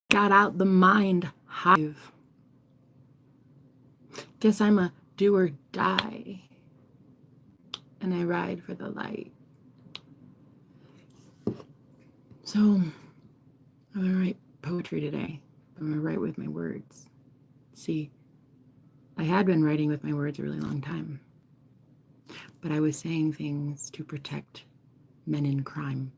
got out the mind hive. Guess I'm a do or die. And I ride for the light. So, I'm going to write poetry today. I'm going to write with my words. See, I had been writing with my words a really long time. But I was saying things to protect men in crime.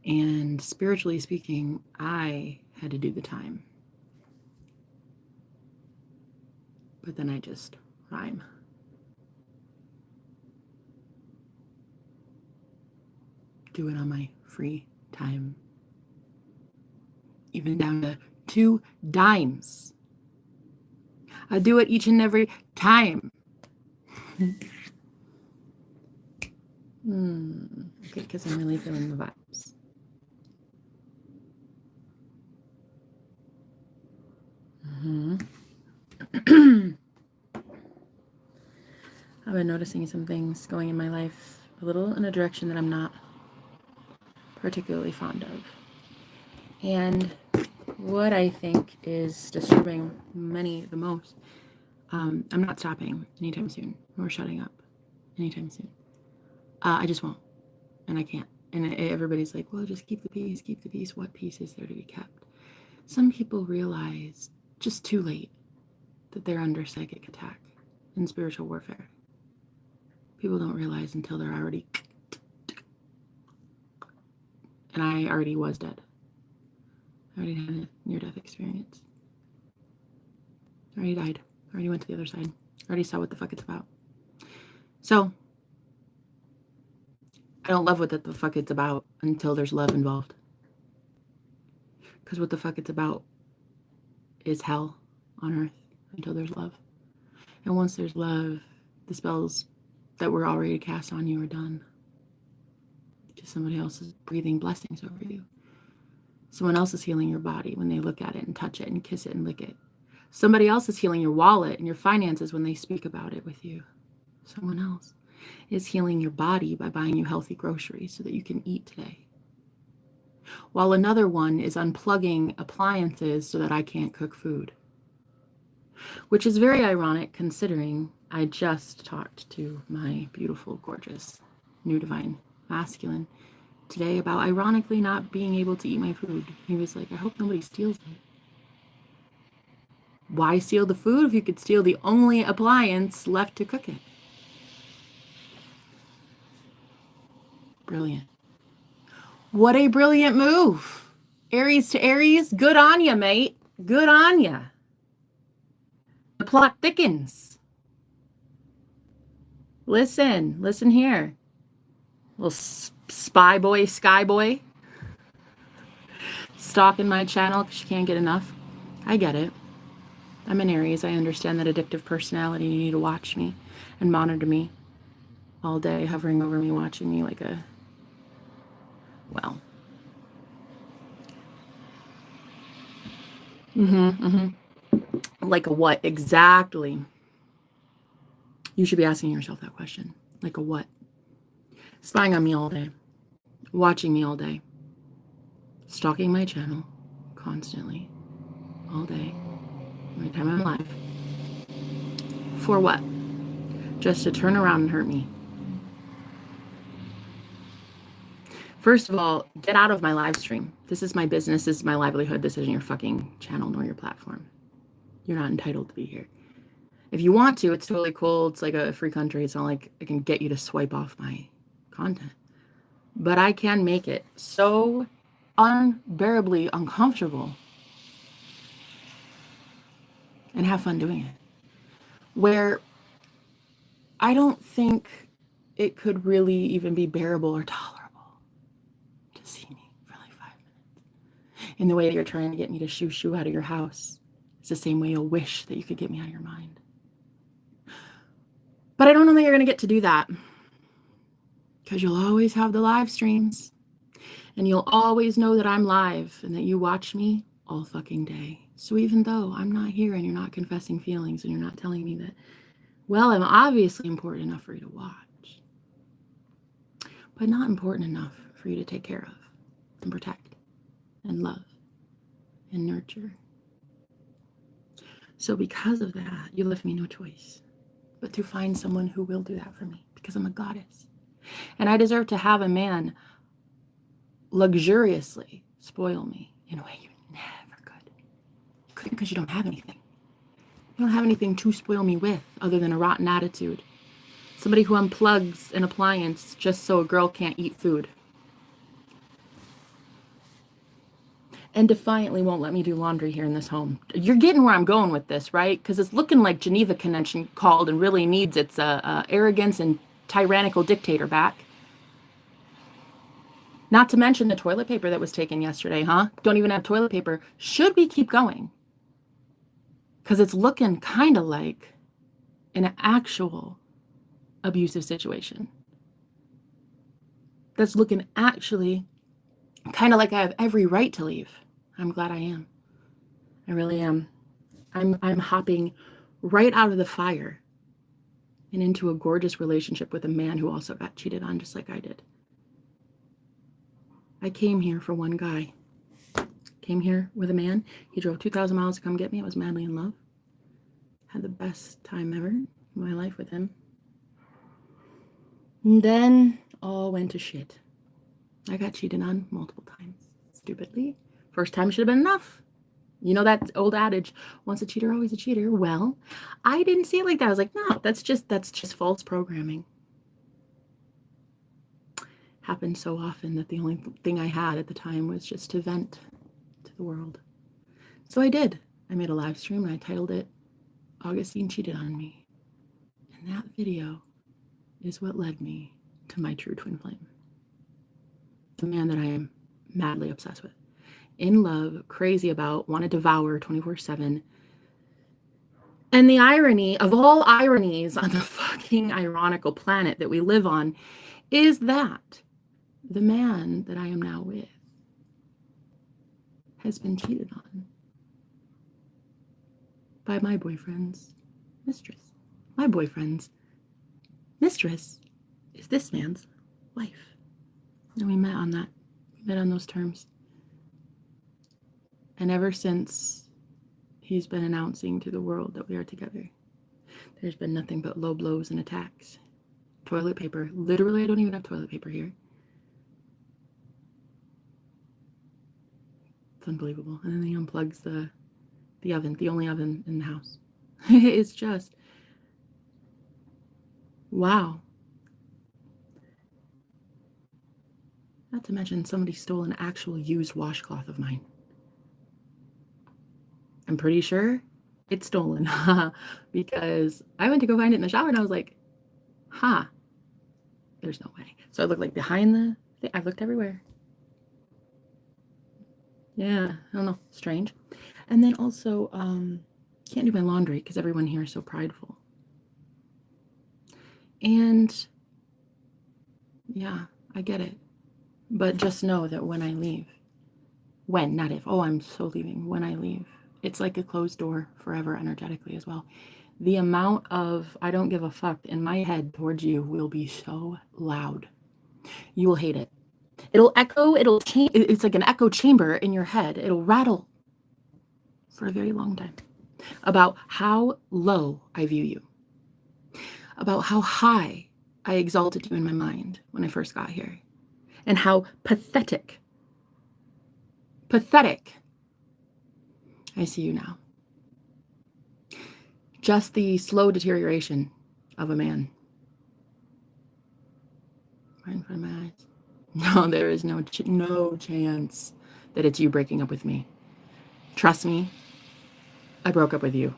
And spiritually speaking, I had to do the time. But then I just rhyme. Do it on my free time. Even down to 2 dimes. I do it each and every time. Okay, because I'm really feeling the vibes. I've been noticing some things going in my life a little in a direction that I'm not particularly fond of. And what I think is disturbing many the most, I'm not stopping anytime soon, nor shutting up anytime soon. I just won't, and I can't. And everybody's like, well, just keep the peace, keep the peace. What peace is there to be kept? Some people realize just too late that they're under psychic attack and spiritual warfare. People don't realize until they're already, and I already was dead. I already had a near-death experience. I already died. I already went to the other side. I already saw what the fuck it's about. So, I don't love what the fuck it's about until there's love involved. Because what the fuck it's about is hell on earth until there's love. And once there's love, the spells that were already cast on you are done. Just somebody else is breathing blessings over you. Someone else is healing your body when they look at it and touch it and kiss it and lick it. Somebody else is healing your wallet and your finances when they speak about it with you. Someone else is healing your body by buying you healthy groceries so that you can eat today. While another one is unplugging appliances so that I can't cook food. Which is very ironic considering I just talked to my beautiful, gorgeous, new divine masculine today about ironically not being able to eat my food. He was like, I hope nobody steals it. Why steal the food if you could steal the only appliance left to cook it? Brilliant. What a brilliant move. Aries to Aries, good on ya, mate. Good on ya. The plot thickens. Listen here. Little spy boy, sky boy. Stalking my channel because you can't get enough. I get it. I'm an Aries. I understand that addictive personality. You need to watch me and monitor me all day, hovering over me, watching me like a, well. Like a what? Exactly. You should be asking yourself that question. Like a what? Spying on me all day. Watching me all day. Stalking my channel constantly. All day. Every time I'm live. For what? Just to turn around and hurt me. First of all, get out of my live stream. This is my business. This is my livelihood. This isn't your fucking channel nor your platform. You're not entitled to be here. If you want to, it's totally cool. It's like a free country. It's not like I can get you to swipe off my content. But I can make it so unbearably uncomfortable and have fun doing it. Where I don't think it could really even be bearable or tolerable to see me for like 5 minutes. In the way that you're trying to get me to shoo out of your house. It's the same way you'll wish that you could get me out of your mind. But I don't know that you're going to get to do that. Because you'll always have the live streams. And you'll always know that I'm live and that you watch me all fucking day. So even though I'm not here and you're not confessing feelings and you're not telling me that, well, I'm obviously important enough for you to watch. But not important enough for you to take care of and protect and love. and nurture. So because of that, you left me no choice but to find someone who will do that for me, because I'm a goddess. And I deserve to have a man luxuriously spoil me in a way you never could. You couldn't because you don't have anything. You don't have anything to spoil me with other than a rotten attitude. Somebody who unplugs an appliance just so a girl can't eat food. And defiantly won't let me do laundry here in this home. You're getting where I'm going with this, right? Because it's looking like Geneva Convention called and really needs its arrogance and tyrannical dictator back. Not to mention the toilet paper that was taken yesterday, huh? Don't even have toilet paper. Should we keep going? Because it's looking kind of like an actual abusive situation. That's looking actually kind of like I have every right to leave. I'm glad I am. I really am. I'm hopping right out of the fire and into a gorgeous relationship with a man who also got cheated on just like I did. I came here for one guy. Came here with a man. He drove 2,000 miles to come get me. I was madly in love. Had the best time ever in my life with him. And then all went to shit. I got cheated on multiple times, stupidly. First time should have been enough. You know that old adage, once a cheater, always a cheater. Well, I didn't see it like that. I was like, no, that's just false programming. Happened so often that the only thing I had at the time was just to vent to the world. So I did. I made a live stream and I titled it, Augustine Cheated on Me. And that video is what led me to my true twin flame. The man that I am madly obsessed with. In love, crazy about, want to devour 24/7. And the irony of all ironies on the fucking ironical planet that we live on is that the man that I am now with has been cheated on by my boyfriend's mistress. My boyfriend's mistress is this man's wife. And we met on that. We met on those terms. And ever since he's been announcing to the world that we are together, there's been nothing but low blows and attacks. Toilet paper. Literally, I don't even have toilet paper here. It's unbelievable. And then he unplugs the oven, the only oven in the house. It's just, wow. Not to mention somebody stole an actual used washcloth of mine. I'm pretty sure it's stolen because I went to go find it in the shower and I was like, there's no way. So I looked like behind the thing. I looked everywhere. Yeah, I don't know, strange. And then also, can't do my laundry because everyone here is so prideful. And yeah, I get it. But just know that when I leave, when, not if, I'm so leaving, when I leave, it's like a closed door forever energetically as well. The amount of I don't give a fuck in my head towards you will be so loud. You will hate it. It'll echo, it's like an echo chamber in your head. It'll rattle for a very long time about how low I view you, about how high I exalted you in my mind when I first got here, and how pathetic I see you now. Just the slow deterioration of a man. Right in front of my eyes. No, there is no chance that it's you breaking up with me. Trust me, I broke up with you.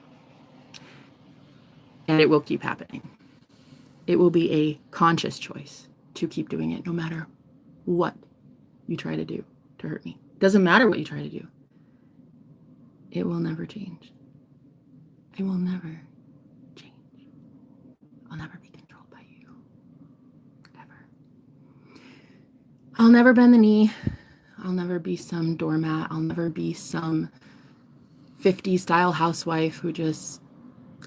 And it will keep happening. It will be a conscious choice to keep doing it no matter what you try to do to hurt me. Doesn't matter what you try to do. It will never change. It will never change. I'll never be controlled by you. Ever. I'll never bend the knee. I'll never be some doormat. I'll never be some 50s style housewife who just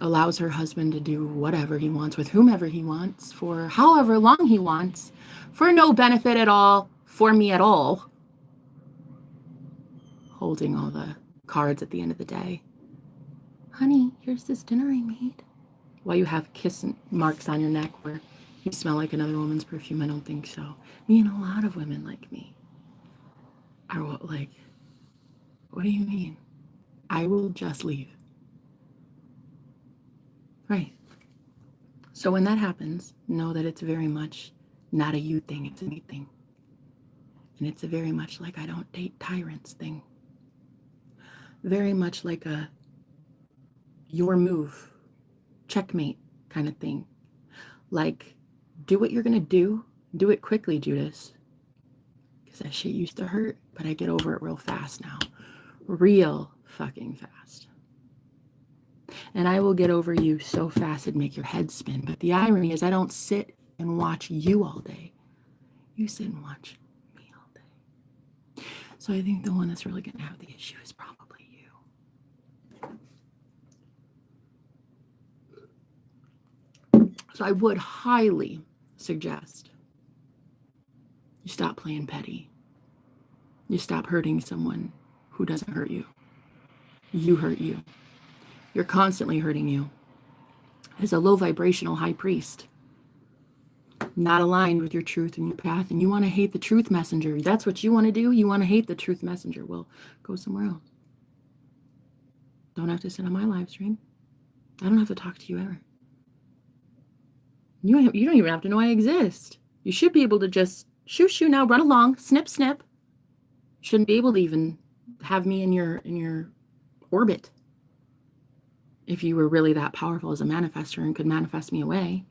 allows her husband to do whatever he wants with whomever he wants for however long he wants for no benefit at all for me at all. Holding all the cards at the end of the day. Honey, here's this dinner I made. While you have kiss marks on your neck where you smell like another woman's perfume. I don't think so. Me and a lot of women like me are like, what do you mean? I will just leave. Right. So when that happens, know that it's very much not a you thing, it's a me thing. And it's a very much like I don't date tyrants thing. Very much like a your move, checkmate kind of thing. Like, do what you're going to do it quickly, Judas. Because that shit used to hurt, but I get over it real fast now. Real fucking fast. And I will get over you so fast it'd make your head spin. But the irony is I don't sit and watch you all day. You sit and watch me all day. So I think the one that's really going to have the issue is probably you. So I would highly suggest you stop playing petty. You stop hurting someone who doesn't hurt you. You hurt you. You're constantly hurting you. As a low vibrational high priest, not aligned with your truth and your path, and you want to hate the truth messenger. That's what you want to do? You want to hate the truth messenger. Well, go somewhere else. Don't have to sit on my live stream. I don't have to talk to you ever. You don't even have to know I exist. You should be able to just shoo shoo now, run along, snip snip. You shouldn't be able to even have me in your orbit. If you were really that powerful as a manifester and could manifest me away.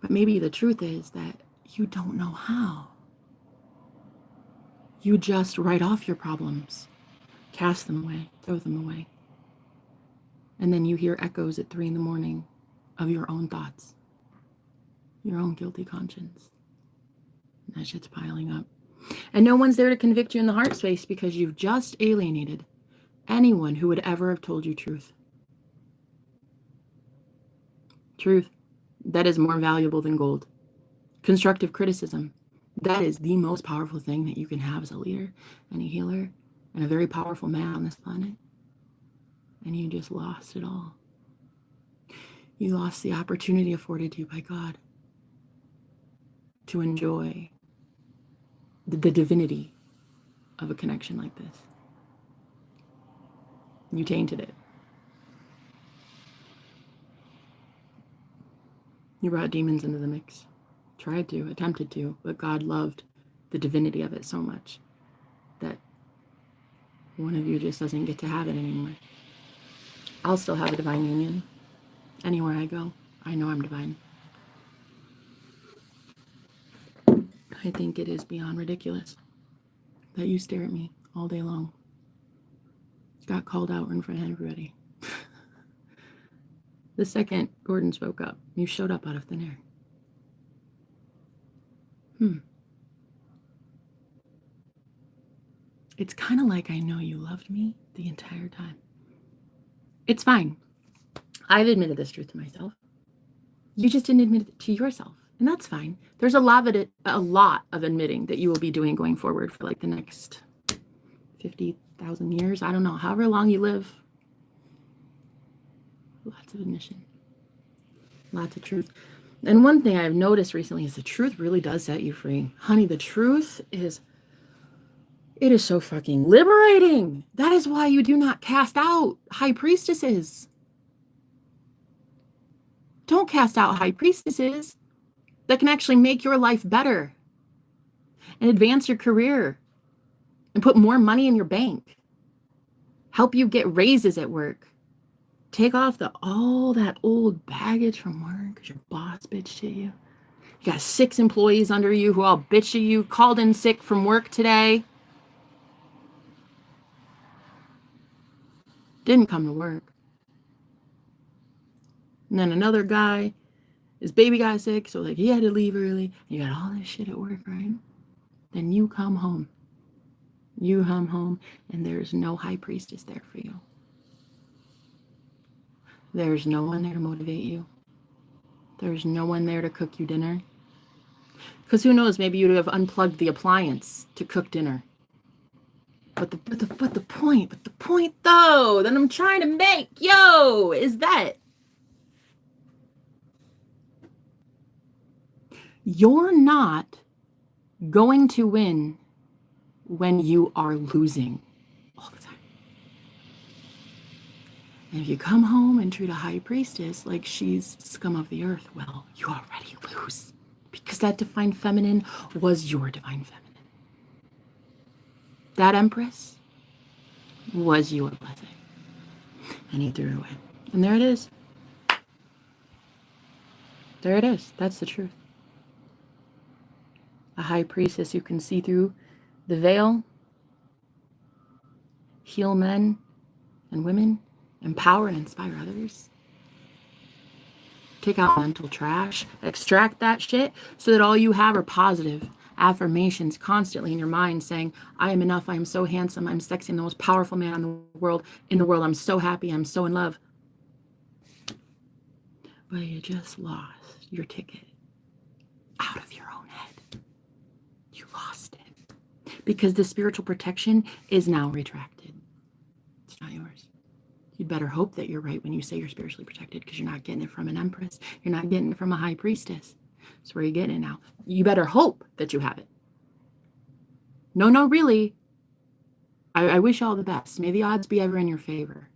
But maybe the truth is that you don't know how. You just write off your problems, cast them away, throw them away. And then you hear echoes at 3 a.m. of your own thoughts, your own guilty conscience. And that shit's piling up. And no one's there to convict you in the heart space because you've just alienated anyone who would ever have told you truth. Truth. That is more valuable than gold. Constructive criticism. That is the most powerful thing that you can have as a leader and a healer and a very powerful man on this planet. And you just lost it all. You lost the opportunity afforded you by God to enjoy the divinity of a connection like this. You tainted it. You brought demons into the mix. Tried to, attempted to, but God loved the divinity of it so much that one of you just doesn't get to have it anymore. I'll still have a divine union. Anywhere I go, I know I'm divine. I think it is beyond ridiculous that you stare at me all day long. Got called out in front of everybody. The second Gordon spoke up, you showed up out of thin air. It's kind of like I know you loved me the entire time. It's fine. I've admitted this truth to myself. You just didn't admit it to yourself. And that's fine. There's a lot of admitting that you will be doing going forward for like the next 50,000 years. I don't know. However long you live. Lots of admission. Lots of truth. And one thing I've noticed recently is the truth really does set you free. Honey, the truth is, it is so fucking liberating. That is why you do not cast out high priestesses. Don't cast out high priestesses that can actually make your life better and advance your career and put more money in your bank. Help you get raises at work. Take off all that old baggage from work because your boss bitched at you. You got 6 employees under you who all bitched at you, called in sick from work today. Didn't come to work. And then another guy, his baby got sick, so like he had to leave early. You got all this shit at work, right? Then you come home. You come home and there's no high priestess there for you. There's no one there to motivate you. There's no one there to cook you dinner. Because who knows, maybe you'd have unplugged the appliance to cook dinner. But the point though that I'm trying to make, is that you're not going to win when you are losing all the time. And if you come home and treat a high priestess like she's scum of the earth, well, you already lose. Because that divine feminine was your divine feminine. That empress was your blessing. And he threw it away. And there it is. There it is. That's the truth. A high priestess who can see through the veil, heal men and women, empower and inspire others. Take out mental trash, extract that shit so that all you have are positive affirmations constantly in your mind saying, I am enough, I am so handsome, I'm sexy, I'm the most powerful man in the world, I'm so happy, I'm so in love. But you just lost your ticket out of your own head. You lost it. Because the spiritual protection is now retracted. It's not yours. You'd better hope that you're right when you say you're spiritually protected, because you're not getting it from an empress. You're not getting it from a high priestess. So where are you getting it now? You better hope that you have it. No, really. I wish you all the best. May the odds be ever in your favor.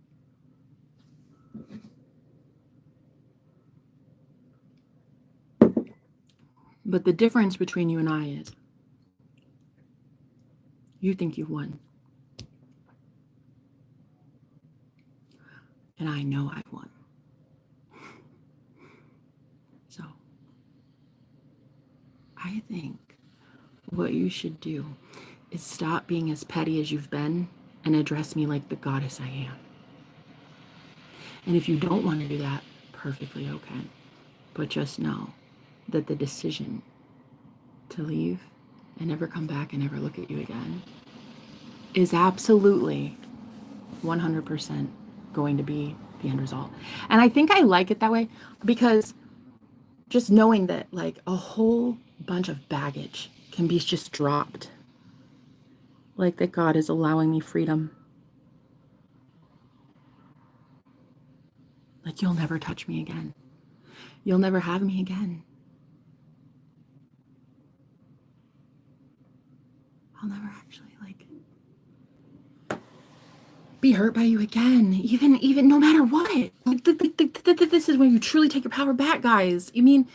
But the difference between you and I is you think you've won. And I know I've won. So I think what you should do is stop being as petty as you've been and address me like the goddess I am. And if you don't want to do that, perfectly okay. But just know that the decision to leave and never come back and never look at you again is absolutely 100% going to be the end result. And I think I like it that way because just knowing that like a whole bunch of baggage can be just dropped. Like that God is allowing me freedom. Like you'll never touch me again. You'll never have me again. I'll never actually like be hurt by you again, even no matter what. Like this is when you truly take your power back, guys. I mean,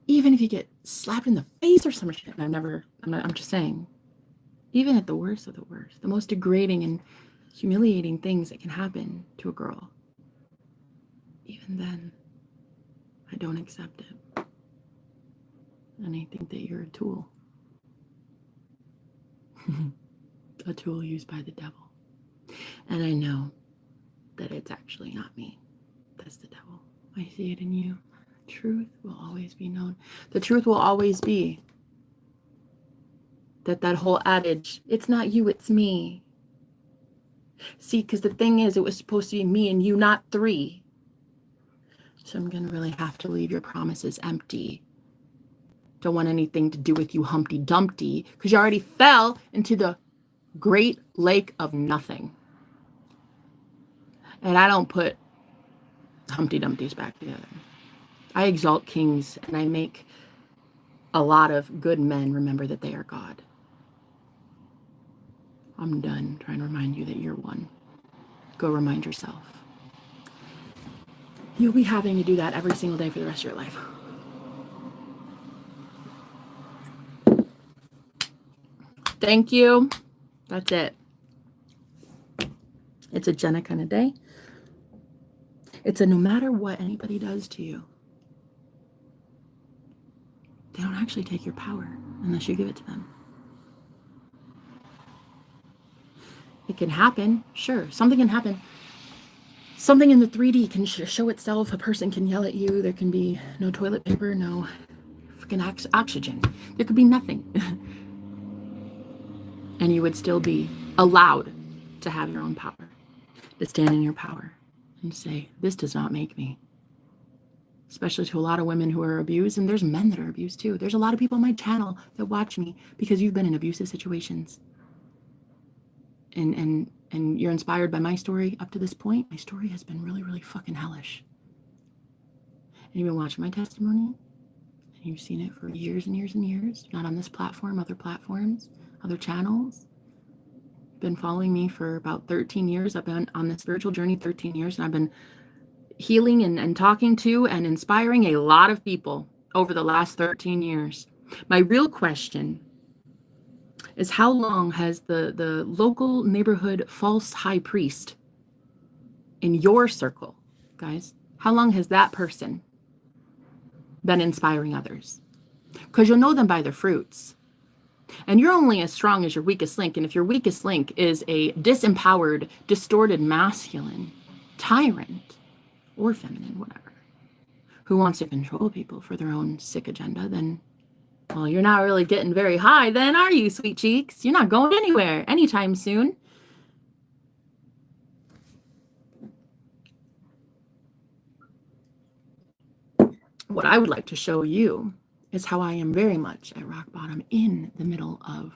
even if you get slapped in the face or some shit, I'm just saying, even at the worst of the worst, the most degrading and humiliating things that can happen to a girl, even then, I don't accept it. And I think that you're a tool. A tool used by the devil. And I know that it's actually not me. That's the devil. I see it in you. The truth will always be known. The truth will always be that whole adage, it's not you, it's me. See, because the thing is, it was supposed to be me and you, not three. So I'm going to really have to leave your promises empty. Don't want anything to do with you, Humpty Dumpty, because you already fell into the great lake of nothing. And I don't put Humpty Dumptys back together. I exalt kings and I make a lot of good men remember that they are God. I'm done trying to remind you that you're one. Go remind yourself. You'll be having to do that every single day for the rest of your life. Thank you. That's it. It's a Jenna kind of day. It's a no matter what anybody does to you, they don't actually take your power unless you give it to them. It can happen, sure. Something can happen. Something in the 3D can show itself. A person can yell at you. There can be no toilet paper, no freaking oxygen. There could be nothing. And you would still be allowed to have your own power, to stand in your power and say, this does not make me. Especially to a lot of women who are abused, and there's men that are abused too. There's a lot of people on my channel that watch me because you've been in abusive situations. and you're inspired by my story up to this point, my story has been really, really fucking hellish. And you've been watching my testimony, and you've seen it for years and years and years, not on this platform, other platforms, other channels. Been following me for about 13 years. I've been on this spiritual journey 13 years, and I've been healing and talking to and inspiring a lot of people over the last 13 years. My real question is, how long has the local neighborhood false high priest in your circle, guys, how long has that person been inspiring others? Because you'll know them by their fruits. And you're only as strong as your weakest link. And if your weakest link is a disempowered, distorted masculine tyrant or feminine, whatever, who wants to control people for their own sick agenda, then, well, you're not really getting very high then, are you, sweet cheeks? You're not going anywhere anytime soon. What I would like to show you is how I am very much at rock bottom in the middle of,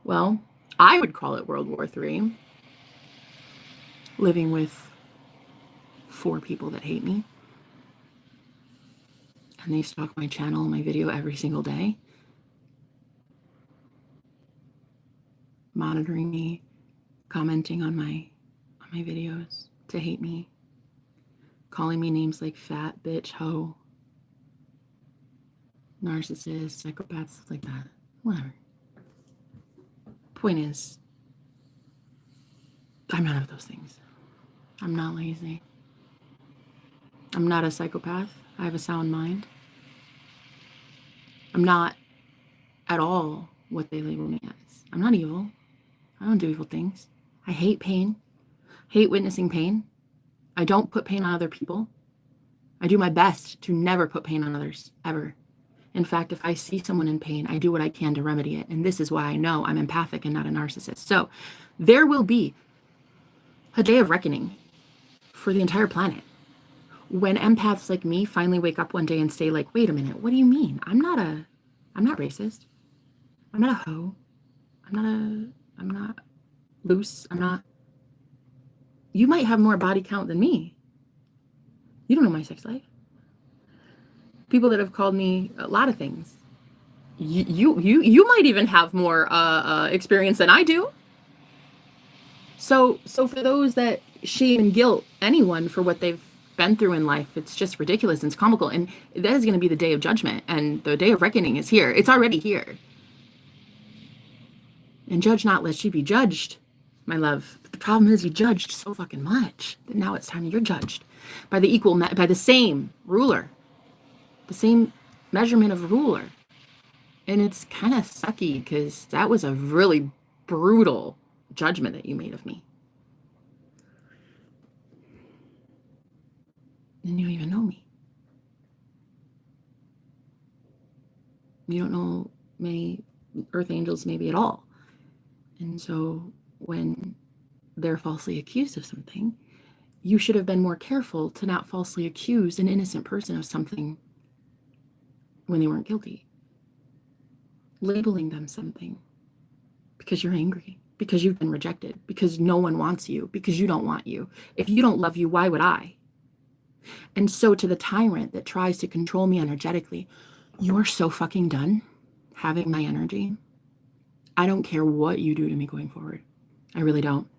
well, I would call it World War III, living with 4 people that hate me. And they stalk my channel, my video every single day, monitoring me, commenting on my videos to hate me, calling me names like fat, bitch, hoe, narcissist, psychopath, stuff like that. Whatever. Point is, I'm none of those things. I'm not lazy. I'm not a psychopath. I have a sound mind. I'm not at all what they label me as. I'm not evil. I don't do evil things. I hate pain. Hate witnessing pain. I don't put pain on other people. I do my best to never put pain on others, ever. In fact, if I see someone in pain, I do what I can to remedy it. And this is why I know I'm empathic and not a narcissist. So there will be a day of reckoning for the entire planet. When empaths like me finally wake up one day and say, like, wait a minute, what do you mean? I'm not racist. I'm not a hoe. I'm not loose. You might have more body count than me. You don't know my sex life. People that have called me a lot of things. You might even have more experience than I do. So for those that shame and guilt anyone for what they've been through in life, it's just ridiculous and it's comical. And that is going to be the day of judgment, and the day of reckoning is here. It's already here. And judge not lest ye be judged, my love. But the problem is you judged so fucking much that now it's time you're judged by the same ruler, the same measurement of ruler. And it's kind of sucky because that was a really brutal judgment that you made of me. And you don't even know me. You don't know many earth angels maybe at all. And so when they're falsely accused of something, you should have been more careful to not falsely accuse an innocent person of something when they weren't guilty. Labeling them something because you're angry, because you've been rejected, because no one wants you, because you don't want you. If you don't love you, why would I? And so to the tyrant that tries to control me energetically, you're so fucking done having my energy. I don't care what you do to me going forward. I really don't.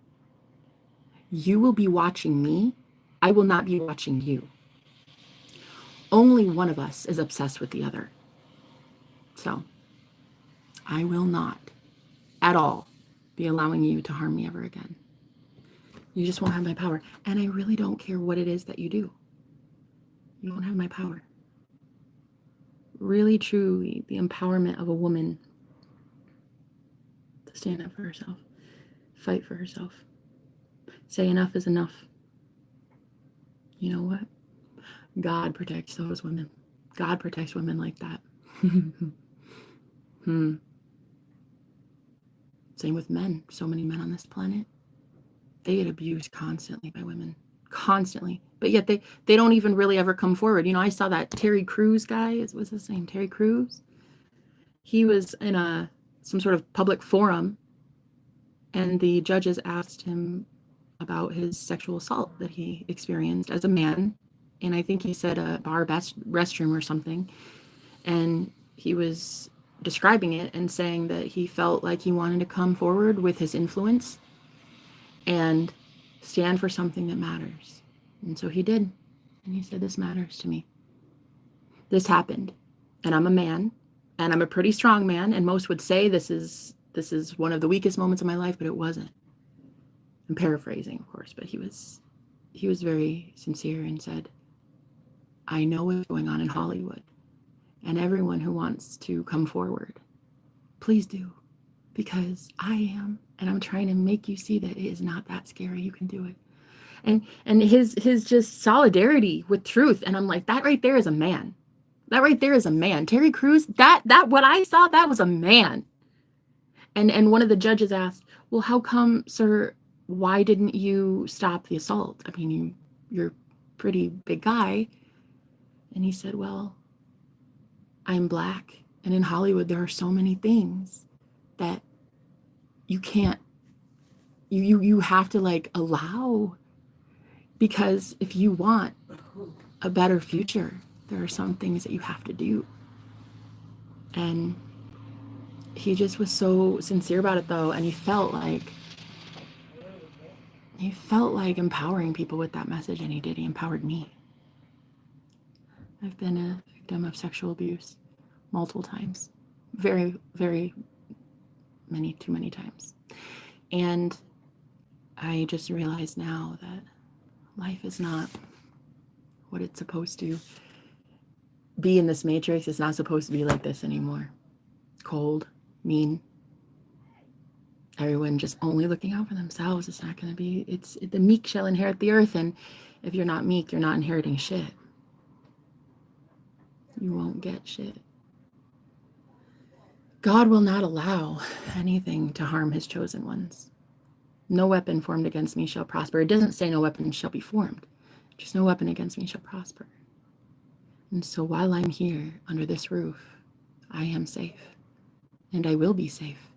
You will be watching me. I will not be watching you. Only one of us is obsessed with the other. So I will not at all be allowing you to harm me ever again. You just won't have my power. And I really don't care what it is that you do. You won't have my power. Really, truly, the empowerment of a woman to stand up for herself, fight for herself, say enough is enough. You know what? God protects those women. God protects women like that. Same with men. So many men on this planet. They get abused constantly by women. Constantly. But yet they don't even really ever come forward. You know, I saw that Terry Crews guy. What's his name? Terry Crews. He was in some sort of public forum And the judges asked him about his sexual assault that he experienced as a man. And I think he said a bar restroom or something. And he was describing it and saying that he felt like he wanted to come forward with his influence and stand for something that matters. And so he did. And he said, this matters to me. This happened. And I'm a man. And I'm a pretty strong man. And most would say this is one of the weakest moments of my life, but it wasn't. I'm paraphrasing, of course, but he was very sincere and said, I know what's going on in Hollywood. And everyone who wants to come forward, please do. Because I am. And I'm trying to make you see that it is not that scary. You can do it. And his just solidarity with truth. And I'm like, that right there is a man. That right there is a man. Terry Crews, that what I saw, that was a man. And one of the judges asked, well, how come, sir, why didn't you stop the assault? I mean, you're a pretty big guy. And he said, well, I'm Black. And in Hollywood, there are so many things that you can't, you have to like allow, because if you want a better future, there are some things that you have to do. And he just was so sincere about it though. And he felt like empowering people with that message, and he did. He empowered me. I've been a victim of sexual abuse multiple times. Very, very too many times. And I just realize now that life is not what it's supposed to be in this matrix. It's not supposed to be like this anymore. Cold, mean, everyone just only looking out for themselves. It's not going to be, the meek shall inherit the earth. And if you're not meek, you're not inheriting shit. You won't get shit. God will not allow anything to harm his chosen ones. No weapon formed against me shall prosper. It doesn't say no weapon shall be formed. Just no weapon against me shall prosper. And so while I'm here under this roof, I am safe. And I will be safe.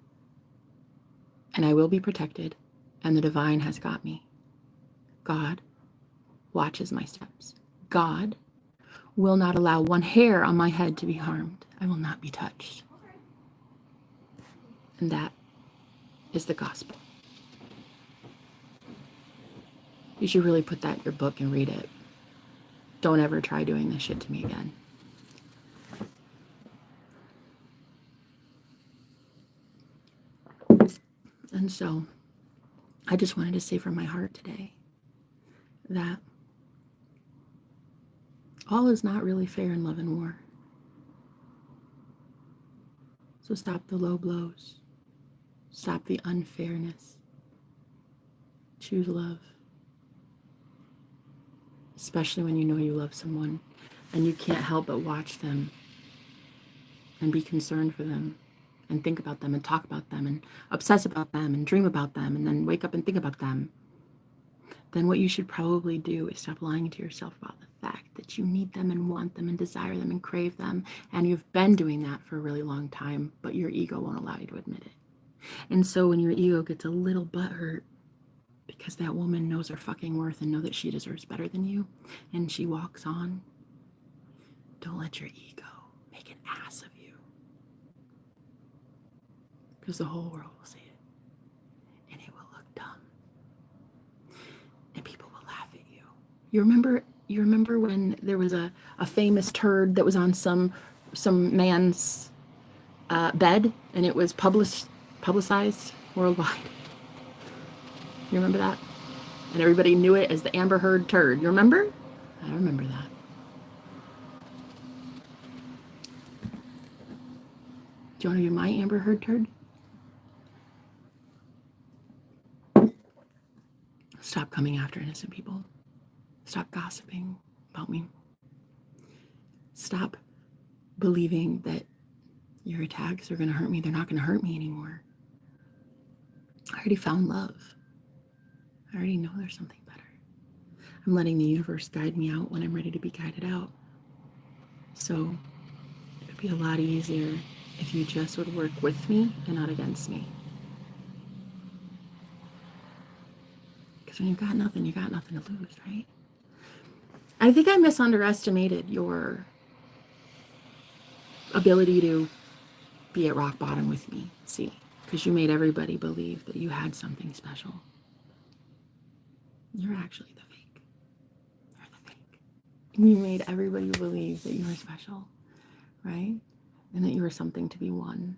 And I will be protected. And the divine has got me. God watches my steps. God will not allow one hair on my head to be harmed. I will not be touched. And that is the gospel. You should really put that in your book and read it. Don't ever try doing this shit to me again. And so, I just wanted to say from my heart today that all is not really fair in love and war. So stop the low blows. Stop the unfairness. Choose love. Especially when you know you love someone and you can't help but watch them and be concerned for them and think about them and talk about them and obsess about them and dream about them and then wake up and think about them. Then what you should probably do is stop lying to yourself about the fact that you need them and want them and desire them and crave them. And you've been doing that for a really long time, but your ego won't allow you to admit it. And so when your ego gets a little butthurt because that woman knows her fucking worth and know that she deserves better than you, and she walks on, don't let your ego make an ass of you. Because the whole world will see it. And it will look dumb. And people will laugh at you. You remember when there was a famous turd that was on some man's bed, and it was publicized worldwide? You remember that? And everybody knew it as the Amber Heard turd. You remember? I remember that. Do you want to be my Amber Heard turd? Stop coming after innocent people. Stop gossiping about me. Stop believing that your attacks are going to hurt me. They're not going to hurt me anymore. I already found love. I already know there's something better. I'm letting the universe guide me out when I'm ready to be guided out. So it would be a lot easier if you just would work with me and not against me. Because when you've got nothing, you got nothing to lose, right? I think I misunderestimated your ability to be at rock bottom with me, see? Because you made everybody believe that you had something special. You're actually the fake. You're the fake. You made everybody believe that you were special, right? And that you were something to be won.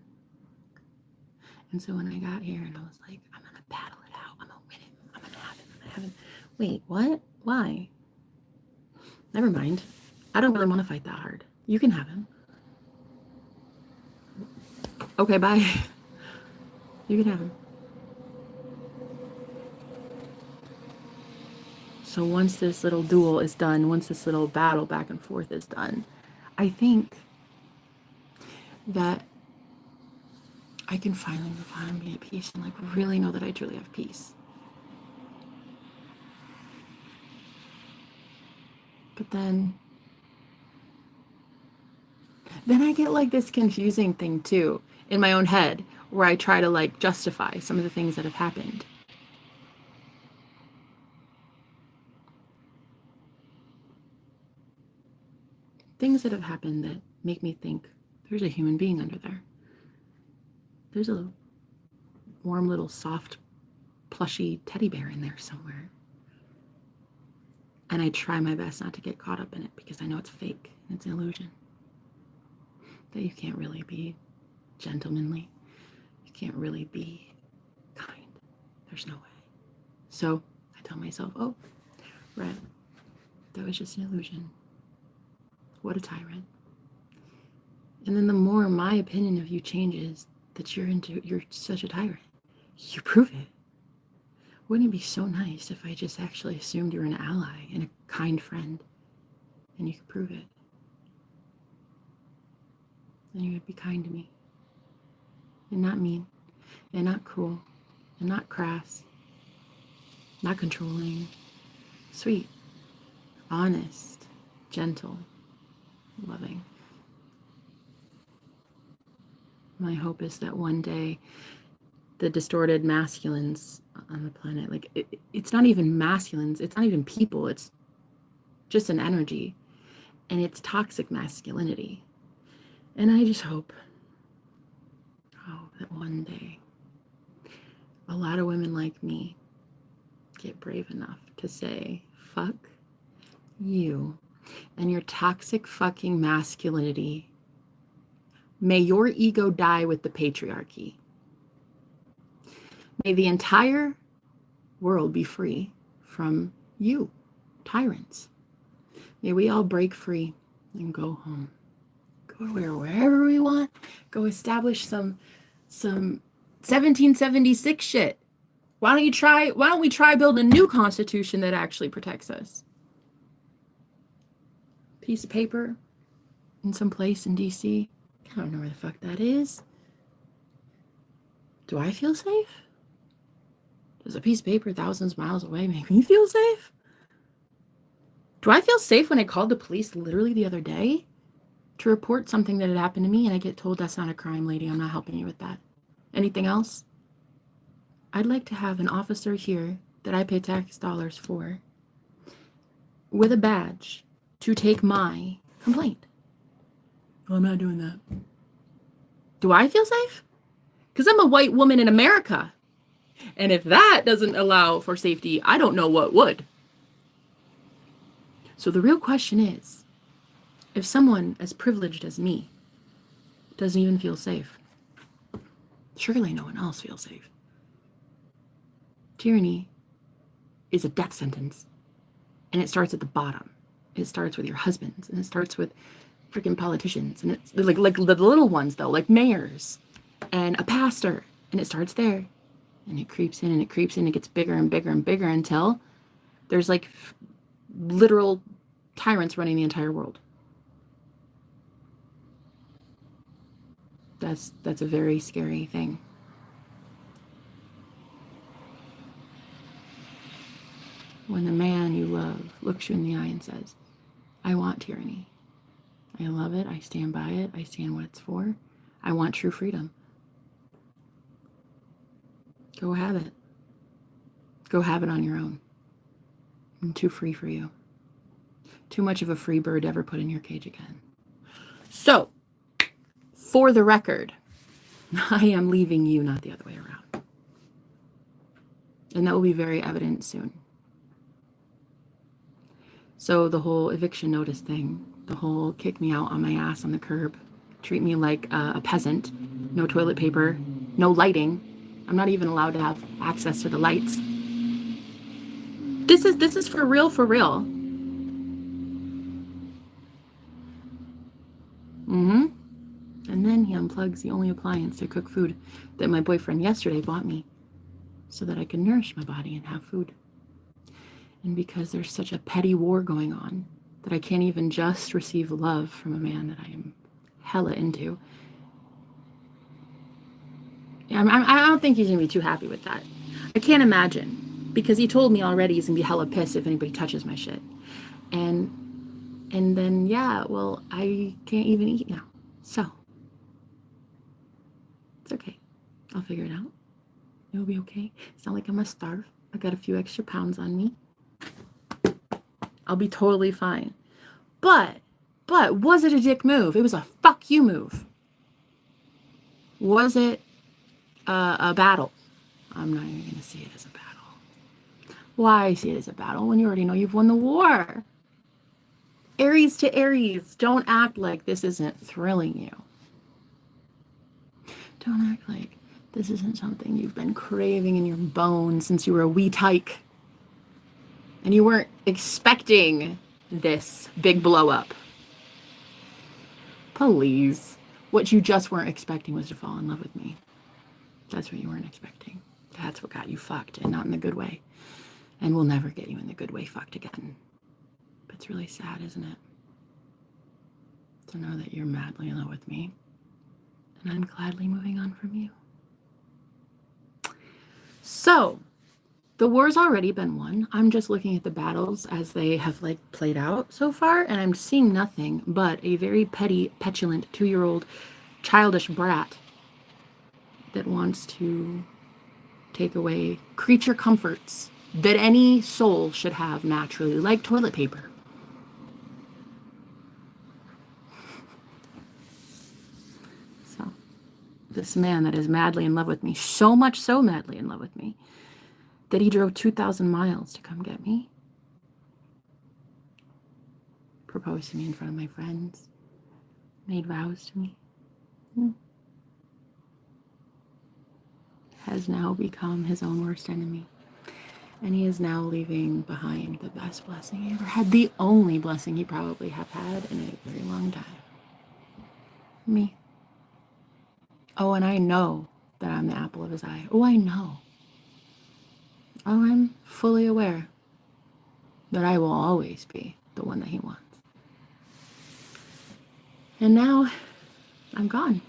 And so when I got here and I was like, I'm going to battle it out. I'm going to win it. I'm going to have it. I'm going to have it. Wait, what? Why? Never mind. I don't really want to fight that hard. You can have him. Okay, bye. You can have him. So once this little duel is done, once this little battle back and forth is done, I think that I can finally move on and be at peace and like really know that I truly have peace. But then I get like this confusing thing too in my own head where I try to like justify some of the things that have happened. Things that have happened that make me think there's a human being under there. There's a warm little soft plushy teddy bear in there somewhere. And I try my best not to get caught up in it because I know it's fake. It's an illusion. That you can't really be gentlemanly. You can't really be kind. There's no way. So I tell myself, oh, right, that was just an illusion. What a tyrant. And then the more my opinion of you changes, that you're such a tyrant, you prove it. Wouldn't it be so nice if I just actually assumed you're an ally and a kind friend and you could prove it? Then you would be kind to me and not mean and not cruel and not crass, not controlling, sweet, honest, gentle, loving. My hope is that one day the distorted masculines on the planet, like it's not even masculines, it's not even people, it's just an energy, and it's toxic masculinity. And I just hope that one day a lot of women like me get brave enough to say, fuck you and your toxic fucking masculinity. May your ego die with the patriarchy. May the entire world be free from you, tyrants. May we all break free and go home. Go wherever we want. Go establish some 1776 shit. Why don't we try build a new constitution that actually protects us? Piece of paper in some place in DC. I don't know where the fuck that is. Do I feel safe? Does a piece of paper thousands of miles away make me feel safe? Do I feel safe when I called the police literally the other day to report something that had happened to me and I get told that's not a crime, lady, I'm not helping you with that? Anything else? I'd like to have an officer here that I pay tax dollars for with a badge to take my complaint. Well, I'm not doing that. Do I feel safe? Because I'm a white woman in America. And if that doesn't allow for safety, I don't know what would. So the real question is, if someone as privileged as me doesn't even feel safe, surely no one else feels safe. Tyranny is a death sentence. And it starts at the bottom. It starts with your husbands. And it starts with freaking politicians. And it's like the little ones, though, like mayors and a pastor. And it starts there. And it creeps in and it creeps in. It gets bigger and bigger and bigger until there's like literal tyrants running the entire world. That's a very scary thing. When the man you love looks you in the eye and says, I want tyranny. I love it. I stand by it. I stand what it's for. I want true freedom. Go have it. Go have it on your own. I'm too free for you. Too much of a free bird to ever put in your cage again. So, for the record, I am leaving you, not the other way around. And that will be very evident soon. So the whole eviction notice thing, the whole kick me out on my ass on the curb, treat me like a peasant, no toilet paper, no lighting. I'm not even allowed to have access to the lights. This is for real, for real. And then he unplugs the only appliance to cook food that my boyfriend yesterday bought me so that I can nourish my body and have food. And because there's such a petty war going on that I can't even just receive love from a man that I am hella into. I don't think he's going to be too happy with that. I can't imagine, because he told me already he's going to be hella pissed if anybody touches my shit. And then, yeah, well, I can't even eat now. So, it's okay. I'll figure it out. It'll be okay. It's not like I'm going to starve. I got a few extra pounds on me. I'll be totally fine. But was it a dick move? It was a fuck you move. Was it a battle? I'm not even going to see it as a battle. Why see it as a battle when you already know you've won the war? Aries to Aries, don't act like this isn't thrilling you. Don't act like this isn't something you've been craving in your bones since you were a wee tyke. And you weren't expecting this big blow up. Please. What you just weren't expecting was to fall in love with me. That's what you weren't expecting. That's what got you fucked, and not in the good way. And will never get you in the good way fucked again. But it's really sad, isn't it? To know that you're madly in love with me. And I'm gladly moving on from you. So, the war's already been won. I'm just looking at the battles as they have played out so far, and I'm seeing nothing but a very petty, petulant 2-year-old childish brat that wants to take away creature comforts that any soul should have naturally, like toilet paper. So, this man that is madly in love with me, so much so madly in love with me, that he drove 2,000 miles to come get me, proposed to me in front of my friends, made vows to me, has now become his own worst enemy. And he is now leaving behind the best blessing he ever had, the only blessing he probably have had in a very long time. Me. Oh, and I know that I'm the apple of his eye. Oh, I know. Oh, I'm fully aware that I will always be the one that he wants. And now, I'm gone.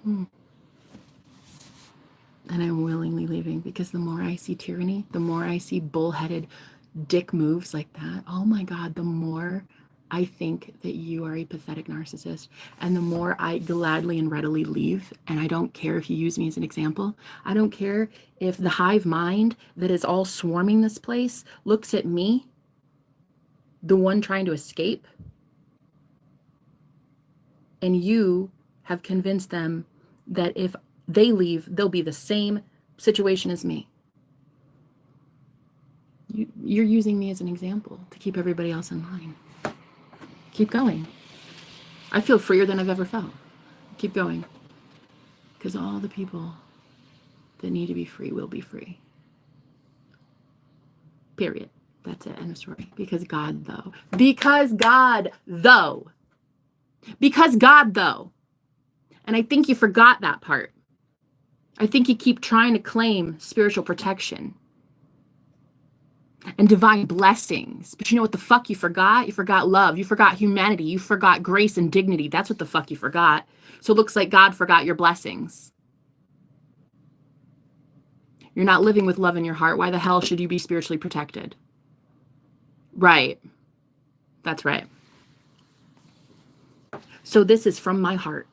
And I'm willingly leaving, because the more I see tyranny, the more I see bullheaded dick moves like that, oh my God, the more I think that you are a pathetic narcissist, and the more I gladly and readily leave. And I don't care if you use me as an example. I don't care if the hive mind that is all swarming this place looks at me, the one trying to escape, and you have convinced them that if they leave, they'll be the same situation as me. You're using me as an example to keep everybody else in line. Keep going. I feel freer than I've ever felt. Keep going. Because all the people that need to be free will be free. Period. That's it. End of story. Because God, though. Because God, though. Because God, though. And I think you forgot that part. I think you keep trying to claim spiritual protection and divine blessings. But you know what the fuck you forgot? You forgot love. You forgot humanity. You forgot grace and dignity. That's what the fuck you forgot. So it looks like God forgot your blessings. You're not living with love in your heart. Why the hell should you be spiritually protected? Right. That's right. So this is from my heart.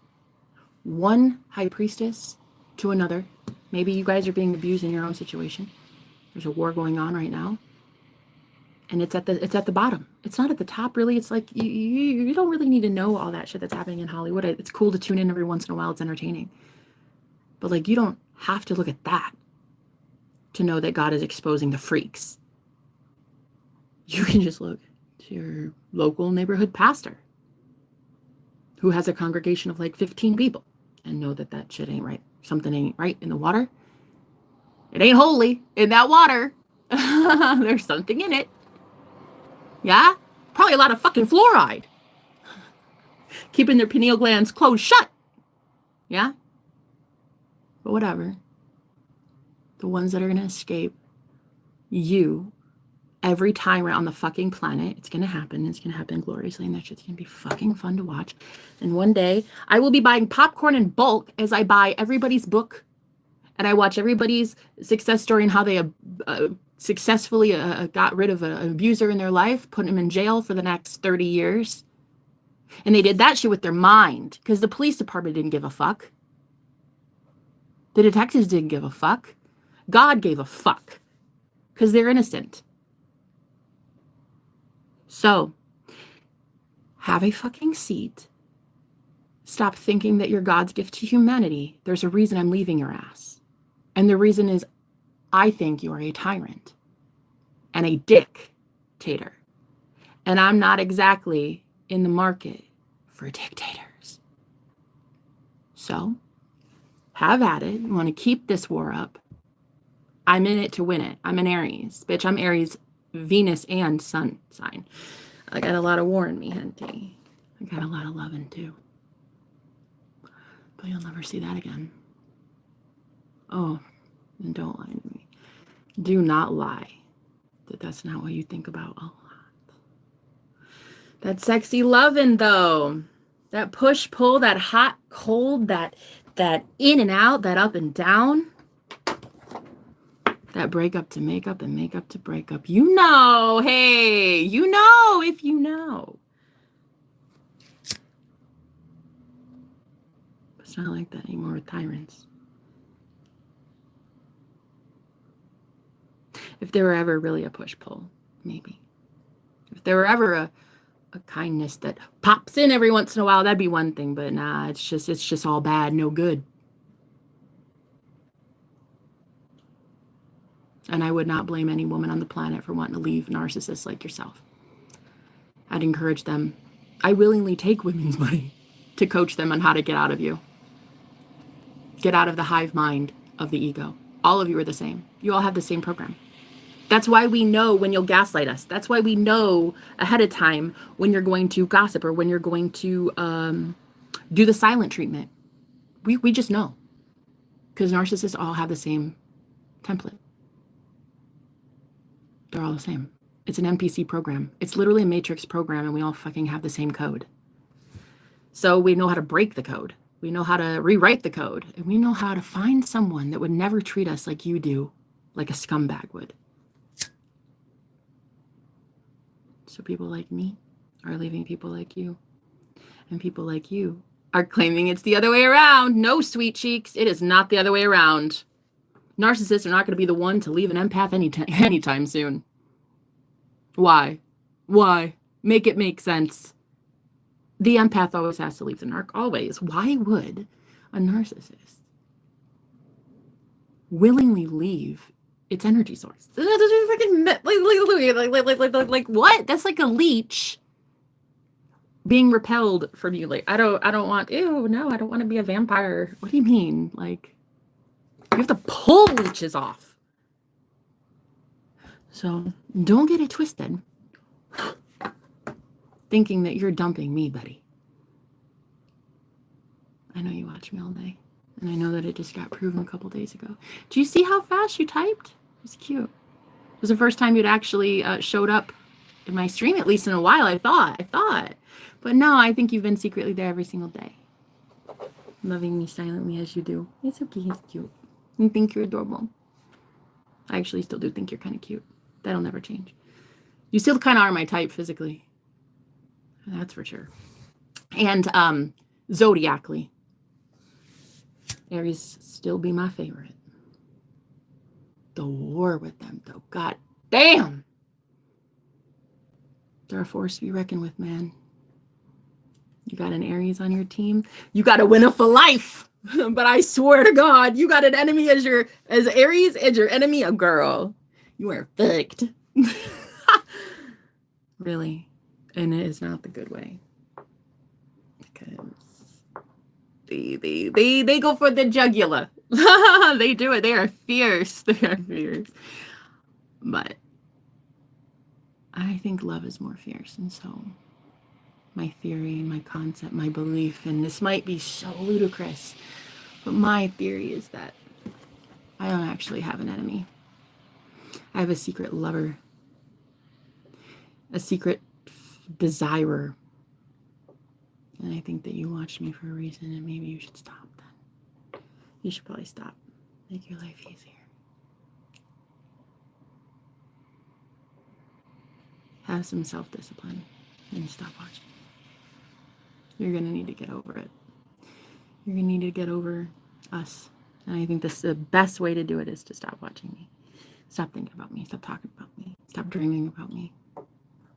One high priestess to another, Maybe you guys are being abused in your own situation. There's a war going on right now. And it's at the bottom. It's not at the top, really. It's like you don't really need to know all that shit that's happening in Hollywood. It's cool to tune in every once in a while. It's entertaining. But like, you don't have to look at that to know that God is exposing the freaks. You can just look to your local neighborhood pastor who has a congregation of like 15 people and know that that shit ain't right. Something ain't right in the water. It ain't holy in that water. There's something in it. Yeah? Probably a lot of fucking fluoride. Keeping their pineal glands closed shut. Yeah? But whatever. The ones that are going to escape, you, every tyrant on the fucking planet, it's going to happen. It's going to happen gloriously, and that shit's going to be fucking fun to watch. And one day, I will be buying popcorn in bulk as I buy everybody's book, and I watch everybody's success story and how they successfully got rid of an abuser in their life, put him in jail for the next 30 years. And they did that shit with their mind, because the police department didn't give a fuck. The detectives didn't give a fuck. God gave a fuck, because they're innocent. So, have a fucking seat. Stop thinking that you're God's gift to humanity. There's a reason I'm leaving your ass. And the reason is, I think you are a tyrant and a dictator. And I'm not exactly in the market for dictators. So, have at it. You want to keep this war up. I'm in it to win it. I'm an Aries. Bitch, I'm Aries, Venus, and Sun sign. I got a lot of war in me, henty. I got a lot of loving, too. But you'll never see that again. Oh, and don't lie to me. Do not lie that that's not what you think about a lot. That sexy loving, though. That push-pull, that hot, cold, that in and out, that up and down. That breakup to makeup and makeup to breakup. You know, hey, you know if you know. But it's not like that anymore with tyrants. If there were ever really a push-pull, maybe. If there were ever a kindness that pops in every once in a while, that'd be one thing. But nah, it's just all bad, no good. And I would not blame any woman on the planet for wanting to leave narcissists like yourself. I'd encourage them. I willingly take women's money to coach them on how to get out of you. Get out of the hive mind of the ego. All of you are the same. You all have the same program. That's why we know when you'll gaslight us. That's why we know ahead of time when you're going to gossip or when you're going to do the silent treatment. We just know. Because narcissists all have the same template. They're all the same. It's an NPC program. It's literally a matrix program, and we all fucking have the same code. So we know how to break the code. We know how to rewrite the code. And we know how to find someone that would never treat us like you do, like a scumbag would. So people like me are leaving people like you. And people like you are claiming it's the other way around. No, sweet cheeks. It is not the other way around. Narcissists are not going to be the one to leave an empath anytime soon. Why? Why? Make it make sense. The empath always has to leave the narc. Always. Why would a narcissist willingly leave its energy source? Like what? That's like a leech being repelled from you. Like, I don't want, ew, no, I don't want to be a vampire. What do you mean? Like, you have to pull leeches off. So don't get it twisted. Thinking that you're dumping me, buddy. I know you watch me all day. And I know that it just got proven a couple days ago. Do you see how fast you typed? It's cute. It was the first time you'd actually showed up in my stream, at least in a while, I thought. But no, I think you've been secretly there every single day. Loving me silently as you do. It's okay, it's cute. You think you're adorable. I actually still do think you're kind of cute. That'll never change. You still kind of are my type physically. That's for sure. And zodiacally, Aries still be my favorite. the war with them, though. God damn. They're a force to be reckoned with, man. You got an Aries on your team. You got a winner for life. But I swear to God, you got an enemy as Aries and your enemy a girl. You are fucked. Really. And it is not the good way. Because they go for the jugular. They do it. They are fierce. They are fierce. But I think love is more fierce. And so my theory, my concept, my belief, and this might be so ludicrous, but my theory is that I don't actually have an enemy. I have a secret lover, a secret desirer. And I think that you watched me for a reason, and maybe you should stop then. You should probably stop. Make your life easier. Have some self-discipline and stop watching. You're going to need to get over it. You're going to need to get over us. And I think the best way to do it is to stop watching me. Stop thinking about me. Stop talking about me. Stop dreaming about me.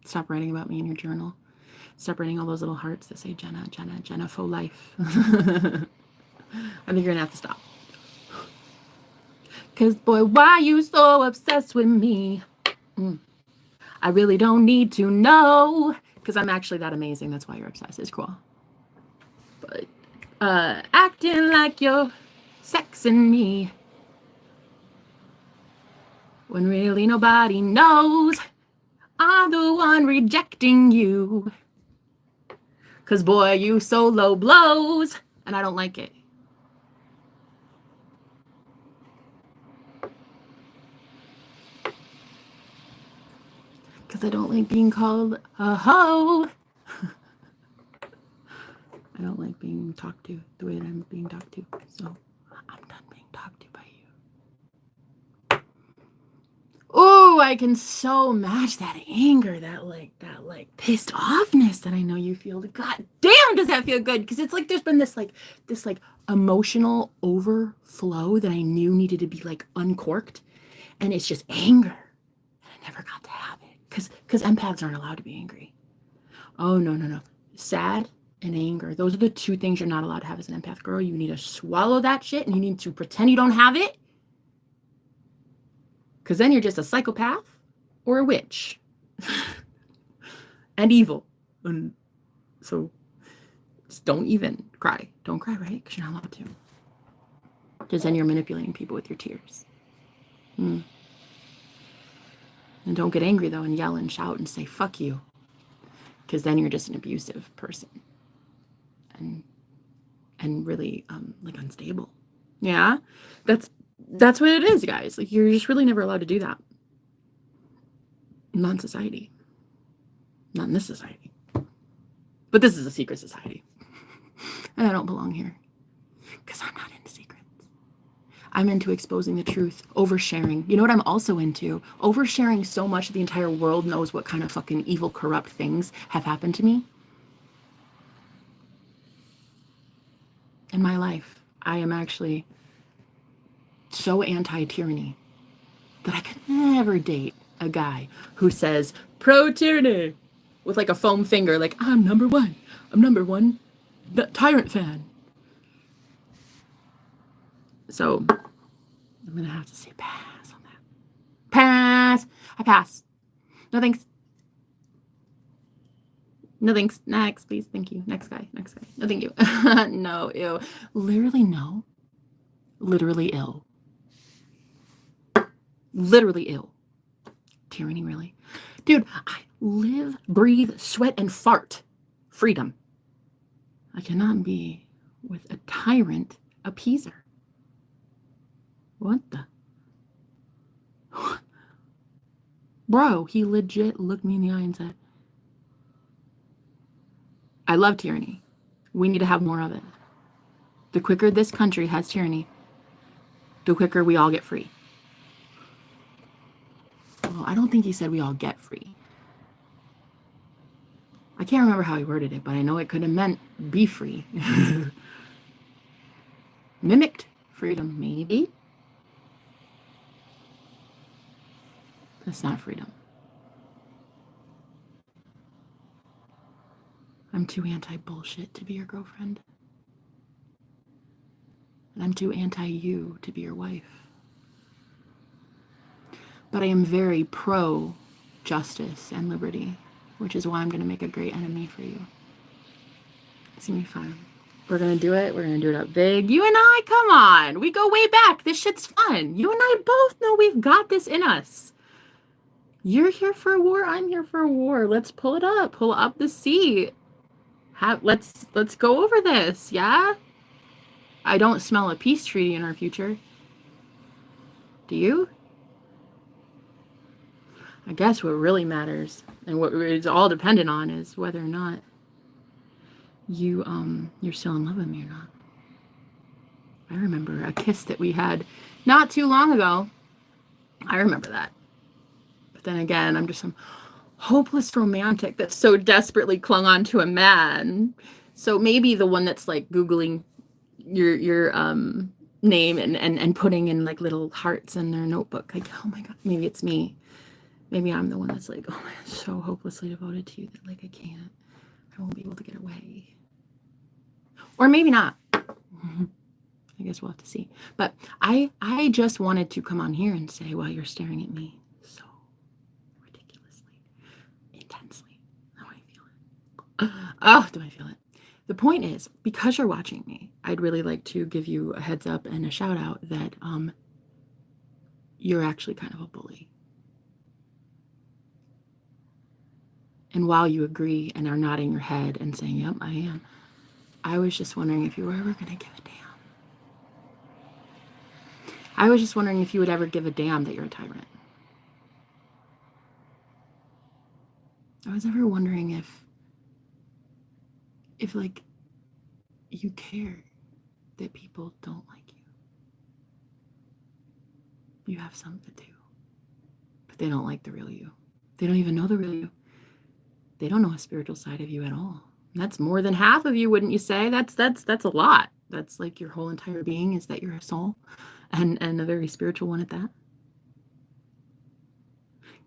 Stop writing about me in your journal. Stop writing all those little hearts that say Jenna, Jenna, Jenna for life. I think you're going to have to stop. Because, boy, why are you so obsessed with me? I really don't need to know. Because I'm actually that amazing. That's why you're obsessed. It's cool. But acting like you're sexing me when really nobody knows I'm the one rejecting you. Because, boy, you so low blows. And I don't like it. Because I don't like being called a hoe. I don't like being talked to the way that I'm being talked to. So I'm done being talked to by you. Oh, I can so match that anger, that pissed offness that I know you feel. God damn, does that feel good? Because it's like there's been this emotional overflow that I knew needed to be like uncorked. And it's just anger. And I never got to have it. Because empaths aren't allowed to be angry. Oh, no. Sad and anger. Those are the two things you're not allowed to have as an empath, girl. You need to swallow that shit and you need to pretend you don't have it. Because then you're just a psychopath or a witch. And evil. And so just don't even cry. Don't cry, right? Because you're not allowed to. Because then you're manipulating people with your tears. And don't get angry, though, and yell and shout and say, fuck you. Because then you're just an abusive person. And really, unstable. Yeah? That's what it is, guys. Like, you're just really never allowed to do that. Not in society. Not in this society. But this is a secret society. And I don't belong here. Because I'm not into secrets. I'm into exposing the truth, oversharing. You know what I'm also into? Oversharing so much that the entire world knows what kind of fucking evil, corrupt things have happened to me. In my life, I am actually so anti-tyranny that I could never date a guy who says, pro-tyranny, with like a foam finger, like, I'm number one. I'm number one tyrant fan. So I'm going to have to say pass on that. Pass. I pass. No thanks. No thanks. Next, please. Thank you. Next guy. No, thank you. No, ew. Literally no. Literally ill. Literally ill. Tyranny, really? Dude, I live, breathe, sweat, and fart freedom. I cannot be with a tyrant appeaser. What the? Bro, he legit looked me in the eye and said, I love tyranny. We need to have more of it. The quicker this country has tyranny, the quicker we all get free. Well, I don't think he said we all get free. I can't remember how he worded it, but I know it could have meant be free. Mimicked freedom, maybe. That's not freedom. I'm too anti-bullshit to be your girlfriend. And I'm too anti-you to be your wife. But I am very pro-justice and liberty, which is why I'm going to make a great enemy for you. It's going to be fun. We're going to do it. We're going to do it up big. You and I, come on. We go way back. This shit's fun. You and I both know we've got this in us. You're here for a war. I'm here for a war. Let's pull it up. Pull up the seat. Let's go over this, yeah? I don't smell a peace treaty in our future. Do you? I guess what really matters and what is all dependent on is whether or not you're still in love with me or not. I remember a kiss that we had not too long ago. I remember that. But then again, I'm just some hopeless romantic that so desperately clung on to a man. So maybe the one that's like Googling your name and putting in like little hearts in their notebook. Like, oh my God, maybe it's me. Maybe I'm the one that's like, oh my God, so hopelessly devoted to you that like I won't be able to get away. Or maybe not. I guess we'll have to see. But I just wanted to come on here and say, while you're staring at me so ridiculously, intensely, how I feel it. Oh, do I feel it? The point is, because you're watching me, I'd really like to give you a heads up and a shout out that you're actually kind of a bully. And while you agree and are nodding your head and saying, yep, I am, I was just wondering if you were ever going to give a damn. I was just wondering if you would ever give a damn that you're a tyrant. I was ever wondering if like you care that people don't like you. You have some that do, but they don't like the real you. They don't even know the real you. They don't know a spiritual side of you at all. And that's more than half of you, wouldn't you say? That's a lot. That's like your whole entire being is that you're a soul, and a very spiritual one at that.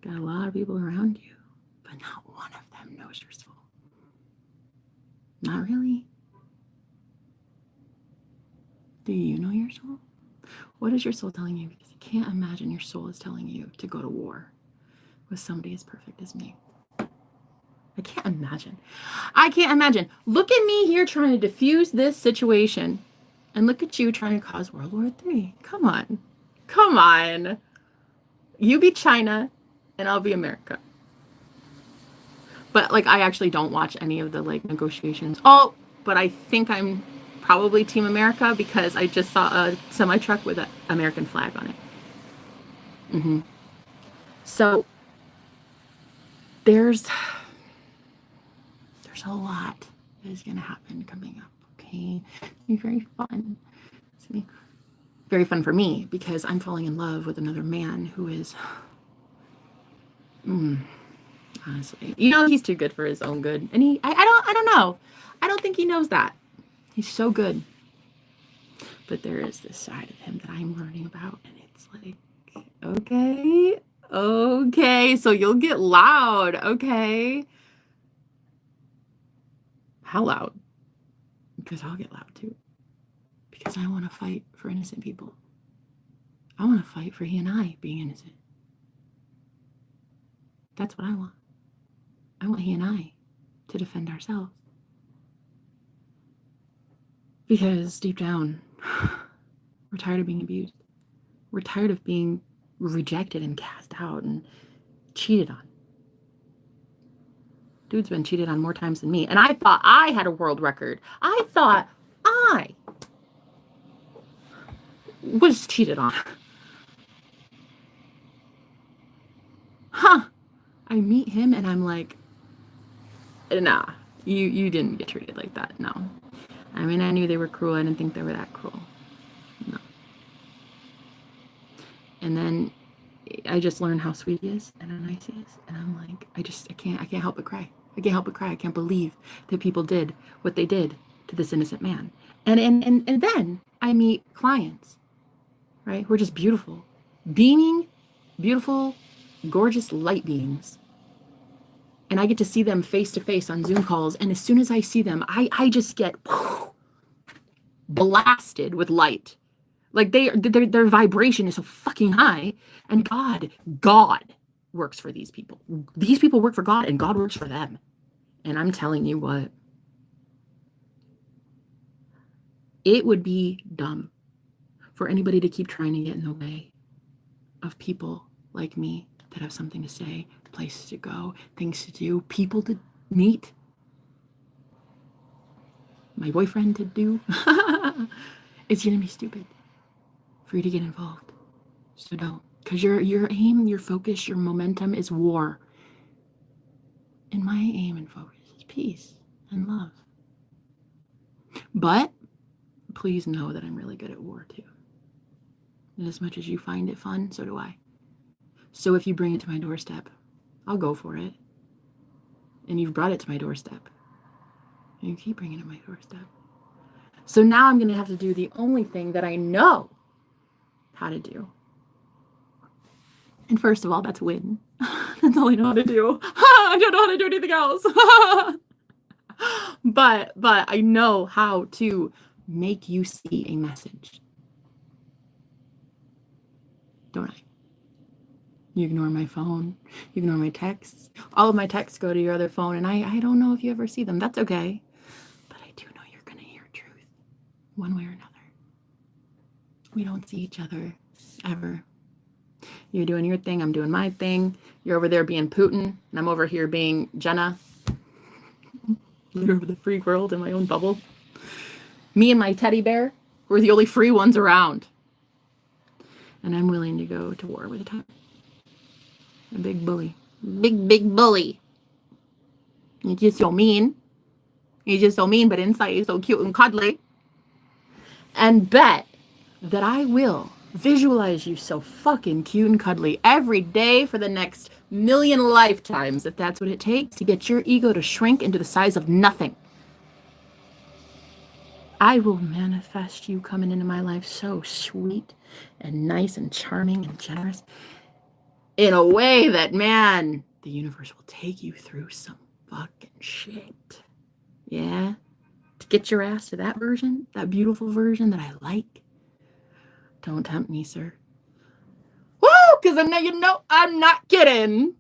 Got a lot of people around you, but not one of them knows your soul. Not really. Do you know your soul? What is your soul telling you? Because I can't imagine your soul is telling you to go to war with somebody as perfect as me. I can't imagine. I can't imagine. Look at me here trying to diffuse this situation. And look at you trying to cause World War III. Come on. Come on. You be China and I'll be America. But like, I actually don't watch any of the like negotiations. Oh, but I think I'm probably Team America because I just saw a semi-truck with an American flag on it. So there's a lot that is going to happen coming up, okay? It's going to be very fun. It's going to be very fun for me because I'm falling in love with another man who is, honestly, you know, he's too good for his own good. And I don't know. I don't think he knows that. He's so good. But there is this side of him that I'm learning about, and it's like, okay, so you'll get loud, okay? How loud? Because I'll get loud too. Because I want to fight for innocent people. I want to fight for he and I being innocent. That's what I want. I want he and I to defend ourselves. Because deep down, we're tired of being abused. We're tired of being rejected and cast out and cheated on. Dude's been cheated on more times than me. And I thought I had a world record. I thought I was cheated on. I meet him and I'm like, nah, you didn't get treated like that. No. I mean, I knew they were cruel. I didn't think they were that cruel. No. And then I just learned how sweet he is and how nice he is. And I'm like, I can't help but cry. I can't help but cry. I can't believe that people did what they did to this innocent man. And then I meet clients, right? Who are just beautiful, beaming, beautiful, gorgeous light beings. And I get to see them face to face on Zoom calls. And as soon as I see them, I just get blasted with light. Like their vibration is so fucking high. And God works for these people. These people work for God and God works for them. And I'm telling you what, it would be dumb for anybody to keep trying to get in the way of people like me that have something to say, places to go, things to do, people to meet, my boyfriend to do. It's gonna be stupid for you to get involved. So don't, because your aim, your focus, your momentum is war. And my aim and focus is peace and love. But please know that I'm really good at war too. And as much as you find it fun, so do I. So if you bring it to my doorstep, I'll go for it. And you've brought it to my doorstep. And you keep bringing it to my doorstep. So now I'm going to have to do the only thing that I know how to do. And first of all, that's win. That's all I know how to do. I don't know how to do anything else. But I know how to make you see a message. Don't I? You ignore my phone. You ignore my texts. All of my texts go to your other phone, and I don't know if you ever see them. That's okay. But I do know you're going to hear truth one way or another. We don't see each other ever. You're doing your thing. I'm doing my thing. You're over there being Putin, and I'm over here being Jenna. Leader of the free world in my own bubble. Me and my teddy bear, we're the only free ones around. And I'm willing to go to war with a tiger. A big bully. Big bully. He's just so mean. He's just so mean, but inside he's so cute and cuddly. And bet that I will visualize you so fucking cute and cuddly every day for the next million lifetimes, if that's what it takes to get your ego to shrink into the size of nothing. I will manifest you coming into my life so sweet and nice and charming and generous in a way that, man, the universe will take you through some fucking shit. Yeah? To get your ass to that version, that beautiful version that I like. Don't tempt me, sir. Woo! Because I know you know I'm not kidding.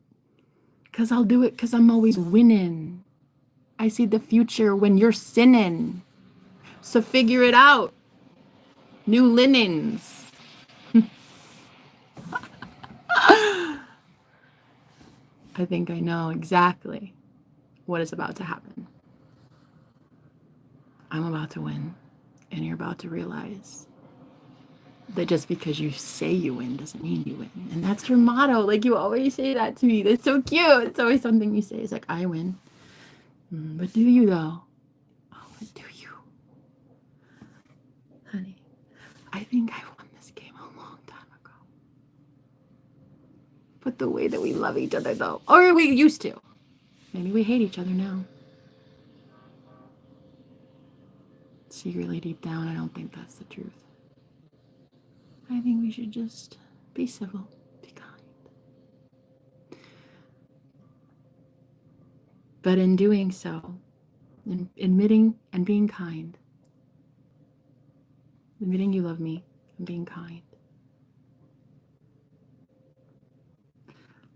Because I'll do it because I'm always winning. I see the future when you're sinning. So figure it out. New linens. I think I know exactly what is about to happen. I'm about to win, and you're about to realize that just because you say you win doesn't mean you win. And that's your motto. Like, you always say that to me. That's so cute. It's always something you say. It's like, I win. But do you, though? Oh, but do you? Honey, I think I won this game a long time ago. But the way that we love each other, though, or we used to. Maybe we hate each other now. Secretly, deep down, I don't think that's the truth. I think we should just be civil, be kind. But in doing so, in admitting and being kind, admitting you love me and being kind,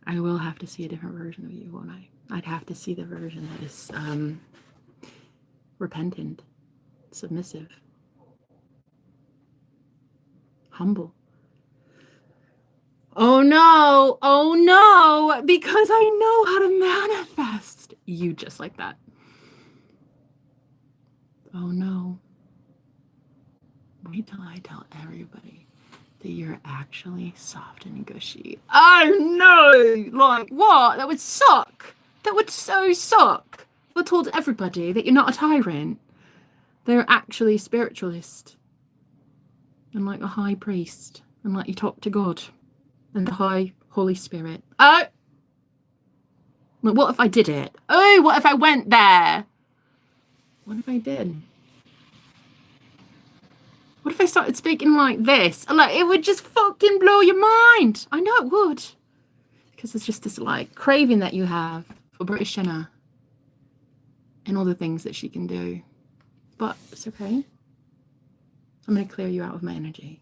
I will have to see a different version of you, won't I? I'd have to see the version that is repentant, submissive, humble. Oh no, because I know how to manifest you just like that. Oh no. Wait till I tell everybody that you're actually soft and gushy. I know! Like, what? That would suck. That would so suck. If I told everybody that you're not a tyrant. They're actually spiritualist. And like a high priest. And like you talk to God. And the high Holy Spirit. Oh! Like, what if I did it? Oh, what if I went there? What if I did? What if I started speaking like this? Like, it would just fucking blow your mind. I know it would. Because it's just this like craving that you have for British Jenna and all the things that she can do. But it's okay. I'm going to clear you out of my energy.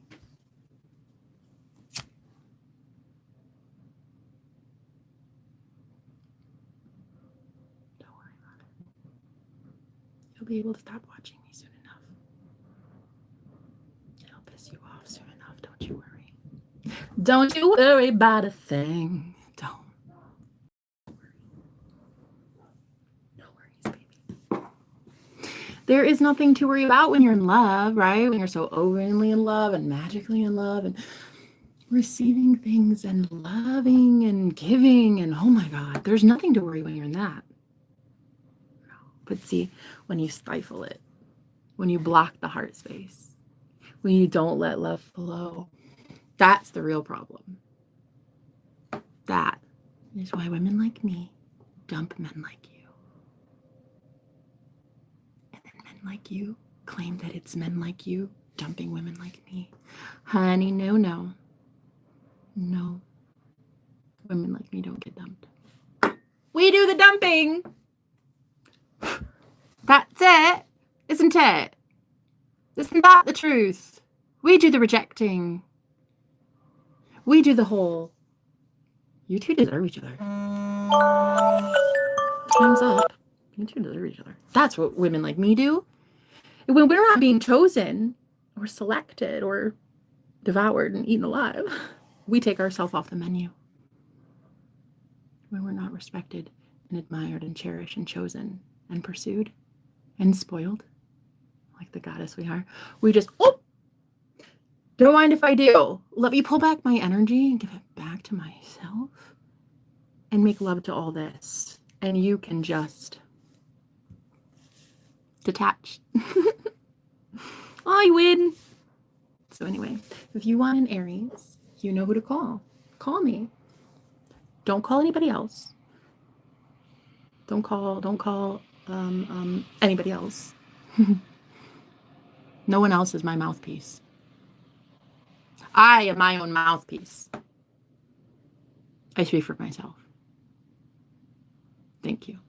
Don't worry about it. You'll be able to stop watching me soon enough. It'll piss you off soon enough, don't you worry. Don't you worry about a thing. Don't. No worries, baby. There is nothing to worry about when you're in love, right? When you're so overly in love and magically in love and receiving things and loving and giving and oh my God, there's nothing to worry when you're in that. But see, when you stifle it, when you block the heart space, when you don't let love flow, that's the real problem. That is why women like me dump men like you. And then men like you claim that it's men like you dumping women like me. Honey, no, no. No. Women like me don't get dumped. We do the dumping. That's it, isn't it? Isn't that the truth? We do the rejecting. We do the whole. You two deserve each other. Time's up. You two deserve each other. That's what women like me do. When we're not being chosen or selected or devoured and eaten alive, we take ourselves off the menu. When we're not respected and admired and cherished and chosen and pursued and spoiled, like the goddess we are, we just, oh, don't mind if I do. Let me pull back my energy and give it back to myself and make love to all this. And you can just detach. I win. So anyway, if you want an Aries, you know who to call. Call me. Don't call anybody else. Don't call anybody else. No one else is my mouthpiece. I am my own mouthpiece. I speak for myself. Thank you.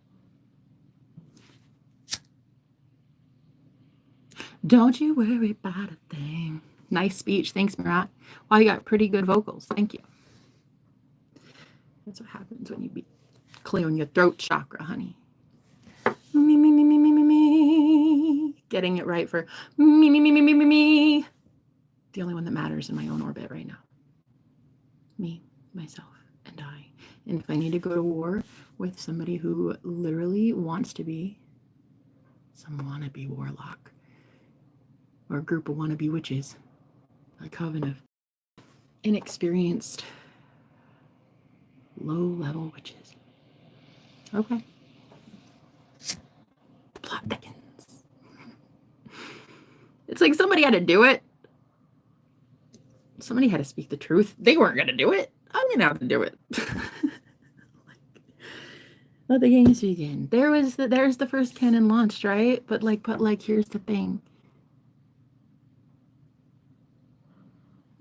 Don't you worry about a thing. Nice speech. Thanks, Marat. Wow, you got pretty good vocals. Thank you. That's what happens when you be clearing your throat chakra, honey. Me, me, me, me, me, me, me. Getting it right for me, me, me, me, me, me, me. The only one that matters in my own orbit right now. Me, myself, and I. And if I need to go to war with somebody who literally wants to be some wannabe warlock or a group of wannabe witches, a coven of inexperienced low-level witches. Okay. The plot thickens. It's like somebody had to do it. Somebody had to speak the truth. They weren't going to do it. I'm going to have to do it. Let the games begin. There's the first cannon launched, right? But here's the thing.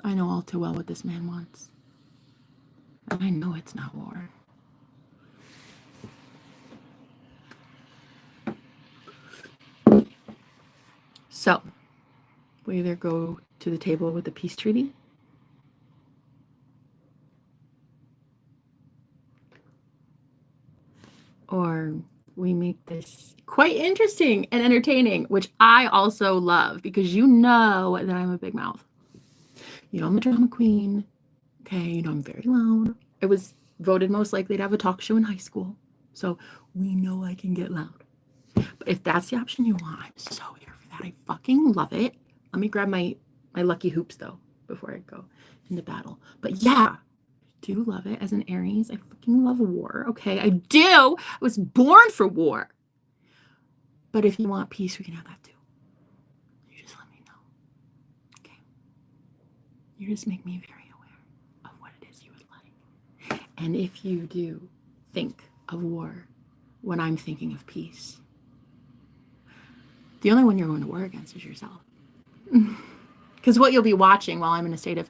I know all too well what this man wants. And I know it's not war. So, we either go to the table with a peace treaty, or we make this quite interesting and entertaining, which I also love because you know that I'm a big mouth. You know I'm a drama queen. Okay, you know I'm very loud. I was voted most likely to have a talk show in high school. So we know I can get loud. But if that's the option you want, I'm so here for that. I fucking love it. Let me grab my lucky hoops though before I go into battle. But yeah, I do love it as an Aries. I fucking love war. Okay, I do. I was born for war. But if you want peace, we can have that too. You just let me know. Okay. You just make me very aware of what it is you would like. And if you do think of war when I'm thinking of peace, the only one you're going to war against is yourself. Because what you'll be watching while I'm in a state of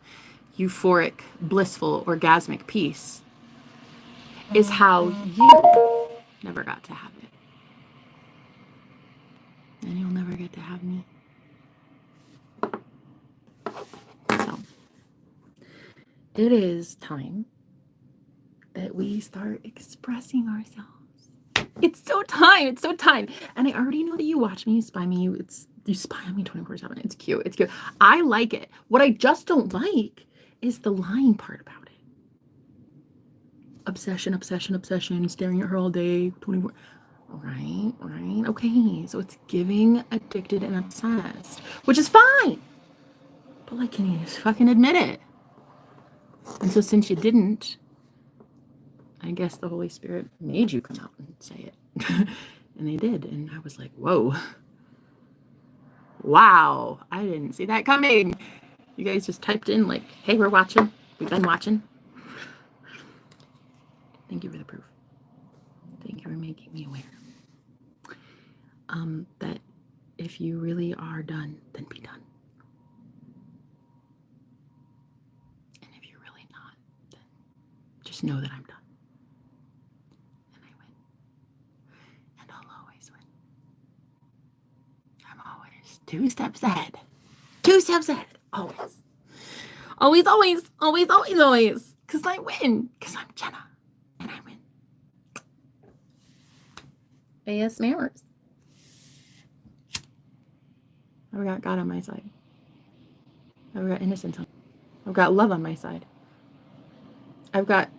euphoric, blissful, orgasmic peace is how you never got to have it. And you'll never get to have me. So, it is time that we start expressing ourselves. It's so time. It's so time. And I already know that you watch me, you spy me, you spy on me 24/7. It's cute. It's cute. I like it. What I just don't like is the lying part about it. Obsession, obsession, obsession, staring at her all day, 24. Right. Okay. So it's giving addicted and obsessed, which is fine. But like, can you just fucking admit it? And so since you didn't, I guess the Holy Spirit made you come out and say it. And they did. And I was like, whoa. Wow. I didn't see that coming. You guys just typed in like, hey, we're watching. We've been watching. Thank you for the proof. Thank you for making me aware. That if you really are done, then be done. And if you're really not, then just know that I'm done. And I win. And I'll always win. I'm always 2 steps ahead. 2 steps ahead. Always. Always, always, always, always, always. Because I win. Because I'm Jenna. And I win. AS Mammers. I've got God on my side. I've got innocence on. I've got love on my side. I've got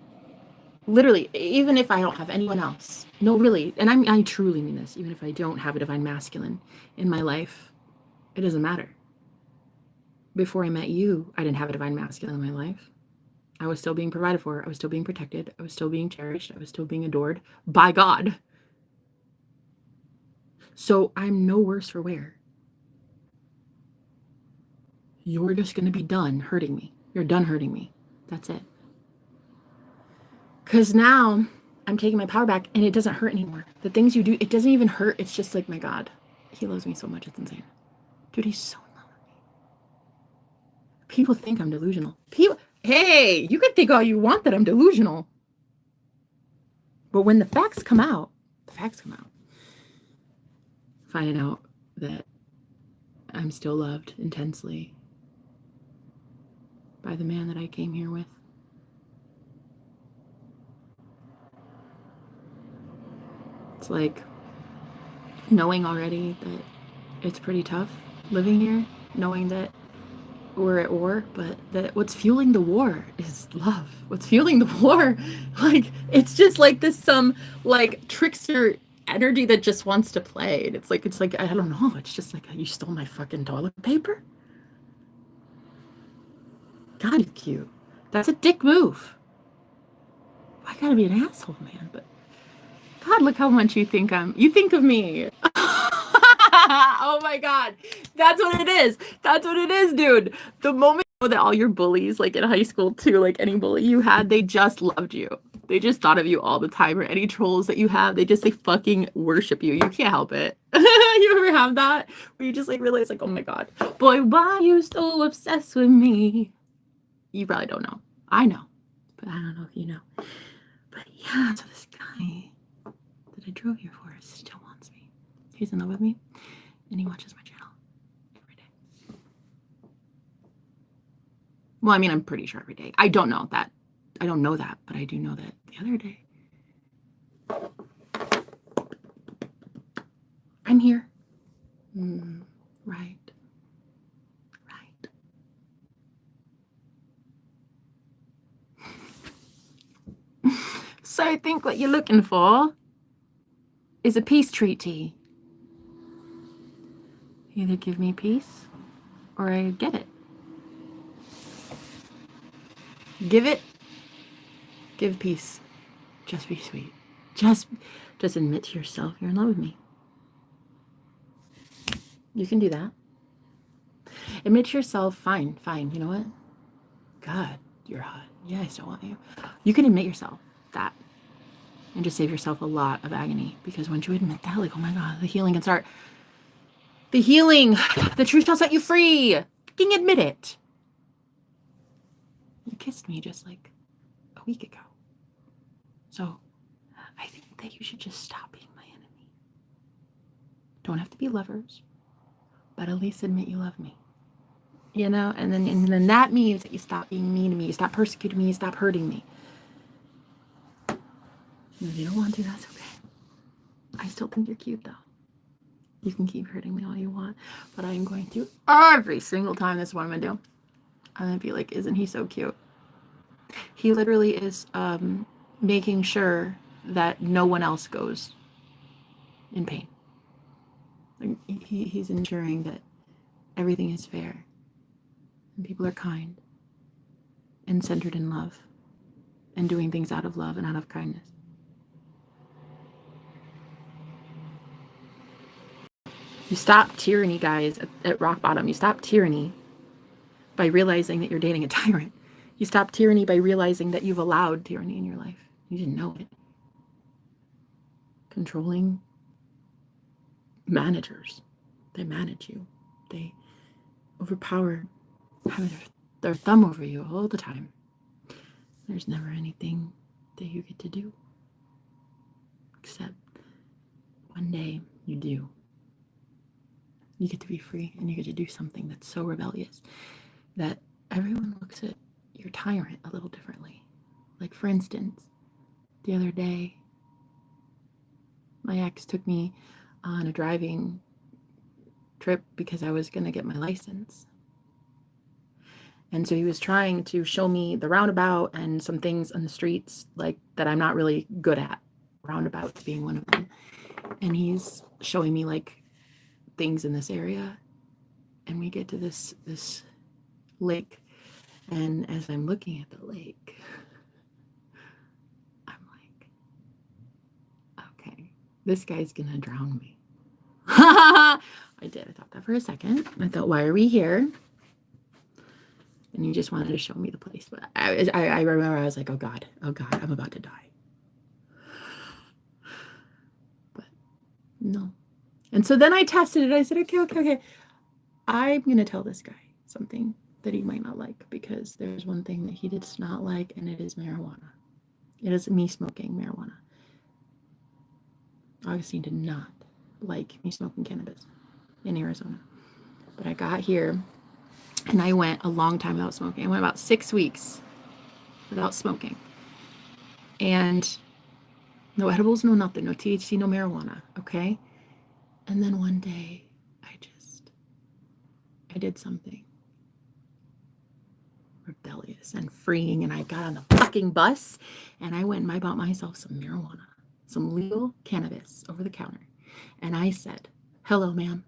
literally, even if I don't have anyone else. No, really. And I truly mean this. Even if I don't have a divine masculine in my life, it doesn't matter. Before I met you, I didn't have a divine masculine in my life. I was still being provided for. I was still being protected. I was still being cherished. I was still being adored by God. So I'm no worse for wear. You're just going to be done hurting me. You're done hurting me. That's it. Because now I'm taking my power back and it doesn't hurt anymore. The things you do, it doesn't even hurt. It's just like, my God, he loves me so much. It's insane. Dude, he's so in love with me. People think I'm delusional. Hey, you can think all you want that I'm delusional. But when the facts come out, finding out that I'm still loved intensely by the man that I came here with. It's like knowing already that it's pretty tough living here, knowing that we're at war, but that what's fueling the war is love. What's fueling the war, like, it's just like this like trickster energy that just wants to play. And it's like I don't know. It's just like, you stole my fucking toilet paper. God, you're cute. That's a dick move. I gotta be an asshole, man. But God, look how much you think of me. Oh my God. That's what it is. That's what it is, dude. The moment that all your bullies, like in high school too, like any bully you had, they just loved you. They just thought of you all the time. Or any trolls that you have, they fucking worship you. You can't help it. You ever have that? Where you just like realize like, oh my God, boy, why are you so obsessed with me? You probably don't know. I know. But I don't know if you know. But yeah, so this guy that I drove here for still wants me. He's in love with me. And he watches my channel every day. Well, I mean, I'm pretty sure every day. I don't know that, but I do know that the other day. I'm here. Right. So I think what you're looking for is a peace treaty. Either give me peace or I get it. Give peace. Just be sweet. Just admit to yourself you're in love with me. You can do that. Admit to yourself, fine. You know what? God, you're hot. Yeah, I still want you. You can admit yourself that and just save yourself a lot of agony, because once you admit that, like, oh my God, the healing can start. The healing, the truth shall set you free. Fucking admit it. You kissed me just like a week ago. So I think that you should just stop being my enemy. Don't have to be lovers, but at least admit you love me. You know, and then that means that you stop being mean to me, you stop persecuting me, you stop hurting me. And if you don't want to, that's okay. I still think you're cute though. You can keep hurting me all you want, but I am going to every single time. This is what I'm gonna do. I'm gonna be like, isn't he so cute? He literally is making sure that no one else goes in pain. Like, he's ensuring that everything is fair and people are kind and centered in love and doing things out of love and out of kindness. You stop tyranny, guys, at rock bottom. You stop tyranny by realizing that you're dating a tyrant. You stop tyranny by realizing that you've allowed tyranny in your life. You didn't know it. Controlling managers. They manage you. They overpower, have their thumb over you all the time. There's never anything that you get to do. Except one day you do. You get to be free and you get to do something that's so rebellious that everyone looks at your tyrant a little differently. Like, for instance, the other day, my ex took me on a driving trip because I was going to get my license. And so he was trying to show me the roundabout and some things on the streets like that I'm not really good at, roundabouts being one of them. And he's showing me like things in this area, and we get to this lake, and as I'm looking at the lake, I'm like, okay, this guy's gonna drown me. I thought that for a second. I thought, why are we here? And you just wanted to show me the place. But I remember I was like, oh God, I'm about to die. But no. And so then I tested it. I said, okay. I'm going to tell this guy something that he might not like, because there's one thing that he does not like, and it is marijuana. It is me smoking marijuana. Augustine did not like me smoking cannabis in Arizona. But I got here, and I went a long time without smoking. I went about 6 weeks without smoking. And no edibles, no nothing, no THC, no marijuana, okay? And then one day, I did something rebellious and freeing, and I got on the fucking bus, and I went and I bought myself some marijuana, some legal cannabis over the counter. And I said, hello, ma'am.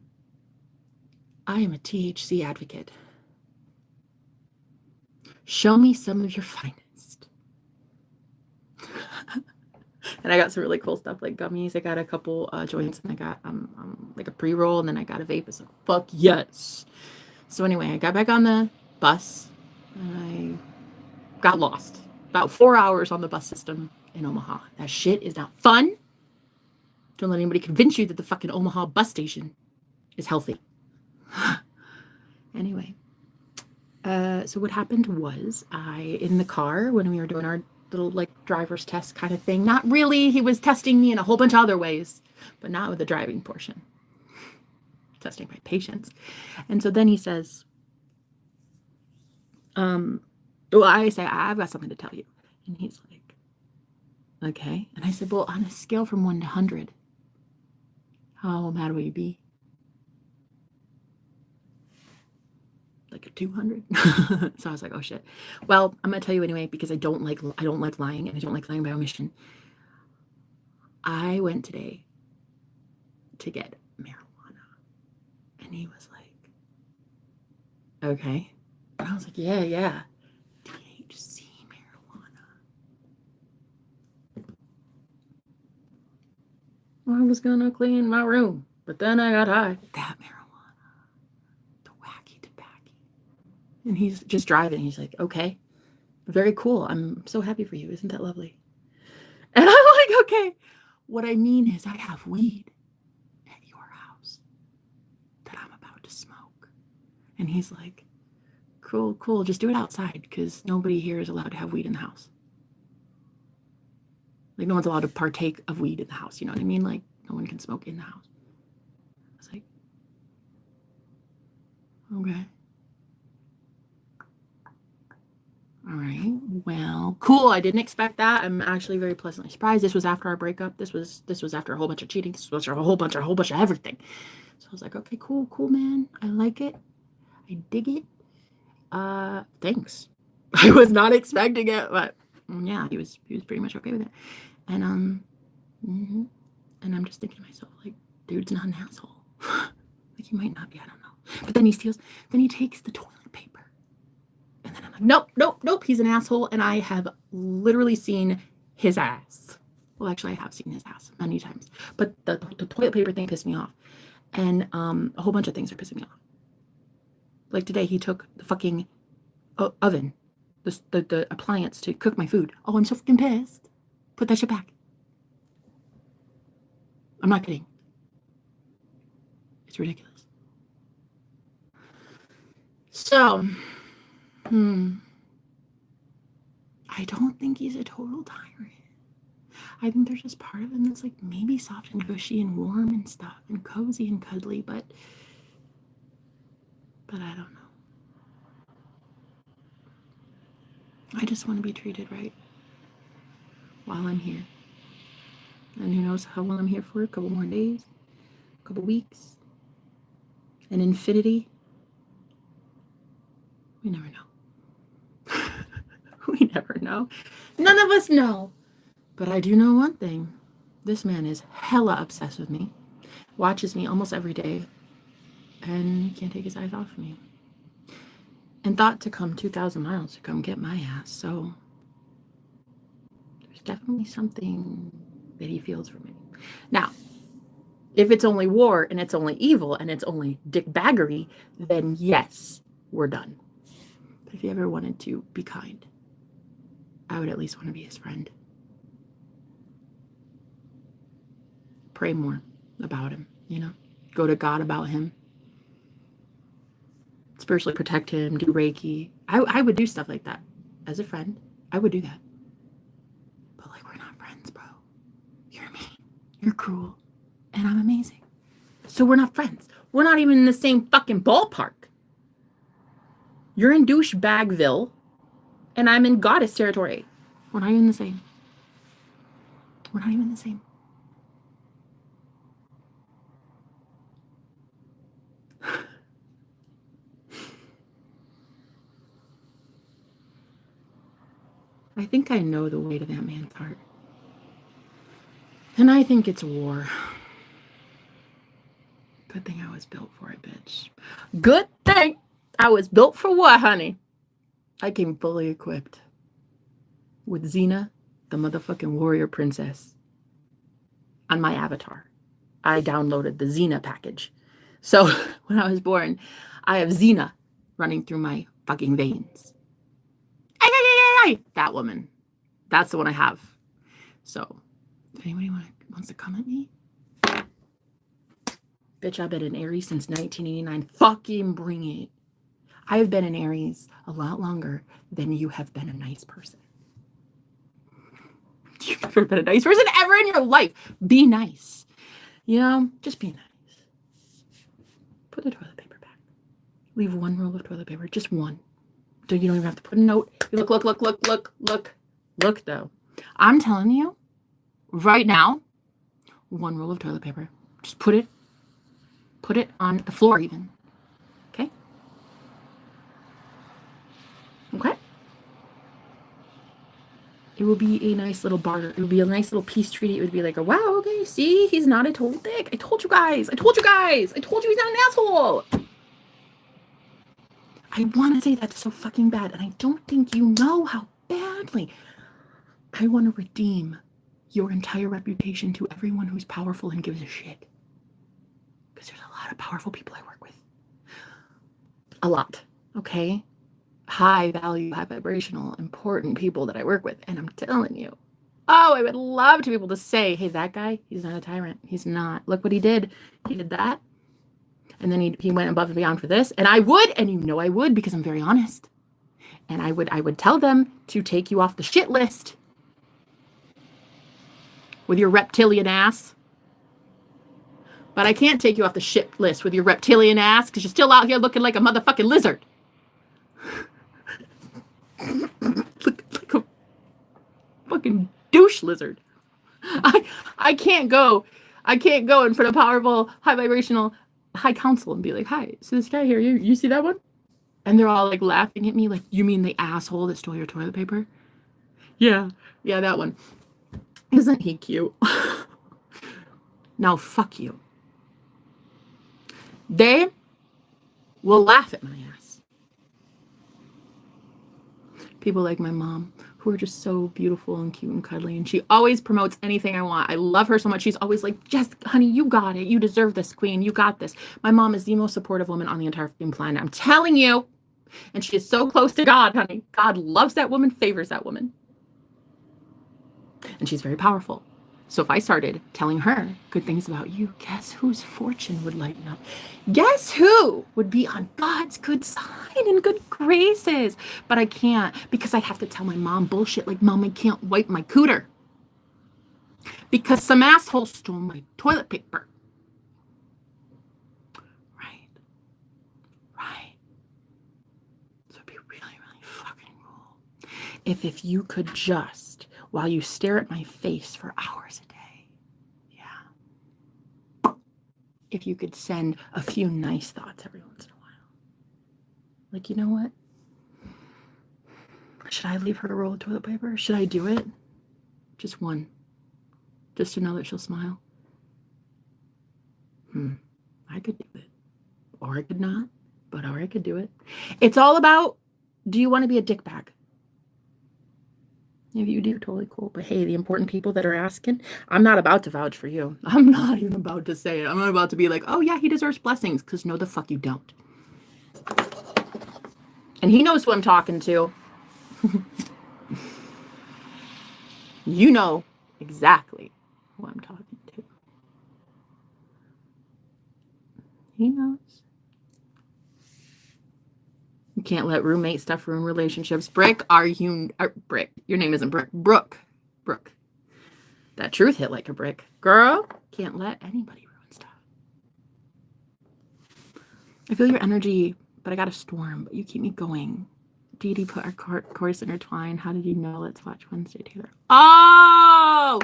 I am a THC advocate. Show me some of your finest. And I got some really cool stuff like gummies. I got a couple joints, and I got like a pre-roll, and then I got a vape. It's like, fuck yes. So anyway, I got back on the bus, and I got lost. About 4 hours on the bus system in Omaha. That shit is not fun. Don't let anybody convince you that the fucking Omaha bus station is healthy. Anyway, so what happened was, in the car when we were doing our little like driver's test kind of thing, not really, he was testing me in a whole bunch of other ways, but not with the driving portion. Testing my patience. And so then he says, I say, I've got something to tell you. And he's like, okay. And I said, well, on a scale from 1 to 100, how mad will you be? Like a 200. So I was like, oh shit. Well, I'm gonna tell you anyway, because I don't like lying, and I don't like lying by omission. I went today to get marijuana. And he was like, okay. And I was like, yeah. THC marijuana. I was gonna clean my room, but then I got high. That marijuana. The wacky tobacco. And he's just driving. He's like, okay. Very cool. I'm so happy for you. Isn't that lovely? And I'm like, okay. What I mean is, I have weed at your house that I'm about to smoke. And he's like, cool. Just do it outside, because nobody here is allowed to have weed in the house. Like, no one's allowed to partake of weed in the house. You know what I mean? Like, no one can smoke in the house. I was like, okay. All right. Well, cool. I didn't expect that. I'm actually very pleasantly surprised. This was after our breakup. This was after a whole bunch of cheating. This was a whole bunch of everything. So I was like, okay, cool, man. I like it. I dig it. Thanks. I was not expecting it, but yeah, he was pretty much okay with it. And and I'm just thinking to myself, like, dude's not an asshole. Like, he might not be, I don't know. But then he takes the toilet paper. And then I'm like, nope, he's an asshole. And I have literally seen his ass. Well, actually, I have seen his ass many times. But the toilet paper thing pissed me off. And a whole bunch of things are pissing me off. Like today, he took the fucking oven, the appliance to cook my food. Oh, I'm so fucking pissed. Put that shit back. I'm not kidding. It's ridiculous. So, I don't think he's a total tyrant. I think there's just part of him that's like maybe soft and gushy and warm and stuff and cozy and cuddly, but I don't know. I just want to be treated right while I'm here. And who knows how long I'm here for? A couple more days, a couple weeks, an infinity. We never know. We never know. None of us know. But I do know one thing. This man is hella obsessed with me. Watches me almost every day. And can't take his eyes off of me. And thought to come 2,000 miles to come get my ass. So there's definitely something that he feels for me. Now, if it's only war and it's only evil and it's only dickbaggery, then yes, we're done. But if he ever wanted to be kind, I would at least want to be his friend. Pray more about him, you know? Go to God about him. Spiritually protect him, do Reiki. I would do stuff like that. As a friend, I would do that. But like, we're not friends, bro. You're mean. You're cruel. And I'm amazing. So we're not friends. We're not even in the same fucking ballpark. You're in douchebagville, and I'm in goddess territory. We're not even the same. We're not even the same. I think I know the way to that man's heart. And I think it's war. Good thing I was built for it, bitch. Good thing I was built for what, honey? I came fully equipped with Xena, the motherfucking warrior princess, on my avatar. I downloaded the Xena package. So when I was born, I have Xena running through my fucking veins. That woman. That's the one I have. So if anybody wants to come at me, bitch, I've been an Aries since 1989. Fucking bring it. I have been an Aries a lot longer than you have been a nice person. You've never been a nice person ever in your life. Be nice. You know, just be nice. Put the toilet paper back. Leave one roll of toilet paper. Just one. You don't even have to put a note. Look, though. I'm telling you, right now, one roll of toilet paper. Just put it on the floor even. Okay? Okay? It will be a nice little barter. It would be a nice little peace treaty. It would be like, wow, okay, see, he's not a total dick. I told you guys. I told you he's not an asshole. I want to say that's so fucking bad, and I don't think you know how badly I want to redeem your entire reputation to everyone who's powerful and gives a shit. Because there's a lot of powerful people I work with. A lot, okay? High value, high vibrational, important people that I work with. And I'm telling you, oh, I would love to be able to say, hey, that guy, he's not a tyrant. He's not. Look what he did. He did that. And then he went above and beyond for this. And I would, and you know I would, because I'm very honest. And I would tell them to take you off the shit list. with your reptilian ass. But I can't take you off the shit list with your reptilian ass because you're still out here looking like a motherfucking lizard. Look like a fucking douche lizard. I can't go in front of powerful, high vibrational, high council and be like, hi, so this guy here, you see that one? And they're all like laughing at me like, you mean the asshole that stole your toilet paper? Yeah, that one. Isn't he cute? Now fuck you. They will laugh at my ass. People like my mom, who are just so beautiful and cute and cuddly, and she always promotes anything I want. I love her so much. She's always like, Jess, honey, you got it. You deserve this, queen. You got this. My mom is the most supportive woman on the entire planet. I'm telling you. And she is so close to God, honey. God loves that woman, favors that woman. And she's very powerful. So if I started telling her good things about you, guess whose fortune would lighten up? Guess who would be on God's good side and good graces? But I can't because I have to tell my mom bullshit like, Mom, I can't wipe my cooter because some asshole stole my toilet paper. Right. So it'd be really, really fucking cool if you could just, while you stare at my face for hours a day, if you could send a few nice thoughts every once in a while. Like, you know what? Should I leave her a roll of toilet paper? Should I do it? Just one. Just to know that she'll smile. I could do it. Or I could not. Or I could do it. It's all about, do you want to be a dickbag? If you do, totally cool. But hey, the important people that are asking, I'm not about to vouch for you. I'm not even about to say it. I'm not about to be like, oh yeah, he deserves blessings. Because no, the fuck you don't. And he knows who I'm talking to. You know exactly who I'm talking to. He knows. You can't let roommate stuff ruin relationships. Brick, Brick, your name isn't Brick. Brooke. That truth hit like a brick. Girl, can't let anybody ruin stuff. I feel your energy, but I got a storm, but you keep me going. Dee Dee put our course intertwined. How did you know? Let's watch Wednesday together. Oh!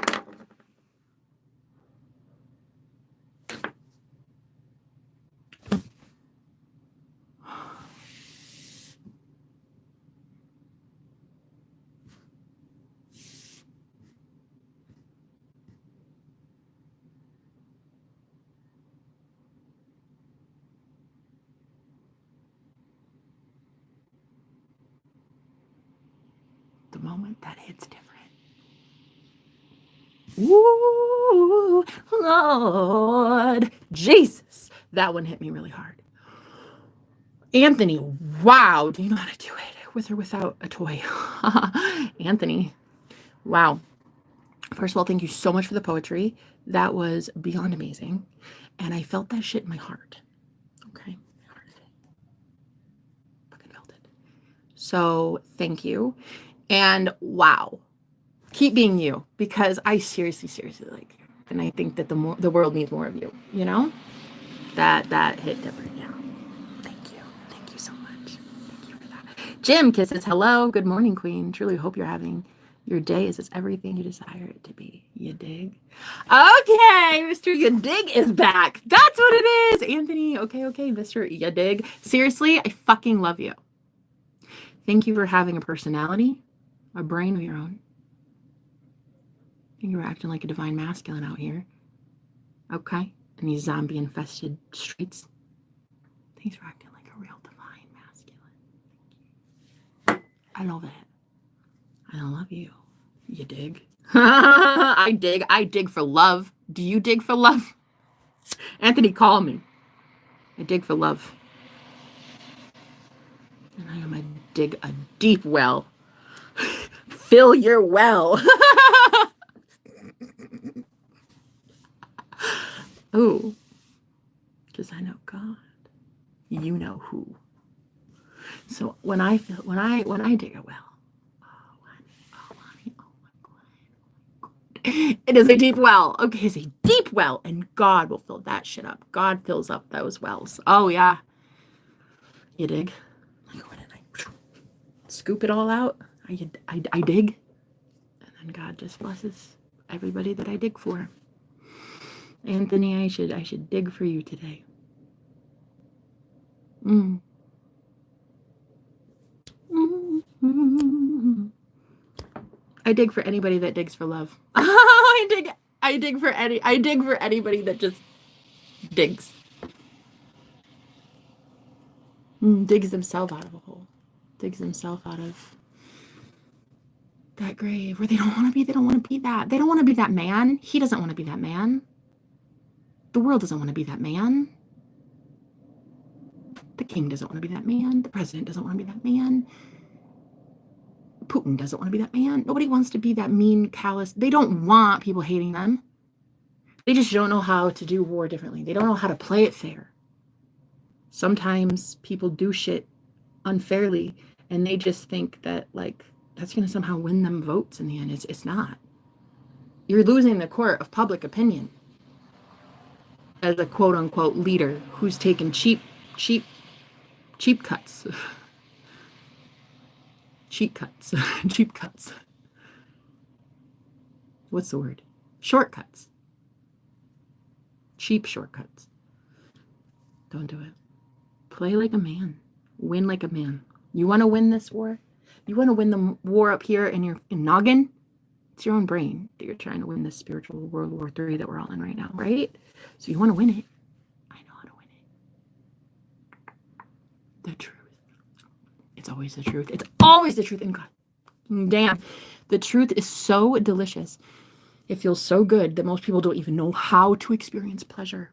The moment that hits different. Ooh, Lord Jesus. That one hit me really hard. Anthony, wow. Do you know how to do it? With or without a toy? Anthony, wow. First of all, thank you so much for the poetry. That was beyond amazing. And I felt that shit in my heart. Okay. Fucking felt it. So thank you. And wow. Keep being you, because I seriously like you. And I think that the world needs more of you, you know? That hit different, yeah. Thank you so much. Thank you for that. Jim kisses, hello, good morning, queen. Truly hope you're having your day as it's everything you desire it to be. You dig? Okay, Mr. You dig is back. That's what it is, Anthony. Okay, Mr. You dig. Seriously, I fucking love you. Thank you for having a personality, a brain of your own. You were acting like a divine masculine out here. Okay? In these zombie-infested streets. Thanks for acting like a real divine masculine. I love it. I love you. You dig? I dig for love. Do you dig for love? Anthony, call me. I dig for love. And I am dig a deep well. Fill your well. Oh, because I know God, you know who. So when I dig a well, oh honey, oh my God, It is a deep well. Okay, it's a deep well, and God will fill that shit up. God fills up those wells. Oh, yeah. You dig? I go in and I scoop it all out. I dig. And then God just blesses everybody that I dig for. Anthony, I should dig for you today. Mm. Mm-hmm. I dig for anybody that digs for love. I dig for anybody that just digs. Digs themselves out of a hole. Digs themselves out of that grave where they don't want to be. They don't want to be that. They don't want to be that man. He doesn't want to be that man. The world doesn't want to be that man. The king doesn't want to be that man. The president doesn't want to be that man. Putin doesn't want to be that man. Nobody wants to be that mean, callous. They don't want people hating them. They just don't know how to do war differently. They don't know how to play it fair. Sometimes people do shit unfairly and they just think that like that's going to somehow win them votes in the end. It's not. You're losing the court of public opinion as a quote unquote leader who's taken cheap cuts. Cheap cuts. Cheap cuts. What's the word? Shortcuts. Cheap shortcuts. Don't do it. Play like a man. Win like a man. You want to win this war? You want to win the war up here in your noggin? It's your own brain that you're trying to win this spiritual World War III that we're all in right now, right? So you want to win it. I know how to win it. The truth. It's always the truth. It's always the truth. And God damn, the truth is so delicious. It feels so good that most people don't even know how to experience pleasure.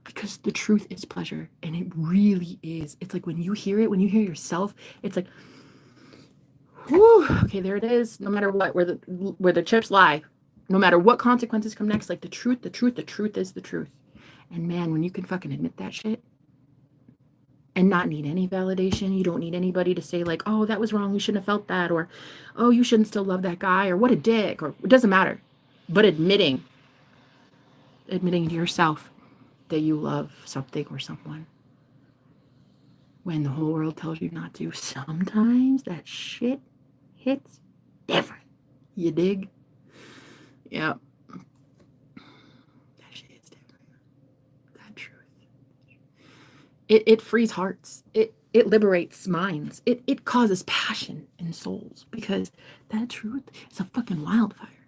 Because the truth is pleasure, and it really is. It's like when you hear it, when you hear yourself, it's like, whew, okay, there it is. No matter what, where the chips lie, no matter what consequences come next, like the truth is the truth. And man, when you can fucking admit that shit and not need any validation, you don't need anybody to say like, oh, that was wrong, you shouldn't have felt that, or oh, you shouldn't still love that guy, or what a dick, or it doesn't matter. But admitting to yourself that you love something or someone when the whole world tells you not to, sometimes that shit hits different. You dig? Yeah. That shit hits different. That truth. It frees hearts. It liberates minds. It causes passion in souls because that truth is a fucking wildfire.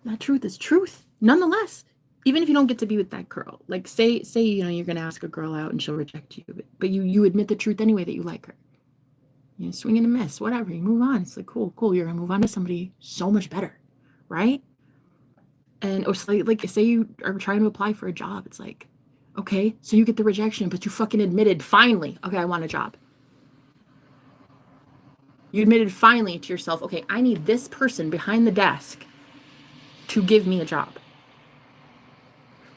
That truth is truth. Nonetheless, even if you don't get to be with that girl, like say you know you're gonna ask a girl out and she'll reject you, but you admit the truth anyway that you like her. You know, swing and a miss, whatever. You move on. It's like cool. You're gonna move on to somebody so much better, right? And or like say you are trying to apply for a job. It's like, okay, so you get the rejection, but you fucking admitted finally, okay, I want a job. You admitted finally to yourself, okay, I need this person behind the desk to give me a job.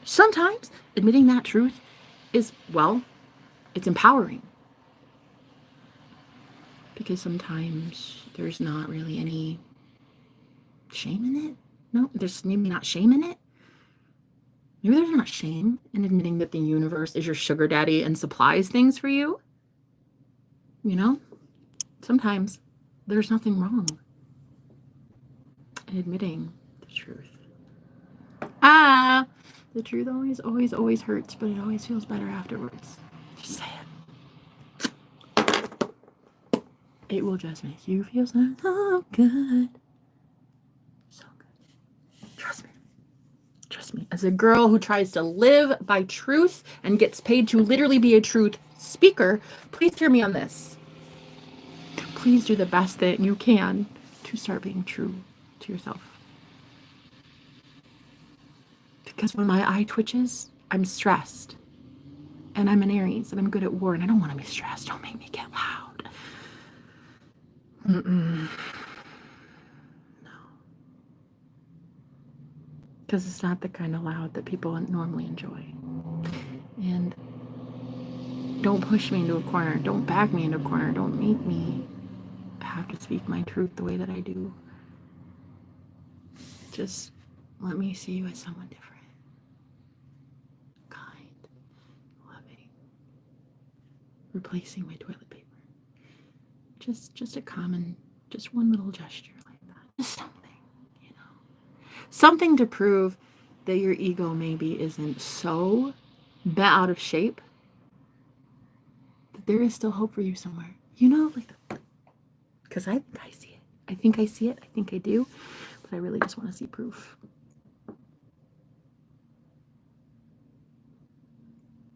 Sometimes admitting that truth is, well, it's empowering. Because sometimes there's not really any shame in it. No, there's maybe not shame in it. Maybe there's not shame in admitting that the universe is your sugar daddy and supplies things for you. You know, sometimes there's nothing wrong in admitting the truth. The truth always hurts, but it always feels better afterwards. Just say it. It will just make you feel so good. So good. Trust me. As a girl who tries to live by truth and gets paid to literally be a truth speaker, please hear me on this. Please do the best that you can to start being true to yourself. Because when my eye twitches, I'm stressed. And I'm an Aries, and I'm good at war, and I don't want to be stressed. Don't make me get loud. No. Because it's not the kind of loud that people normally enjoy. And don't push me into a corner. Don't back me into a corner. Don't make me have to speak my truth the way that I do. Just Let me see you as someone different. Kind, loving. Replacing my toilet paper. Just a common, just one little gesture like that. Just something, you know. Something to prove that your ego maybe isn't so bent out of shape that there is still hope for you somewhere. You know, like, because I think I see it. I think I see it. I think I do. But I really just want to see proof.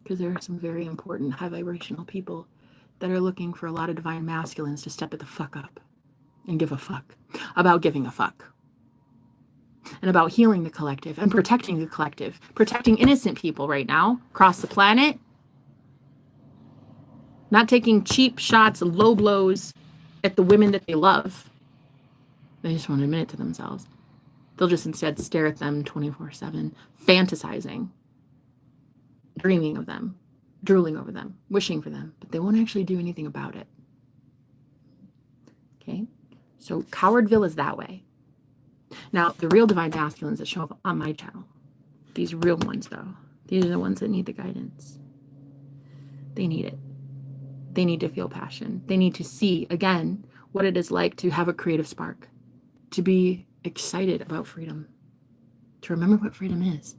Because there are some very important high vibrational people that are looking for a lot of divine masculines to step it the fuck up and give a fuck about giving a fuck. And about healing the collective and protecting the collective, protecting innocent people right now across the planet. Not taking cheap shots, low blows at the women that they love. They just won't admit it to themselves. They'll just instead stare at them 24/7, fantasizing, dreaming of them, drooling over them, wishing for them, but they won't actually do anything about it. Okay? So Cowardville is that way. Now, the real divine masculines that show up on my channel, these real ones though, these are the ones that need the guidance. They need it. They need to feel passion. They need to see, again, what it is like to have a creative spark, to be excited about freedom, to remember what freedom is.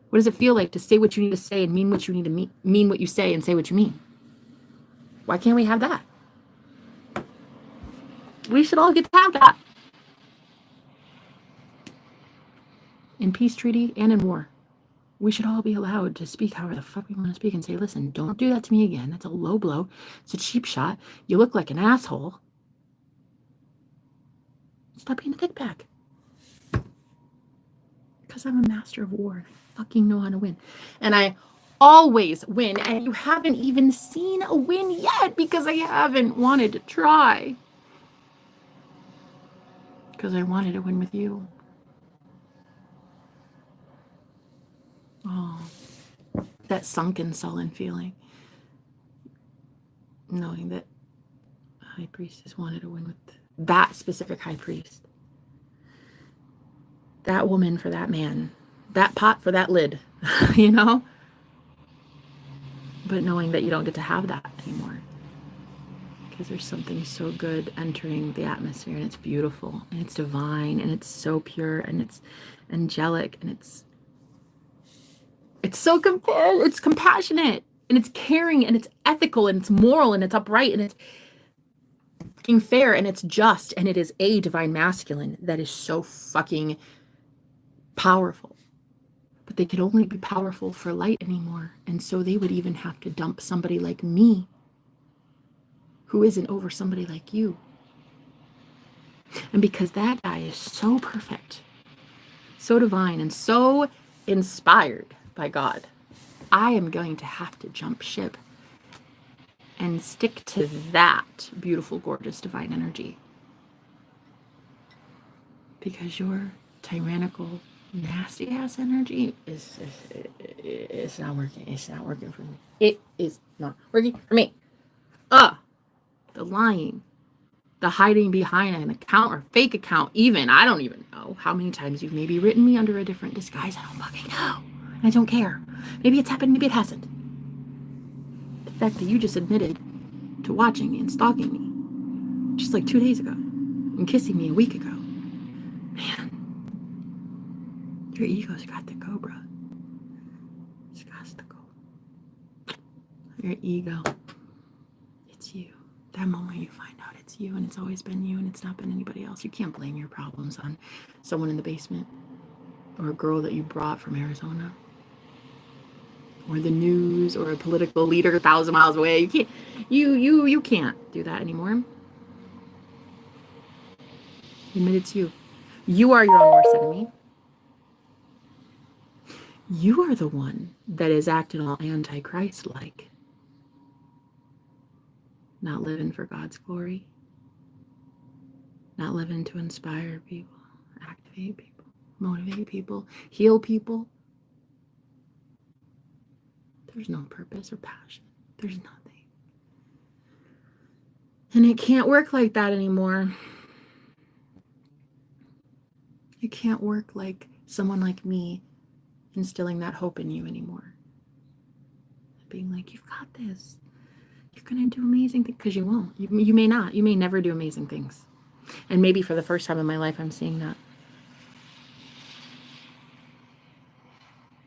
What does it feel like to say what you need to say and mean what you need to mean what you say and say what you mean? Why can't we have that? We should all get to have that. In peace treaty and in war. We should all be allowed to speak however the fuck we want to speak and say, listen, don't do that to me again. That's a low blow. It's a cheap shot. You look like an asshole. Stop being a dickbag. Because I'm a master of war. I fucking know how to win. And I always win. And you haven't even seen a win yet because I haven't wanted to try. Because I wanted to win with you. Oh, that sunken, sullen feeling. Knowing that high priestess wanted to win with that specific high priest. That woman for that man. That pot for that lid. You know? But knowing that you don't get to have that anymore. Because there's something so good entering the atmosphere, and it's beautiful, and it's divine, and it's so pure, and it's angelic, and it's so it's compassionate, and it's caring, and it's ethical, and it's moral, and it's upright, and it's fucking fair, and it's just, and it is a divine masculine that is so fucking powerful. But they could only be powerful for light anymore, and so they would even have to dump somebody like me who isn't over somebody like you. And because that guy is so perfect, so divine, and so inspired by God, I am going to have to jump ship and stick to that beautiful, gorgeous, divine energy. Because your tyrannical, nasty ass energy is not working. It's not working for me. It is not working for me. The lying, the hiding behind an account or fake account, even. I don't even know how many times you've maybe written me under a different disguise. I don't fucking know. And I don't care. Maybe it's happened, maybe it hasn't. The fact that you just admitted to watching me and stalking me just like 2 days ago and kissing me a week ago. Man, your ego's got to go, bro. It's got to go. Your ego, it's you. That moment you find out it's you, and it's always been you, and it's not been anybody else. You can't blame your problems on someone in the basement or a girl that you brought from Arizona or the news or a political leader 1,000 miles away. You can't do that anymore. Admit it's you. You are your own worst enemy. You are the one that is acting all anti-Christ-like. Not living for God's glory. Not living to inspire people, activate people, motivate people, heal people. There's no purpose or passion. There's nothing. And it can't work like that anymore. It can't work like someone like me instilling that hope in you anymore. Being like, you've got this. You're going to do amazing things. Because you won't. You may not. You may never do amazing things. And maybe for the first time in my life, I'm seeing that.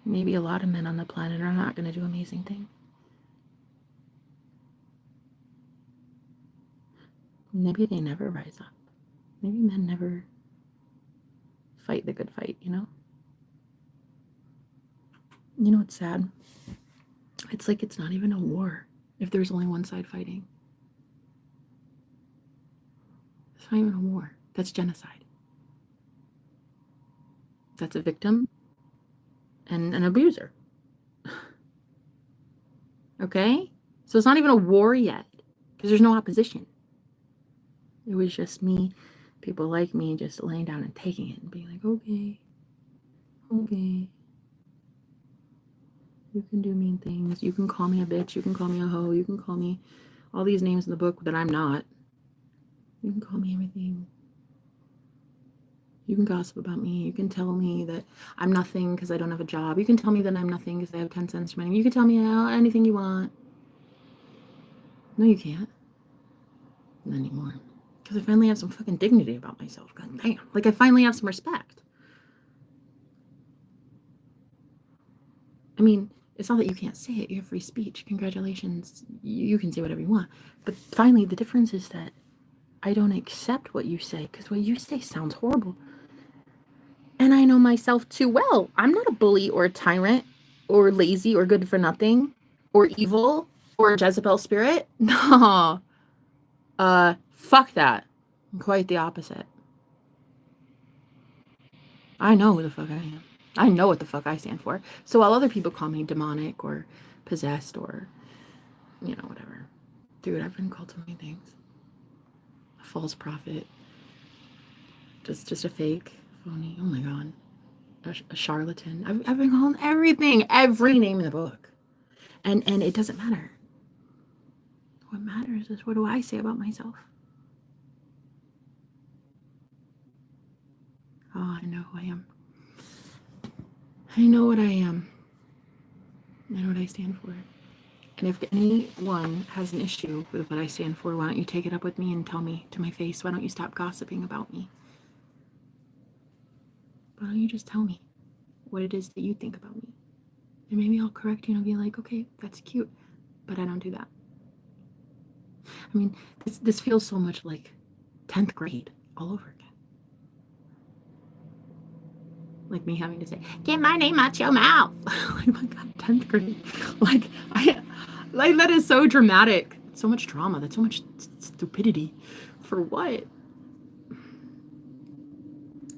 Maybe a lot of men on the planet are not going to do amazing things. Maybe they never rise up. Maybe men never fight the good fight, you know? You know what's sad? It's like it's not even a war if there's only one side fighting. It's not even a war. That's genocide. That's a victim and an abuser. Okay? So it's not even a war yet because there's no opposition. It was just me, people like me, just laying down and taking it and being like, okay. You can do mean things. You can call me a bitch. You can call me a hoe. You can call me all these names in the book that I'm not. You can call me everything. You can gossip about me. You can tell me that I'm nothing because I don't have a job. You can tell me that I'm nothing because I have 10 cents money. You can tell me anything you want. No, you can't. Not anymore. Because I finally have some fucking dignity about myself. God damn. Like, I finally have some respect. I mean, it's not that you can't say it. You have free speech. Congratulations. You can say whatever you want. But finally, the difference is that I don't accept what you say because what you say sounds horrible. And I know myself too well. I'm not a bully or a tyrant or lazy or good for nothing or evil or a Jezebel spirit. No. Fuck that. I'm quite the opposite. I know who the fuck I am. I know what the fuck I stand for. So while other people call me demonic or possessed or, you know, whatever. Dude, I've been called so many things. A false prophet. Just a fake, phony. Oh my God. A charlatan. I've been called everything. Every name in the book. And it doesn't matter. What matters is what do I say about myself? Oh, I know who I am. I know what I am. I know what I stand for. And if anyone has an issue with what I stand for, why don't you take it up with me and tell me to my face? Why don't you stop gossiping about me? Why don't you just tell me what it is that you think about me? And maybe I'll correct you and I'll be like, okay, that's cute, but I don't do that. I mean, this feels so much like 10th grade all over again. Like me having to say, get my name out your mouth. Like, my God, 10th grade. Like that is so dramatic. So much drama. That's so much stupidity. For what?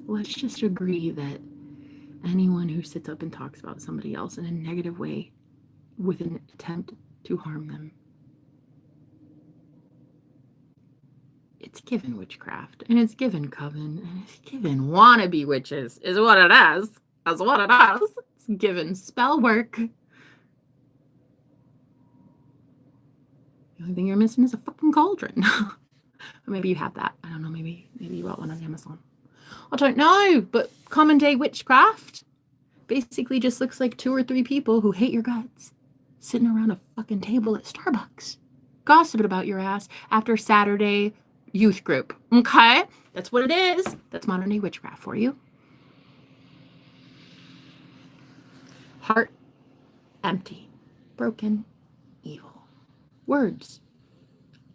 Let's just agree that anyone who sits up and talks about somebody else in a negative way with an attempt to harm them, it's given witchcraft, and it's given coven, and it's given wannabe witches, is what it is. That's what it is. It's given spell work. The only thing you're missing is a fucking cauldron. Or maybe you have that. I don't know. Maybe you bought one on Amazon. I don't know. But common day witchcraft basically just looks like 2 or 3 people who hate your guts sitting around a fucking table at Starbucks, gossiping about your ass after Saturday youth group. Okay? That's what it is. That's modern day witchcraft for you. Heart empty, broken, evil. Words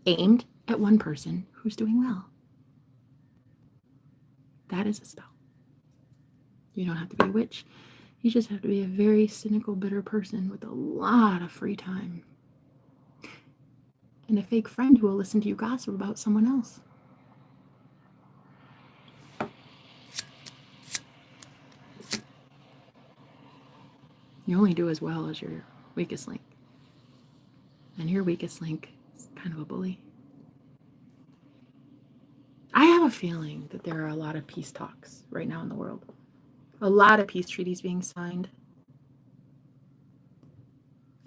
aimed at one person who's doing well. That is a spell. You don't have to be a witch. You just have to be a very cynical, bitter person with a lot of free time. And a fake friend who will listen to you gossip about someone else. You only do as well as your weakest link. And your weakest link is kind of a bully. I have a feeling that there are a lot of peace talks right now in the world. A lot of peace treaties being signed.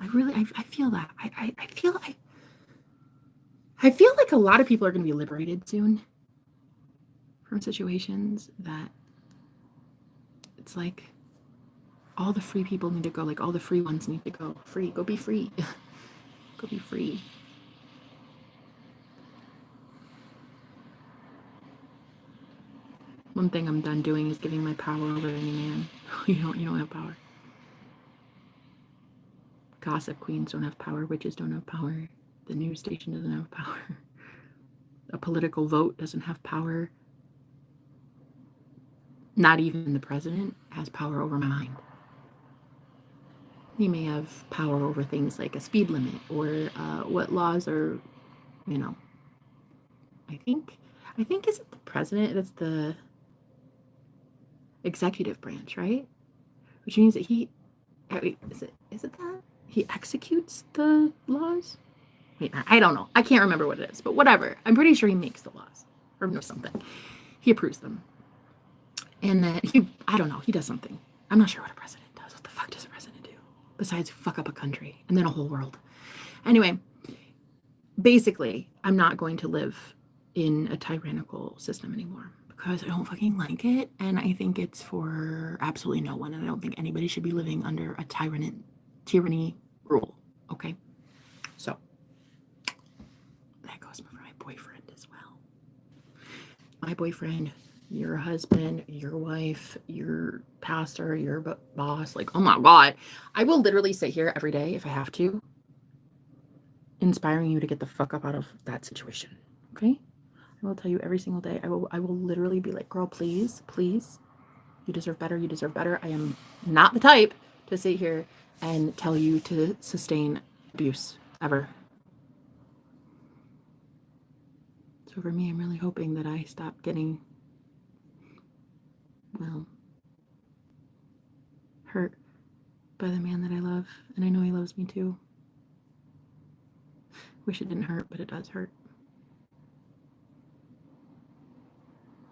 I feel that. I feel like a lot of people are going to be liberated soon from situations that It's like all the free people need to go. Like all the free ones need to go. Free. Go be free. Go be free. One thing I'm done doing is giving my power over any man. You don't have power. Gossip queens don't have power. Witches don't have power. The news station doesn't have power. A political vote doesn't have power. Not even the president has power over my mind. He may have power over things like a speed limit or what laws are, I think is it the president? That's the executive branch, right? Which means that is it that? He executes the laws? Wait, I don't know. I can't remember what it is, but whatever. I'm pretty sure he makes the laws or something. He approves them. And then I don't know, he does something. I'm not sure what a president does. What the fuck does a president do? Besides fuck up a country and then a whole world. Anyway, basically, I'm not going to live in a tyrannical system anymore because I don't fucking like it. And I think it's for absolutely no one. And I don't think anybody should be living under a tyranny rule. Okay? So, that goes for my boyfriend as well. My boyfriend, your husband, your wife, your pastor, your boss. Like, oh my God. I will literally sit here every day if I have to, inspiring you to get the fuck up out of that situation. Okay? I will tell you every single day. I will literally be like, girl, please, please. You deserve better. You deserve better. I am not the type to sit here and tell you to sustain abuse ever. So for me, I'm really hoping that I stop getting, hurt by the man that I love. And I know he loves me too. Wish it didn't hurt, but it does hurt.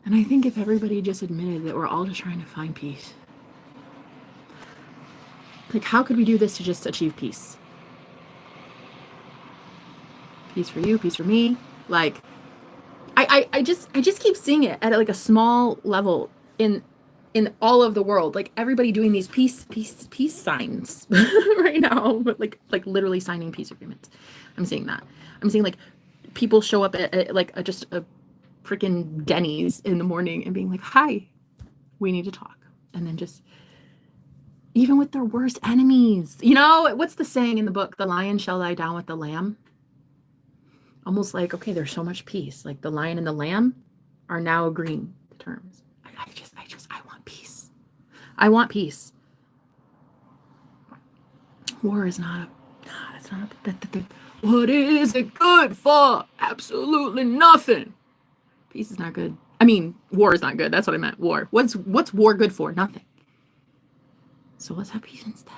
And I think if everybody just admitted that we're all just trying to find peace. Like, how could we do this to just achieve peace? Peace for you, peace for me. Like, I just keep seeing it at like a small level in all of the world. Like everybody doing these peace signs right now, but like literally signing peace agreements. I'm seeing that. I'm seeing like people show up at like just a freaking Denny's in the morning and being like, hi, we need to talk. And then just, even with their worst enemies, what's the saying in the book? The lion shall lie down with the lamb. Almost like, okay, there's so much peace. Like the lion and the lamb are now agreeing to terms. I want peace. I want peace. War is not what is it good for? Absolutely nothing. Peace is not good. I mean, war is not good. That's what I meant. War. What's war good for? Nothing. So let's have peace instead.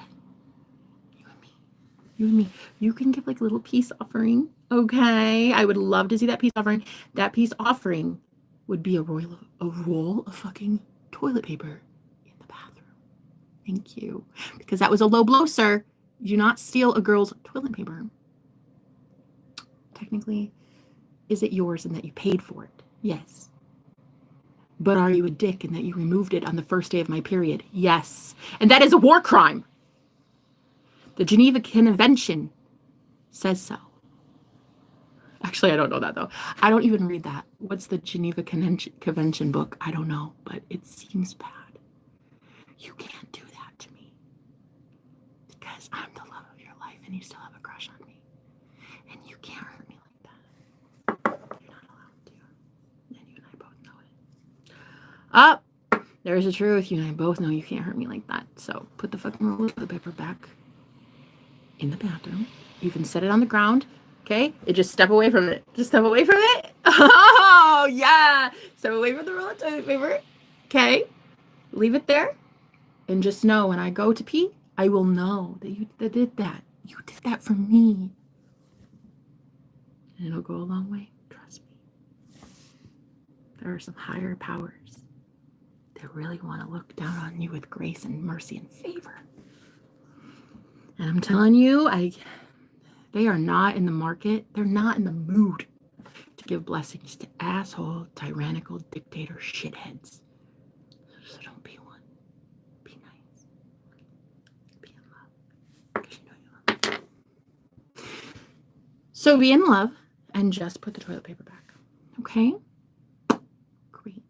You and me. You can give like a little peace offering. Okay. I would love to see that peace offering. That peace offering would be a roll of fucking toilet paper in the bathroom. Thank you. Because that was a low blow, sir. Do not steal a girl's toilet paper. Technically, is it yours and that you paid for it? Yes. But are you a dick in that you removed it on the first day of my period? Yes. And that is a war crime. The Geneva Convention says so. Actually, I don't know that though. I don't even read that. What's the Geneva Convention book? I don't know, but it seems bad. You can't do that to me. Because I'm the love of your life and you still have a crush on me. And you can't hurt me like that. You're not allowed to. And you and I both know it. There's the truth. You and I both know you can't hurt me like that. So put the fucking roll of the paper back in the bathroom. You can set it on the ground. Okay? Just step away from it. Just step away from it. Oh, yeah. Step away from the roll of toilet paper. Okay? Leave it there. And just know when I go to pee, I will know that you did that. You did that for me. And it'll go a long way. Trust me. There are some higher powers that really want to look down on you with grace and mercy and favor. And I'm telling you, they are not in the market. They're not in the mood to give blessings to asshole, tyrannical, dictator shitheads. So don't be one. So be in love and just put the toilet paper back. Okay? Great.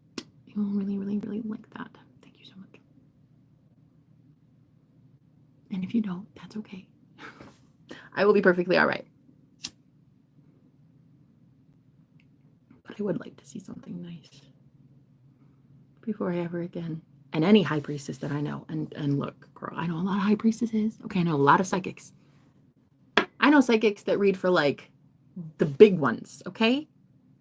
You'll really, really, really like that. Thank you so much. And if you don't, that's okay. I will be perfectly all right. But I would like to see something nice before I ever again. And any high priestess that I know. And look, girl, I know a lot of high priestesses. Okay, I know a lot of psychics. I know psychics that read for like the big ones, okay?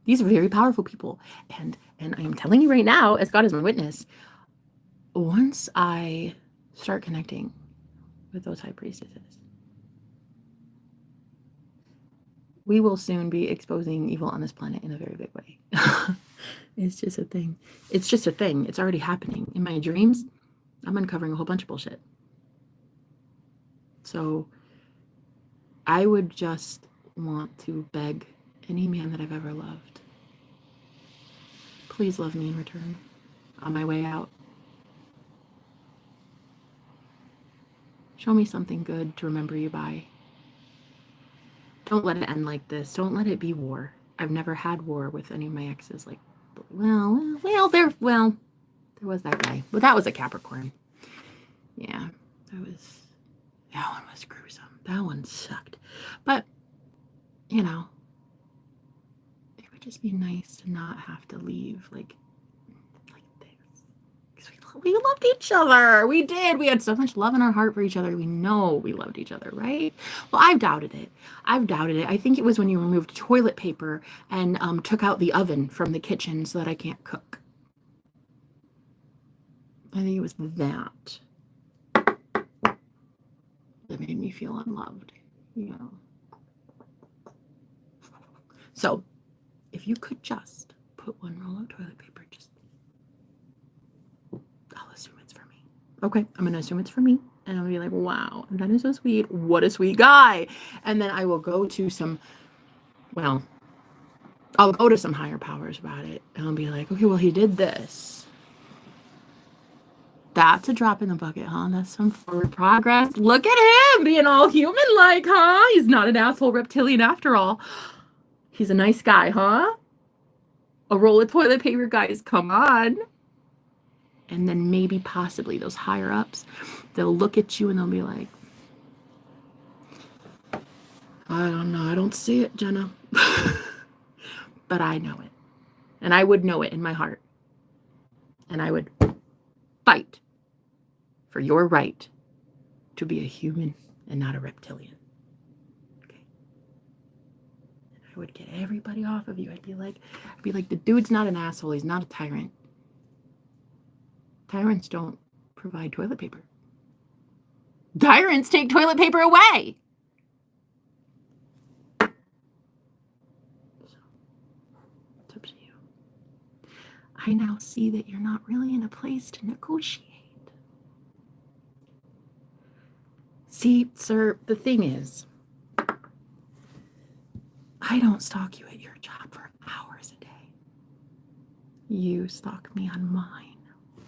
These are very powerful people. And I am telling you right now, as God is my witness, once I start connecting with those high priestesses, we will soon be exposing evil on this planet in a very big way. It's just a thing. It's just a thing. It's already happening. In my dreams, I'm uncovering a whole bunch of bullshit. So I would just want to beg any man that I've ever loved, please love me in return on my way out. Show me something good to remember you by. Don't let it end like this. Don't let it be war. I've never had war with any of my exes. Like, there was that guy. But that was a Capricorn. Yeah, that one was gruesome. That one sucked. But, you know, it would just be nice to not have to leave like this. Because we loved each other. We did. We had so much love in our heart for each other. We know we loved each other, right? Well, I've doubted it. I think it was when you removed toilet paper and took out the oven from the kitchen so that I can't cook. I think it was that made me feel unloved, you know. So, if you could just put one roll of toilet paper, I'll assume it's for me. Okay, I'm gonna assume it's for me, and I'll be like, wow, that is so sweet. What a sweet guy. And then I will go to I'll go to some higher powers about it, and I'll be like, okay, well, he did this. That's a drop in the bucket, huh? That's some forward progress. Look at him being all human-like, huh? He's not an asshole reptilian after all. He's a nice guy, huh? A roll of toilet paper, guys, come on. And then maybe possibly those higher ups, they'll look at you and they'll be like, I don't know, I don't see it, Jenna. But I know it. And I would know it in my heart. And I would fight for your right to be a human and not a reptilian. Okay. And I would get everybody off of you. I'd be like, the dude's not an asshole. He's not a tyrant. Tyrants don't provide toilet paper. Tyrants take toilet paper away. So, it's up to you. I now see that you're not really in a place to negotiate. See, sir, the thing is, I don't stalk you at your job for hours a day. You stalk me on mine.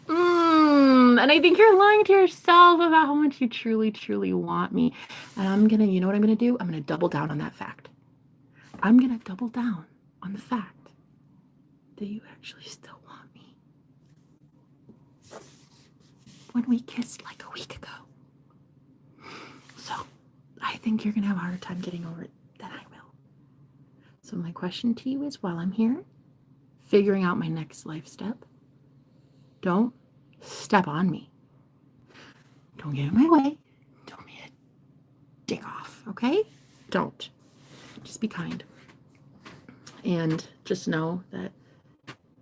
And I think you're lying to yourself about how much you truly, truly want me. And you know what I'm gonna do? I'm gonna double down on that fact. I'm gonna double down on the fact that you actually still want me. When we kissed like a week ago. So, I think you're gonna have a harder time getting over it than I will. So my question to you is, while I'm here, figuring out my next life step, don't step on me. Don't get in my way. Don't be a dick off, okay? Don't. Just be kind. And just know that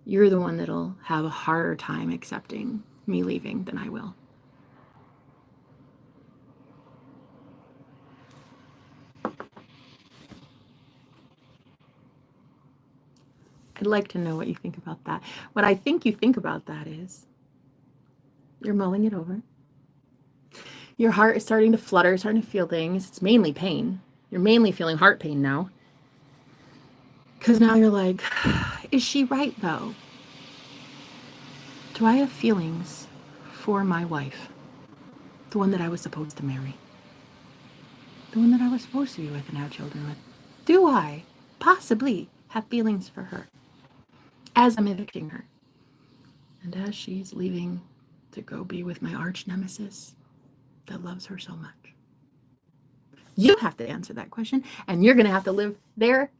you're the one that'll have a harder time accepting me leaving than I will. I'd like to know what you think about that. What I think you think about that is you're mulling it over. Your heart is starting to flutter, starting to feel things. It's mainly pain. You're mainly feeling heart pain now. Because now you're like, is she right though? Do I have feelings for my wife? The one that I was supposed to marry? The one that I was supposed to be with and have children with? do I possibly have feelings for her as I'm evicting her? And as she's leaving to go be with my arch nemesis that loves her so much. You have to answer that question, and you're going to have to live there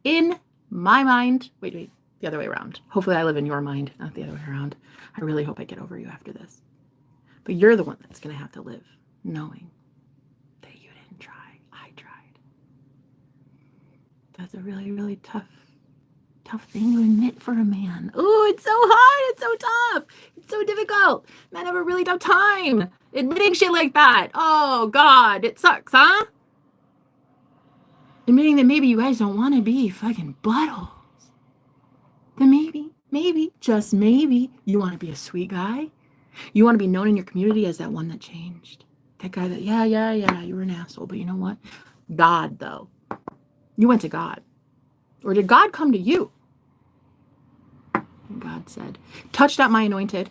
in my mind. Wait, the other way around. Hopefully I live in your mind, not the other way around. I really hope I get over you after this. But you're the one that's going to have to live knowing that you didn't try. I tried. That's a really, really tough thing to admit for a man. Oh, it's so hard. It's so tough. It's so difficult. Men have a really tough time admitting shit like that. Oh, God. It sucks, huh? Admitting that maybe you guys don't want to be fucking buttholes. Then maybe, just maybe, you want to be a sweet guy. You want to be known in your community as that one that changed. That guy that, yeah, you were an asshole. But you know what? God, though. You went to God. Or did God come to you? And God said, touch not my anointed.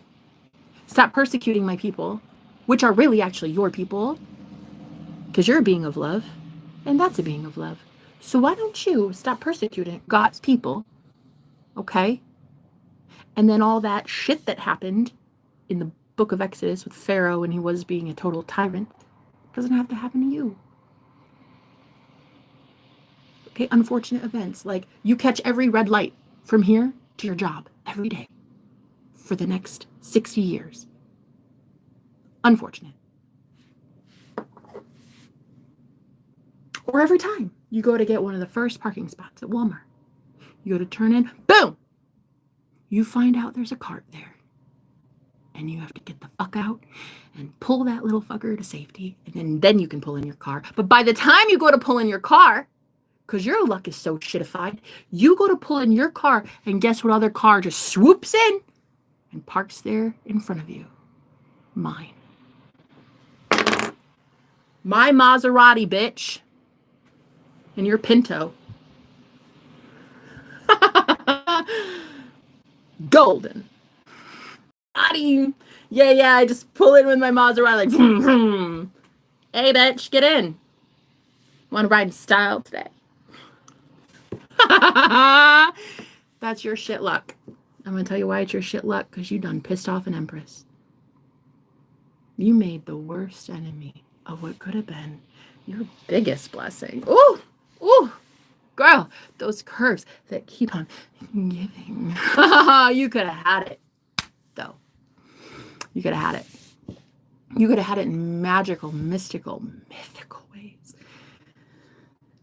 Stop persecuting my people, which are really actually your people. Because you're a being of love. And that's a being of love. So why don't you stop persecuting God's people? Okay? And then all that shit that happened in the book of Exodus with Pharaoh when he was being a total tyrant doesn't have to happen to you. Okay, unfortunate events. Like you catch every red light from here to your job every day for the next 60 years. Unfortunate. Or every time you go to get one of the first parking spots at Walmart, you go to turn in, boom! You find out there's a cart there. And you have to get the fuck out and pull that little fucker to safety. And then you can pull in your car. But by the time you go to pull in your car, because your luck is so shitified, you go to pull in your car, and guess what other car just swoops in and parks there in front of you? Mine. My Maserati, bitch. And your Pinto. Golden. Yeah, I just pull in with my Maserati like, vroom, vroom. Hey, bitch, get in. Want to ride in style today? That's your shit luck. I'm going to tell you why it's your shit luck, because you done pissed off an empress. You made the worst enemy of what could have been your biggest blessing. Ooh, girl, those curves that keep on giving. You could have had it, though. You could have had it. You could have had it in magical, mystical ways.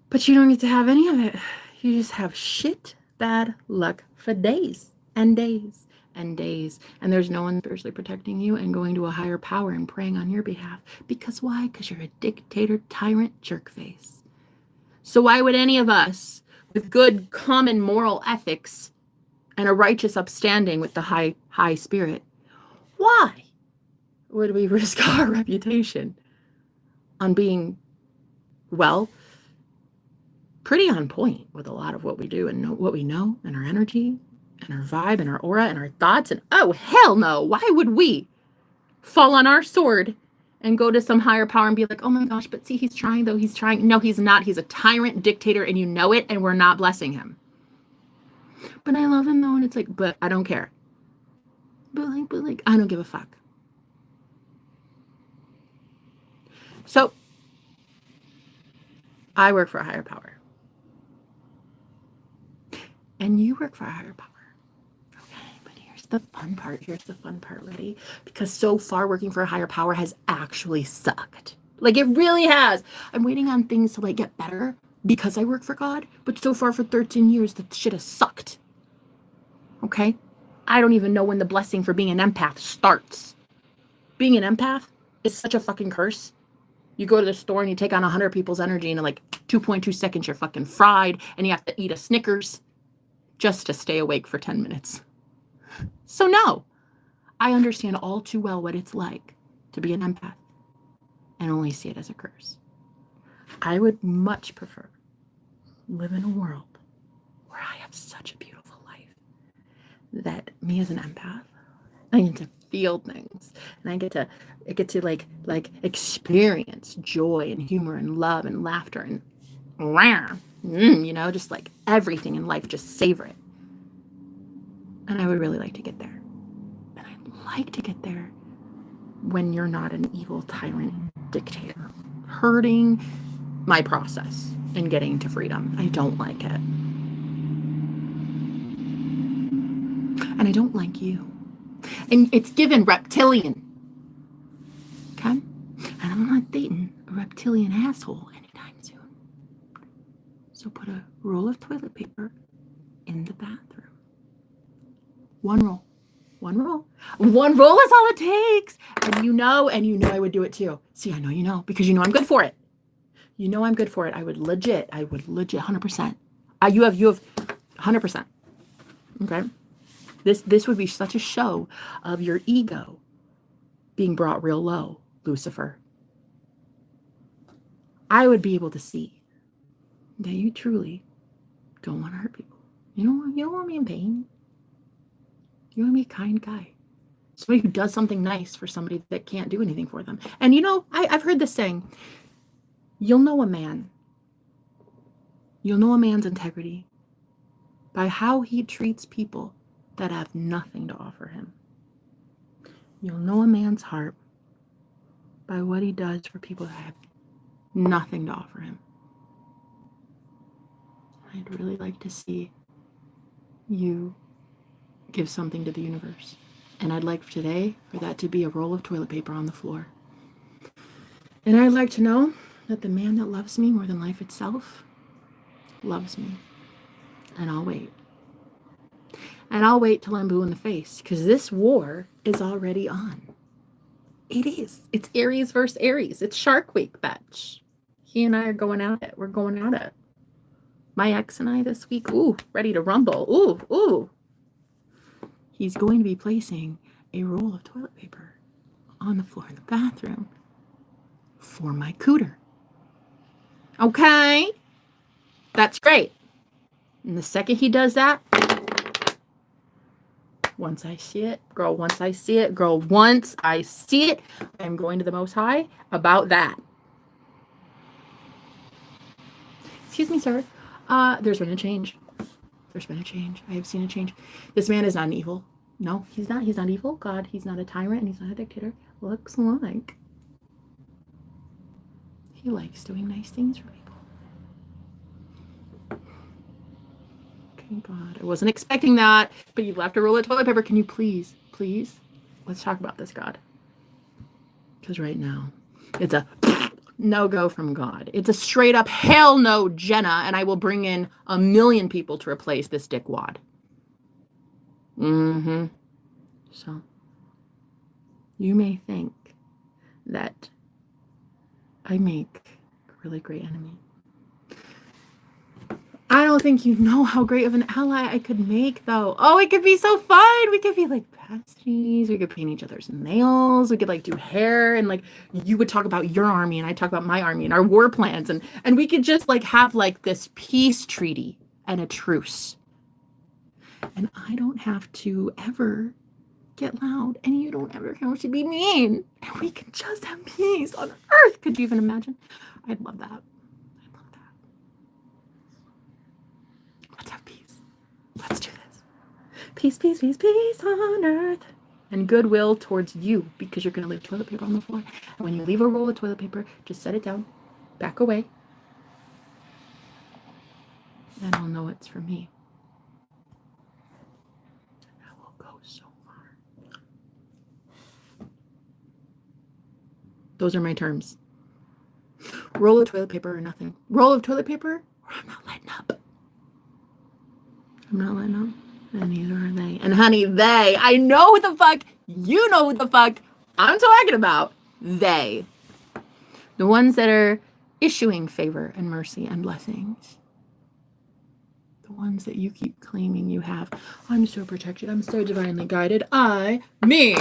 But you don't get to have any of it. You just have shit bad luck for days and days and days. And there's no one spiritually protecting you and going to a higher power and praying on your behalf. Because why? Because you're a dictator, tyrant, jerkface. So why would any of us with good common moral ethics and a righteous upstanding with the high spirit, why would we risk our reputation on being, well, pretty on point with a lot of what we do and what we know and our energy and our vibe and our aura and our thoughts? And oh, hell no. Why would we fall on our sword and go to some higher power and be like, oh my gosh, but see, he's trying though. He's trying. No, he's not. He's a tyrant dictator and you know it, and we're not blessing him. But I love him though. And it's like, but I don't care. But like, I don't give a fuck. So I work for a higher power. And you work for a higher power. Okay, but here's the fun part. Ready? Because so far working for a higher power has actually sucked. Like it really has. I'm waiting on things to like get better because I work for God. But so far for 13 years, the shit has sucked. Okay? I don't even know when the blessing for being an empath starts. Being an empath is such a fucking curse. You go to the store and you take on 100 people's energy, and in like 2.2 seconds, you're fucking fried, and you have to eat a Snickers just to stay awake for 10 minutes. So no, I understand all too well what it's like to be an empath and only see it as a curse. I would much prefer live in a world where I have such a beautiful life that me as an empath, I get to feel things, and I get to like experience joy and humor and love and laughter and You know, just like everything in life, just savor it. And I would really like to get there. And I'd like to get there when you're not an evil tyrant dictator hurting my process in getting to freedom. I don't like it. And I don't like you. And it's given reptilian. Okay? And I'm not dating a reptilian asshole anytime soon. So put a roll of toilet paper in the bathroom. One roll. One roll. One roll is all it takes. And you know I would do it too. See, I know you know, because you know I'm good for it. You know I'm good for it. I would legit 100%. You have 100%. Okay? This would be such a show of your ego being brought real low, Lucifer. I would be able to see that you truly don't want to hurt people. You don't want me in pain. You want to be a kind guy. Somebody who does something nice for somebody that can't do anything for them. And you know, I've heard this saying, you'll know a man's integrity by how he treats people that have nothing to offer him. You'll know a man's heart by what he does for people that have nothing to offer him. I'd really like to see you give something to the universe. And I'd like today for that to be a roll of toilet paper on the floor. And I'd like to know that the man that loves me more than life itself loves me. And I'll wait. And I'll wait till I'm blue in the face, because this war is already on. It is. It's Aries versus Aries. It's Shark Week, bitch. He and I are going at it. We're going at it. My ex and I this week, ready to rumble. Ooh. He's going to be placing a roll of toilet paper on the floor in the bathroom for my cooter. Okay? That's great. And the second he does that, once I see it, I'm going to the Most High about that. Excuse me, sir. There's been a change. I have seen a change. This man is not an evil. No, he's not. He's not evil. God, he's not a tyrant, and he's not a dictator. Looks like he likes doing nice things for people. Okay, God, I wasn't expecting that, but you left a roll of toilet paper. Can you please, let's talk about this, God. Because right now, it's a no-go from God. It's a straight up hell no, Jenna, and I will bring in 1 million people to replace this dickwad. So, you may think that I make a really great enemy. I don't think you know how great of an ally I could make, though. Oh, it could be so fun. We could be like besties. We could paint each other's nails. We could like do hair, and like you would talk about your army and I talk about my army and our war plans, and we could just like have like this peace treaty and a truce. And I don't have to ever get loud, and you don't ever have to be mean, and we can just have peace on earth. Could you even imagine? I'd love that. Let's have peace. Let's do this. Peace, peace, peace, peace on earth. And goodwill towards you, because you're going to leave toilet paper on the floor. And when you leave a roll of toilet paper, just set it down, back away. Then I'll know it's for me. That will go so far. Those are my terms. Roll of toilet paper or nothing. Roll of toilet paper, or I'm not letting up. I'm not letting up, and neither are they. And honey, I know who the fuck, you know who the fuck I'm talking about. They. The ones that are issuing favor and mercy and blessings. The ones that you keep claiming you have. I'm so protected. I'm so divinely guided. Me,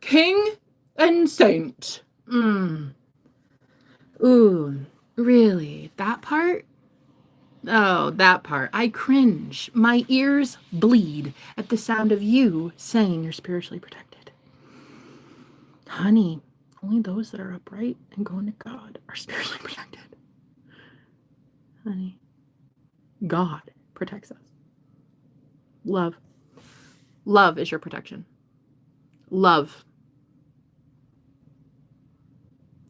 king and saint. Ooh, really? That part? Oh, that part. I cringe. My ears bleed at the sound of you saying you're spiritually protected. Honey, only those that are upright and going to God are spiritually protected. honey. God protects us. Love. Love is your protection. Love.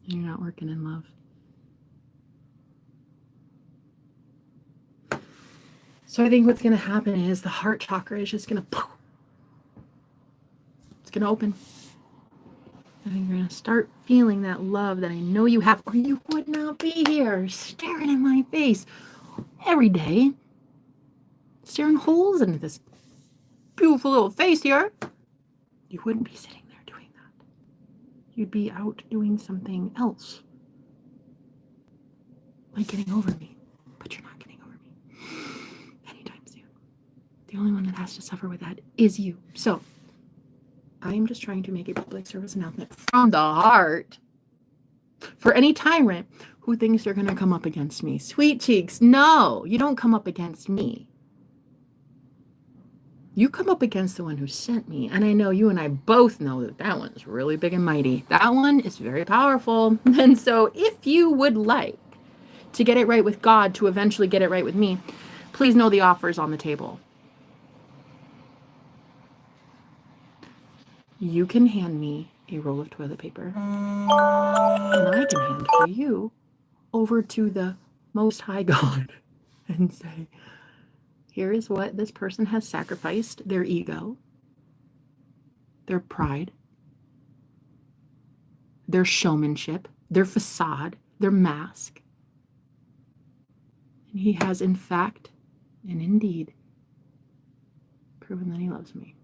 And you're not working in love. So I think what's going to happen is the heart chakra is just going to, it's going to open. I think you're going to start feeling that love that I know you have, or you would not be here staring in my face every day, staring holes into this beautiful little face here. You wouldn't be sitting there doing that. You'd be out doing something else, like getting over me, but you're not getting over me anytime soon. The only one that has to suffer with that is you. So I'm just trying to make a public service announcement from the heart for any tyrant who thinks they're going to come up against me. Sweet cheeks, no, you don't come up against me. You come up against the one who sent me. And I know you and I both know that that one's really big and mighty. That one is very powerful. And so if you would like to get it right with God, to eventually get it right with me, please know the offer is on the table. You can hand me a roll of toilet paper, and I can hand for you over to the Most High God and say, here is what this person has sacrificed: their ego, their pride, their showmanship, their facade, their mask. And he has in fact and indeed proven that he loves me.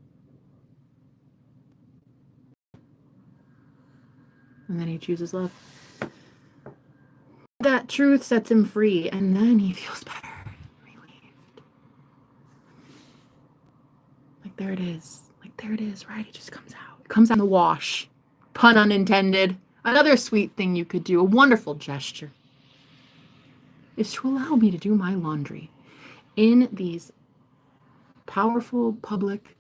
And then he chooses love. That truth sets him free, and then he feels better, relieved. Like there it is. Like there it is, right? It just comes out. It comes out in the wash. Pun unintended. Another sweet thing you could do, a wonderful gesture, is to allow me to do my laundry in these powerful public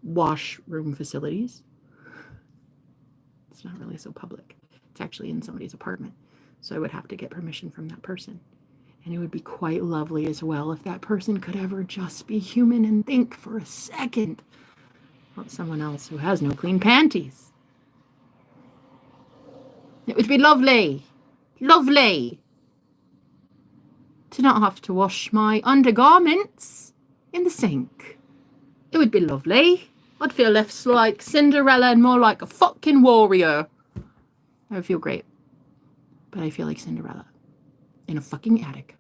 washroom facilities. It's not really so public. It's actually in somebody's apartment. So I would have to get permission from that person. And it would be quite lovely as well if that person could ever just be human and think for a second about someone else who has no clean panties. It would be lovely, lovely, to not have to wash my undergarments in the sink. It would be lovely. I'd feel less like Cinderella and more like a fucking warrior. I would feel great. But I feel like Cinderella in a fucking attic,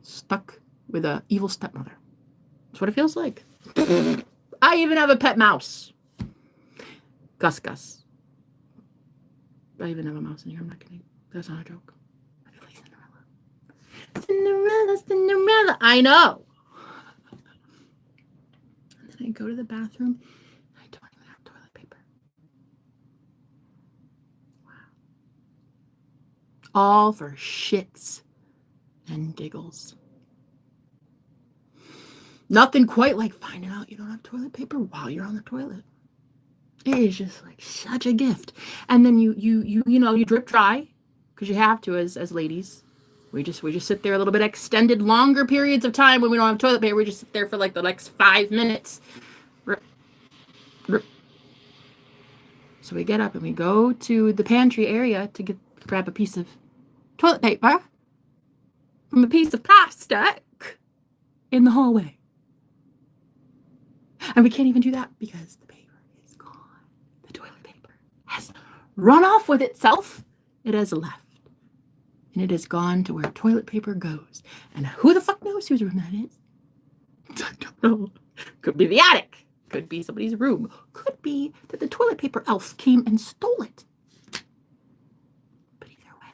stuck with an evil stepmother. That's what it feels like. I even have a pet mouse. Gus Gus. I even have a mouse in here. I'm not kidding. That's not a joke. I feel like Cinderella. Cinderella, Cinderella. I know. I go to the bathroom. I don't even have toilet paper. Wow. All for shits and giggles. Nothing quite like finding out you don't have toilet paper while you're on the toilet. It is just like such a gift. And then you drip dry, because you have to as ladies. We just sit there a little bit extended, longer periods of time when we don't have toilet paper. We just sit there for like the next 5 minutes. Rip, rip. So we get up and we go to the pantry area to grab a piece of toilet paper from a piece of plastic in the hallway. And we can't even do that because the paper is gone. The toilet paper has run off with itself. It has left. And it has gone to where toilet paper goes. And who the fuck knows whose room that is? I don't know. Could be the attic. Could be somebody's room. Could be that the toilet paper elf came and stole it. But either way,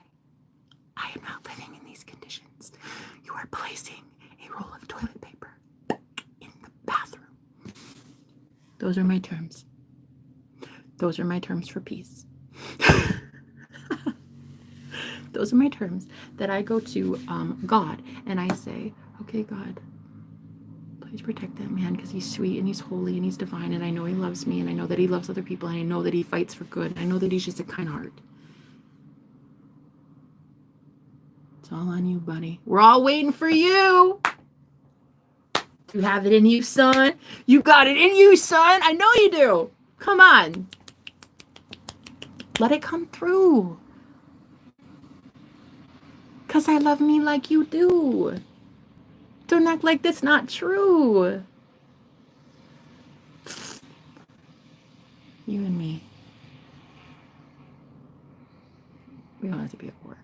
I am not living in these conditions. You are placing a roll of toilet paper back in the bathroom. Those are my terms. Those are my terms for peace. Those are my terms that I go to God and I say, okay, God, please protect that man because he's sweet and he's holy and he's divine and I know he loves me and I know that he loves other people and I know that he fights for good. I know that he's just a kind heart. It's all on you, buddy. We're all waiting for you. You have it in you, son. You got it in you, son. I know you do. Come on. Let it come through. Because I love me like you do. Don't act like that's not true. You and me. We don't have to be at war.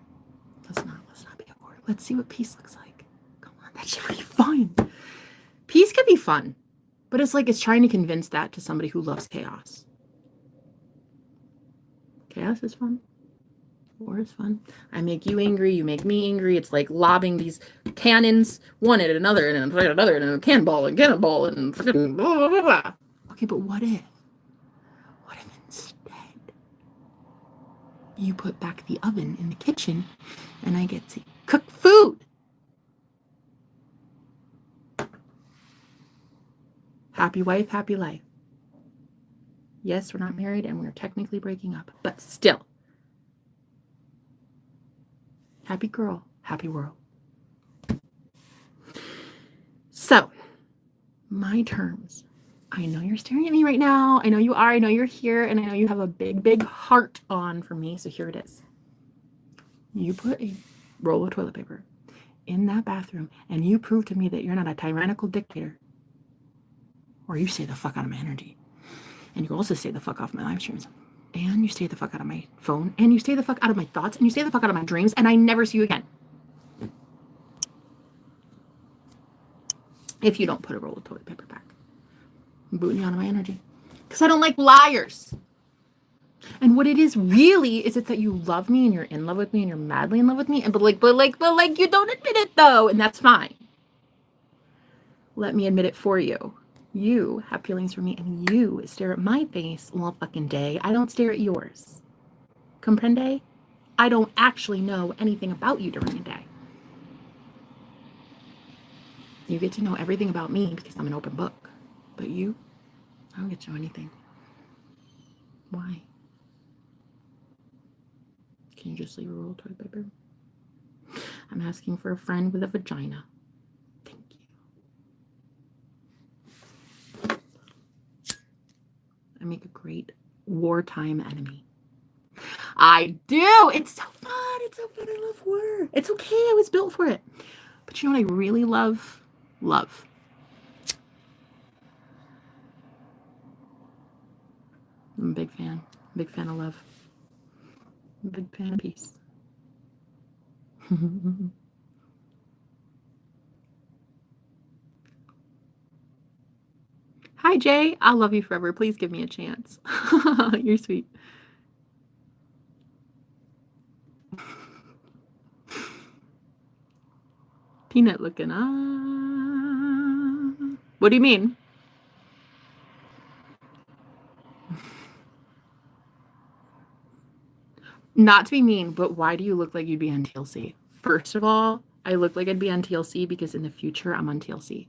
Let's not be at war. Let's see what peace looks like. Come on, that should be fun. Peace can be fun, but it's like it's trying to convince that to somebody who loves chaos. Chaos is fun. War is fun. I make you angry, you make me angry. It's like lobbing these cannons, one at another, and another, and a cannonball, and cannonball, and freaking blah, blah, blah, blah. Okay, but what if? What if instead you put back the oven in the kitchen and I get to cook food? Happy wife, happy life. Yes, we're not married and we're technically breaking up, but still. Happy girl, happy world. So, my terms. I know you're staring at me right now. I know you are. I know you're here. And I know you have a big, big heart on for me. So here it is. You put a roll of toilet paper in that bathroom and you prove to me that you're not a tyrannical dictator. Or you stay the fuck out of my energy. And you also stay the fuck off my live streams. And you stay the fuck out of my phone. And you stay the fuck out of my thoughts. And you stay the fuck out of my dreams. And I never see you again. If you don't put a roll of toilet paper back. I'm booting you out of my energy. Because I don't like liars. And what it is really is it's that you love me and you're in love with me and you're madly in love with me. And but you don't admit it though. And that's fine. Let me admit it for you. You have feelings for me and you stare at my face all fucking day. I don't stare at yours. Comprende? I don't actually know anything about you during the day. You get to know everything about me because I'm an open book. But you, I don't get to know anything. Why? Can you just leave a roll of toilet paper? I'm asking for a friend with a vagina. Thank you. I make a great wartime enemy. I do. It's so fun. It's so fun. I love war. It's okay. I was built for it. But you know what I really love? Love. I'm a big fan. Big fan of love. I'm a big fan of peace. Hi, Jay. I'll love you forever. Please give me a chance. You're sweet. Peanut looking. What do you mean? Not to be mean, but why do you look like you'd be on TLC? First of all, I look like I'd be on TLC because in the future I'm on TLC.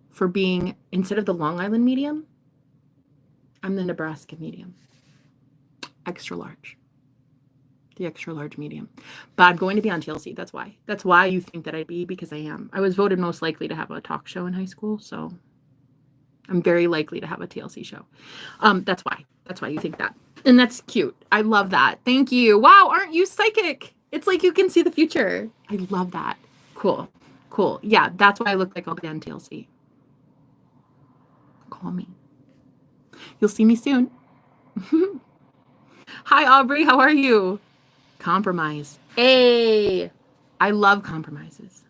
For being, instead of the Long Island medium, I'm the Nebraska medium. Extra large. The extra large medium. But I'm going to be on TLC. That's why. That's why you think that I'd be, because I am. I was voted most likely to have a talk show in high school, so I'm very likely to have a TLC show. That's why. That's why you think that. And that's cute. I love that. Thank you. Wow, aren't you psychic? It's like you can see the future. I love that. Cool. Cool. Yeah, that's why I look like I'll be on TLC. Call me. You'll see me soon. Hi, Aubrey. How are you? Compromise. Hey, I love compromises.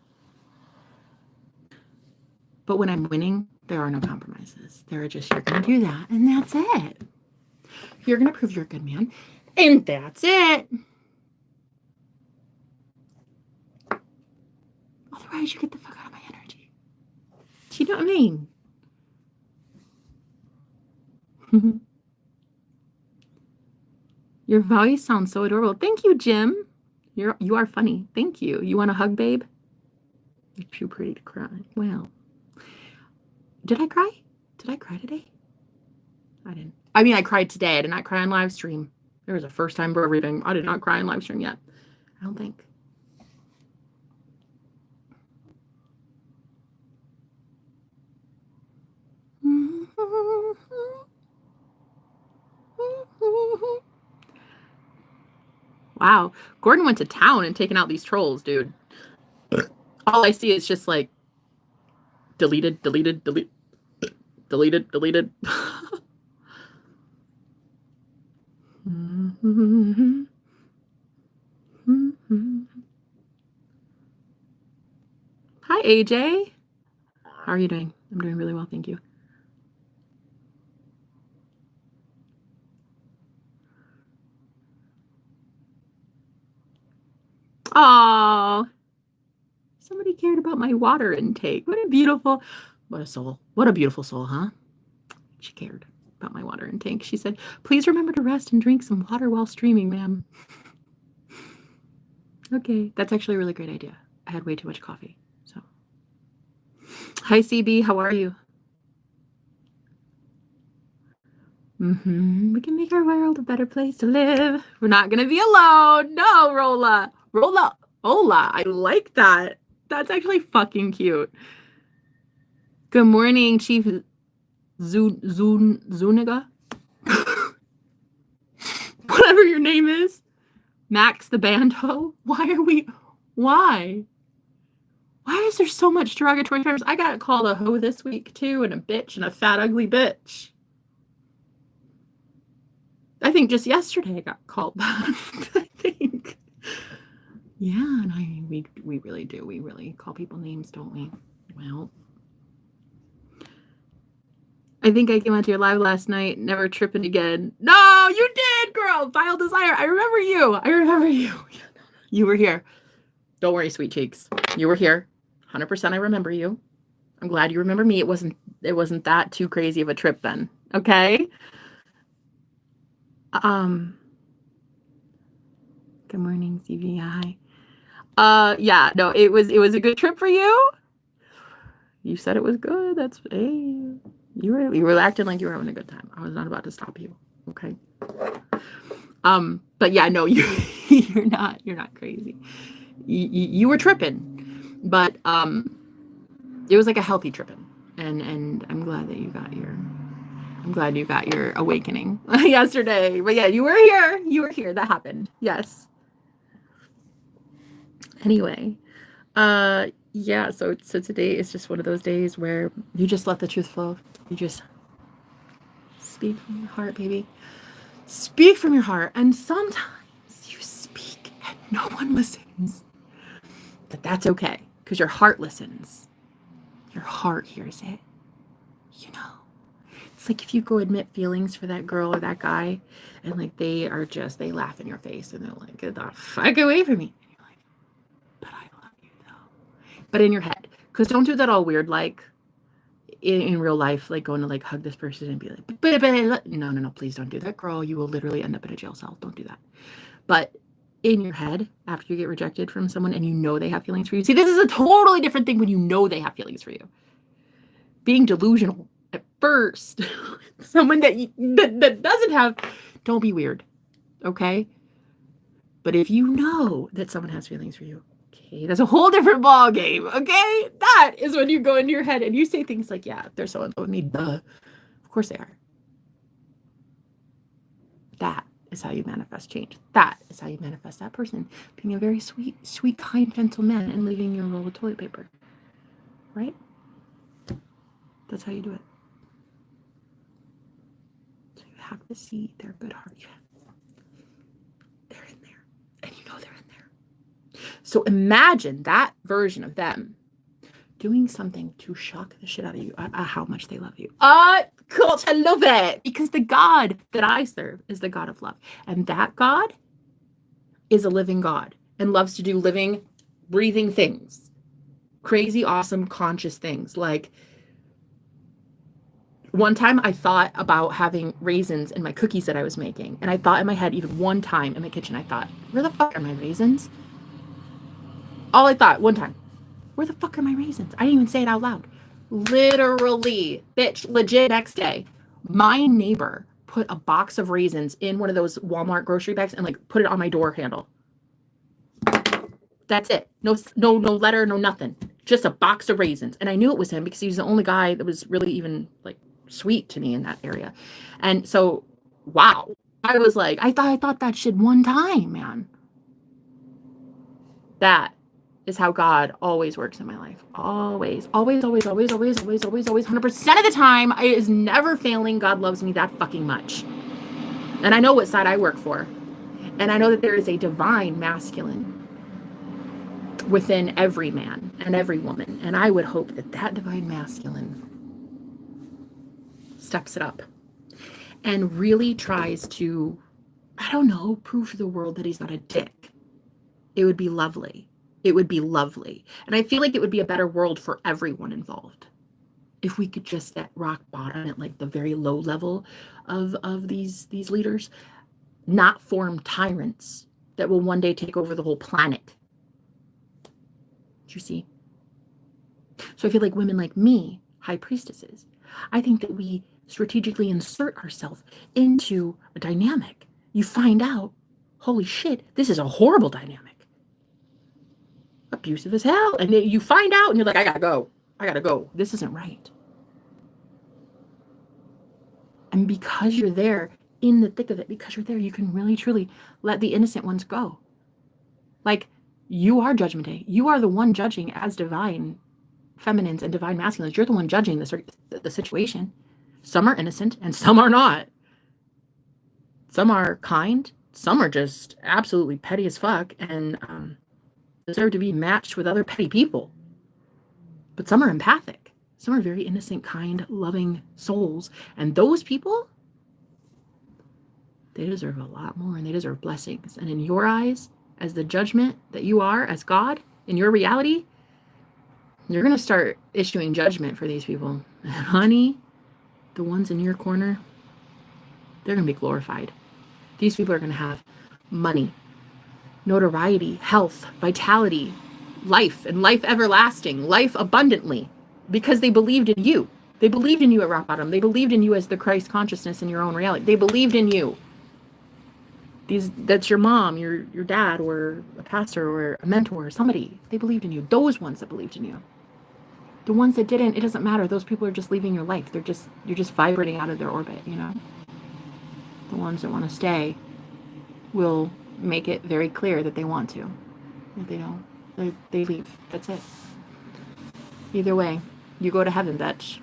But when I'm winning, there are no compromises. There are just, you're going to do that, and that's it. You're going to prove you're a good man, and that's it. Otherwise, you get the fuck out of my energy. Do you know what I mean? Your voice sounds so adorable. Thank you, Jim. You are funny. Thank you. You want a hug, babe? You're too pretty to cry. Well, did I cry? Did I cry today? I didn't. I mean, I cried today. I did not cry on live stream. There was a first time for everything. I did not cry on live stream yet. I don't think. Wow. Gordon went to town and taken out these trolls, dude. All I see is just like deleted. Hi, AJ. How are you doing? I'm doing really well, thank you. Oh, somebody cared about my water intake. What a beautiful soul. What a beautiful soul, huh? She cared about my water intake. She said, please remember to rest and drink some water while streaming, ma'am. Okay, that's actually a really great idea. I had way too much coffee, so. Hi, CB, how are you? We can make our world a better place to live. We're not gonna be alone. No, Rolla. Hola. I like that. That's actually fucking cute. Good morning, Chief Zuniga. Whatever your name is. Max the Bando. Why? Why is there so much derogatory terms? I got called a hoe this week too, and a bitch, and a fat ugly bitch. I think just yesterday I got called that. I think. Yeah, and we really do. We really call people names, don't we? Well, I think I came onto your live last night. Never tripping again. No, you did, girl. Vile Desire. I remember you. You were here. Don't worry, sweet cheeks. You were here. 100% I remember you. I'm glad you remember me. It wasn't that too crazy of a trip then. Okay? Good morning, CVI. Yeah, no, it was a good trip for you. You said it was good. That's you were acting like you were having a good time. I was not about to stop you. Okay. But yeah, no, you're not crazy. You were tripping, but it was like a healthy tripping, and I'm glad that you got your awakening yesterday. But yeah, you were here. That happened. Yes. Anyway, yeah, so today is just one of those days where you just let the truth flow. You just speak from your heart, baby. Speak from your heart. And sometimes you speak and no one listens. But that's okay, because your heart listens. Your heart hears it. You know. It's like if you go admit feelings for that girl or that guy, and like they laugh in your face and they're like, get the fuck away from me. And you're like, but I love you though. But in your head. Because don't do that all weird like in real life, like going to like hug this person and be like, but no, please don't do that, girl. You will literally end up in a jail cell. Don't do that. But in your head, after you get rejected from someone and you know they have feelings for you. See, this is a totally different thing when you know they have feelings for you. Being delusional at first, someone that doesn't have, don't be weird, okay? But if you know that someone has feelings for you, okay, that's a whole different ball game, okay? That is when you go into your head and you say things like, yeah, they're so in love with me, duh. Of course they are. That is how you manifest change. That is how you manifest that person being a very sweet, kind, gentle man and leaving you a roll of toilet paper. Right? That's how you do it. So you have to see their good heart. They're in there. And you know they're in there. So imagine that version of them doing something to shock the shit out of you at how much they love you. Cool, I love it. Because the God that I serve is the God of love. And that God is a living God and loves to do living, breathing things. Crazy, awesome, conscious things. Like one time I thought about having raisins in my cookies that I was making. And I thought in my head, even one time in my kitchen, I thought, where the fuck are my raisins? All I thought, one time, where the fuck are my raisins? I didn't even say it out loud. Literally, bitch, legit next day, my neighbor put a box of raisins in one of those Walmart grocery bags and like put it on my door handle. That's it. No letter, no nothing. Just a box of raisins. And I knew it was him because he was the only guy that was really even like sweet to me in that area. And so, wow. I was like, I thought that shit one time, man. That is how God always works in my life. Always, always, always, always, always, always, always, always, 100% of the time. It is never failing. God loves me that fucking much. And I know what side I work for. And I know that there is a divine masculine within every man and every woman. And I would hope that that divine masculine steps it up and really tries to, I don't know, prove to the world that he's not a dick. It would be lovely. It would be lovely. And I feel like it would be a better world for everyone involved if we could just at rock bottom, at like the very low level of these leaders, not form tyrants that will one day take over the whole planet. Do you see? So I feel like women like me, high priestesses, I think that we strategically insert ourselves into a dynamic. You find out, holy shit, this is a horrible dynamic. Abusive as hell. And then you find out and you're like, I gotta go. This isn't right. And because you're there in the thick of it, because you're there, you can really truly let the innocent ones go. Like, you are Judgment Day. You are the one judging as divine feminines and divine masculines. You're the one judging the situation. Some are innocent and some are not. Some are kind. Some are just absolutely petty as fuck and deserve to be matched with other petty people. But some are empathic. Some are very innocent, kind, loving souls. And those people, they deserve a lot more and they deserve blessings. And in your eyes, as the judgment that you are, as God, in your reality, you're going to start issuing judgment for these people. And honey, the ones in your corner, they're going to be glorified. These people are going to have money, notoriety, health, vitality, life, and life everlasting, life abundantly, because they believed in you. They believed in you at rock bottom. They believed in you as the Christ consciousness in your own reality. They believed in you. That's your mom, your dad, or a pastor, or a mentor, or somebody. They believed in you. Those ones that believed in you. The ones that didn't, it doesn't matter. Those people are just leaving your life. You're just vibrating out of their orbit, you know? The ones that want to stay will make it very clear that they want to. If they don't, they leave. That's it. Either way, you go to heaven, bitch.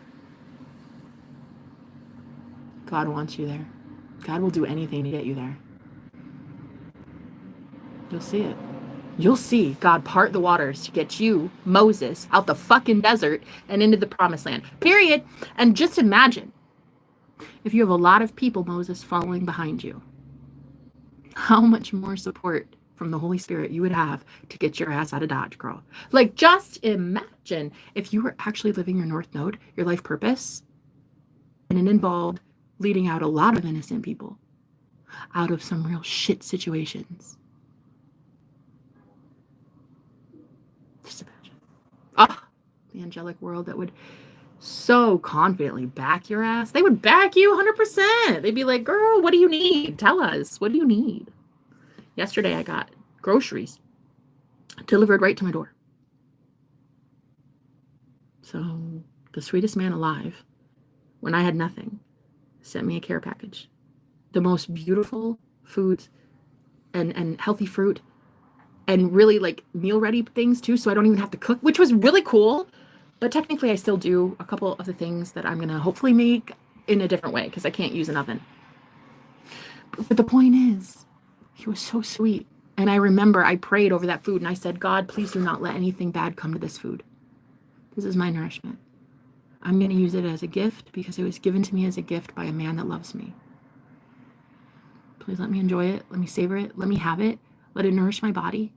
God wants you there. God will do anything to get you there. You'll see it. You'll see God part the waters to get you, Moses, out the fucking desert and into the promised land. Period. And just imagine if you have a lot of people, Moses, following behind you, how much more support from the Holy Spirit you would have to get your ass out of Dodge, girl. Like, just imagine if you were actually living your North Node, your life purpose, and it involved leading out a lot of innocent people out of some real shit situations. Just imagine. Ah, the angelic world that would so confidently back your ass. They would back you 100%. They'd be like, girl, what do you need? Tell us. What do you need? Yesterday, I got groceries delivered right to my door. So the sweetest man alive, when I had nothing, sent me a care package. The most beautiful foods and healthy fruit and really like meal ready things too. So I don't even have to cook, which was really cool. But technically I still do a couple of the things that I'm going to hopefully make in a different way because I can't use an oven. But the point is, he was so sweet. And I remember I prayed over that food and I said, God, please do not let anything bad come to this food. This is my nourishment. I'm going to use it as a gift because it was given to me as a gift by a man that loves me. Please let me enjoy it. Let me savor it. Let me have it. Let it nourish my body.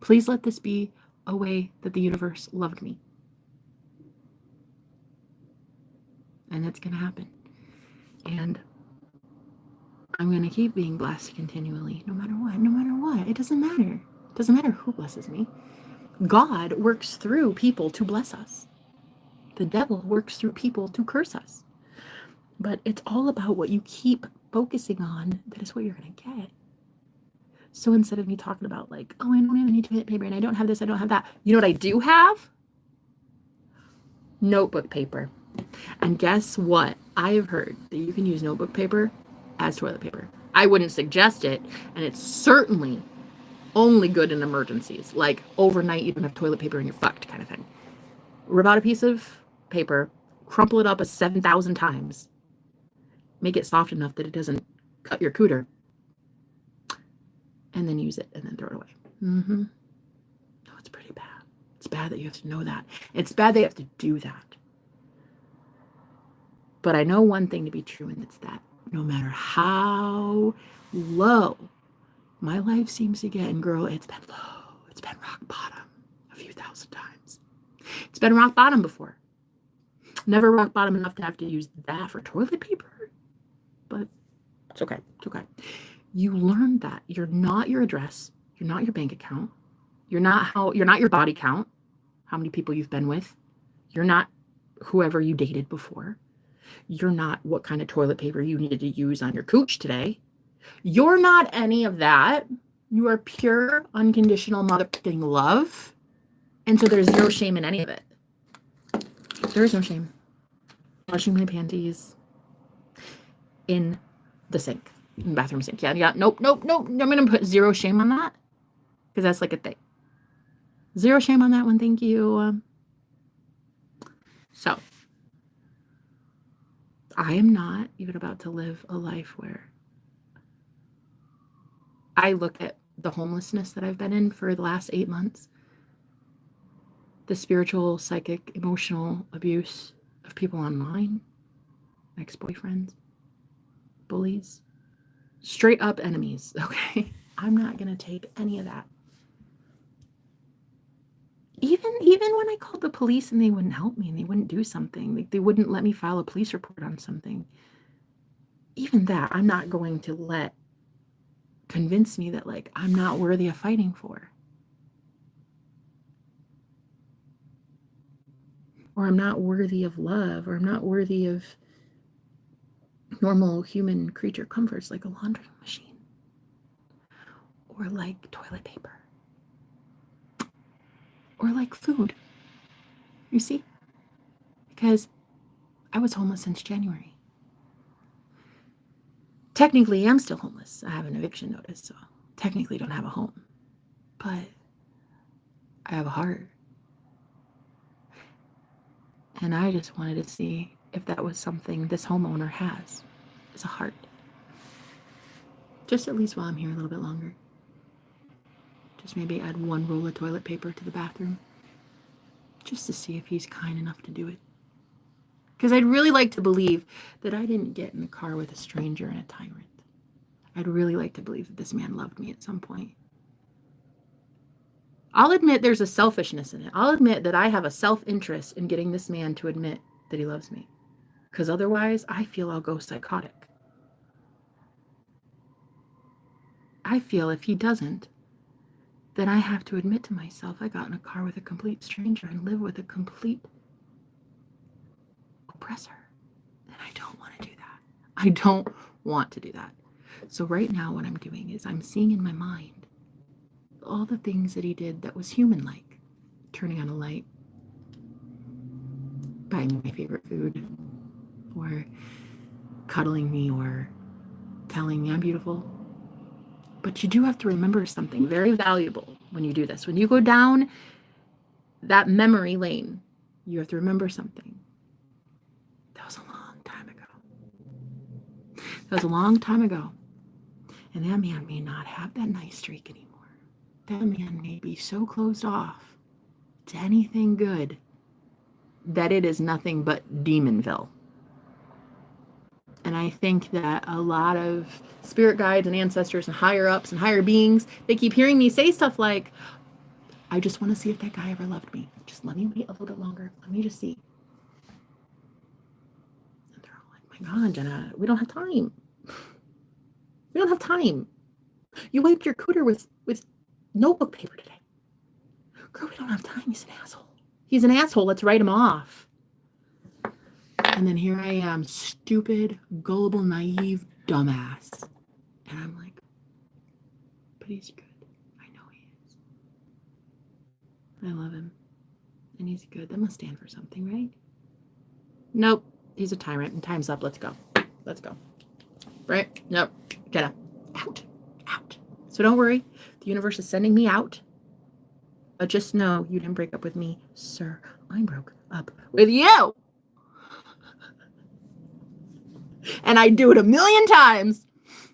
Please let this be a way that the universe loved me. And that's going to happen. And I'm going to keep being blessed continually, no matter what. No matter what. It doesn't matter. It doesn't matter who blesses me. God works through people to bless us. The devil works through people to curse us. But it's all about what you keep focusing on. That is what you're going to get. So instead of me talking about like, oh, I don't have any toilet paper and I don't have this, I don't have that. You know what I do have? Notebook paper. And guess what? I have heard that you can use notebook paper as toilet paper. I wouldn't suggest it. And it's certainly only good in emergencies, like overnight you don't have toilet paper and you're fucked kind of thing. Rip out a piece of paper, crumple it up 7,000 times, make it soft enough that it doesn't cut your cooter, and then use it and then throw it away. No, it's pretty bad. It's bad that you have to know that. It's bad they have to do that. But I know one thing to be true, and it's that no matter how low my life seems to get, and girl, it's been low. It's been rock bottom a few thousand times. It's been rock bottom before. Never rock bottom enough to have to use that for toilet paper. But it's okay. It's okay. You learned that. You're not your address. You're not your bank account. You're not your body count, how many people you've been with. You're not whoever you dated before. You're not what kind of toilet paper you needed to use on your cooch today. You're not any of that. You are pure, unconditional motherfucking love. And so there's zero shame in any of it. There is no shame. Washing my panties in the sink, in the bathroom sink. Yeah. Nope. I'm going to put zero shame on that because that's like a thing. Zero shame on that one. Thank you. So I am not even about to live a life where I look at the homelessness that I've been in for the last 8 months, the spiritual, psychic, emotional abuse of people online, ex-boyfriends, bullies, straight up enemies, okay? I'm not going to take any of that. Even when I called the police and they wouldn't help me and they wouldn't do something, like they wouldn't let me file a police report on something, even that, I'm not going to let convince me that, like, I'm not worthy of fighting for. Or I'm not worthy of love, or I'm not worthy of normal human creature comforts like a laundry machine. Or like toilet paper. Or like food. You see? Because I was homeless since January. Technically, I'm still homeless. I have an eviction notice, so technically don't have a home. But I have a heart. And I just wanted to see if that was something this homeowner has, is a heart. Just at least while I'm here a little bit longer. Just maybe add one roll of toilet paper to the bathroom. Just to see if he's kind enough to do it. Because I'd really like to believe that I didn't get in the car with a stranger and a tyrant. I'd really like to believe that this man loved me at some point. I'll admit there's a selfishness in it. I'll admit that I have a self-interest in getting this man to admit that he loves me. Because otherwise, I feel I'll go psychotic. I feel if he doesn't, then I have to admit to myself I got in a car with a complete stranger and live with a complete oppressor. And I don't want to do that. I don't want to do that. So right now what I'm doing is I'm seeing in my mind all the things that he did that was human-like. Turning on a light, buying me my favorite food, or cuddling me, or telling me I'm beautiful. But you do have to remember something very valuable when you do this. When you go down that memory lane, you have to remember something. That was a long time ago. That was a long time ago. And that man may not have that nice streak anymore. That man may be so closed off to anything good that it is nothing but Demonville. And I think that a lot of spirit guides and ancestors and higher ups and higher beings, they keep hearing me say stuff like, I just want to see if that guy ever loved me. Just let me wait a little bit longer. Let me just see. And they're all like, my God, Jenna, we don't have time. We don't have time. You wiped your cooter with notebook paper today. Girl, we don't have time. He's an asshole. He's an asshole. Let's write him off. And then here I am, stupid, gullible, naive, dumbass. And I'm like, but he's good. I know he is. I love him. And he's good. That must stand for something, right? Nope. He's a tyrant. And time's up. Let's go. Let's go. Right? Nope. Get up. Out. So don't worry. The universe is sending me out. But just know you didn't break up with me, sir. I broke up with you. And I'd do it 1,000,000 times.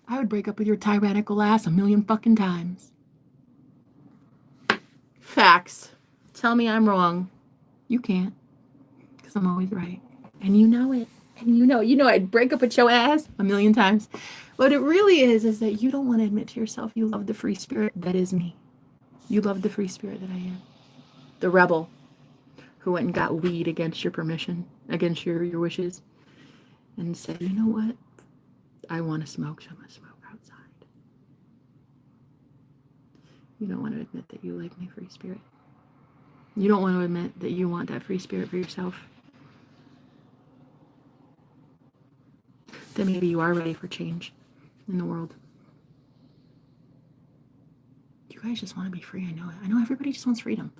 I would break up with your tyrannical ass 1,000,000 fucking times. Facts. Tell me I'm wrong. You can't. Because I'm always right. And you know it. And you know I'd break up with your ass 1,000,000 times. What it really is that you don't want to admit to yourself you love the free spirit that is me. You love the free spirit that I am. The rebel who went and got weed against your permission, against your wishes, and said, you know what? I want to smoke, so I'm going to smoke outside. You don't want to admit that you like my free spirit. You don't want to admit that you want that free spirit for yourself. Then maybe you are ready for change in the world. You guys just want to be free. I know it. I know everybody just wants freedom.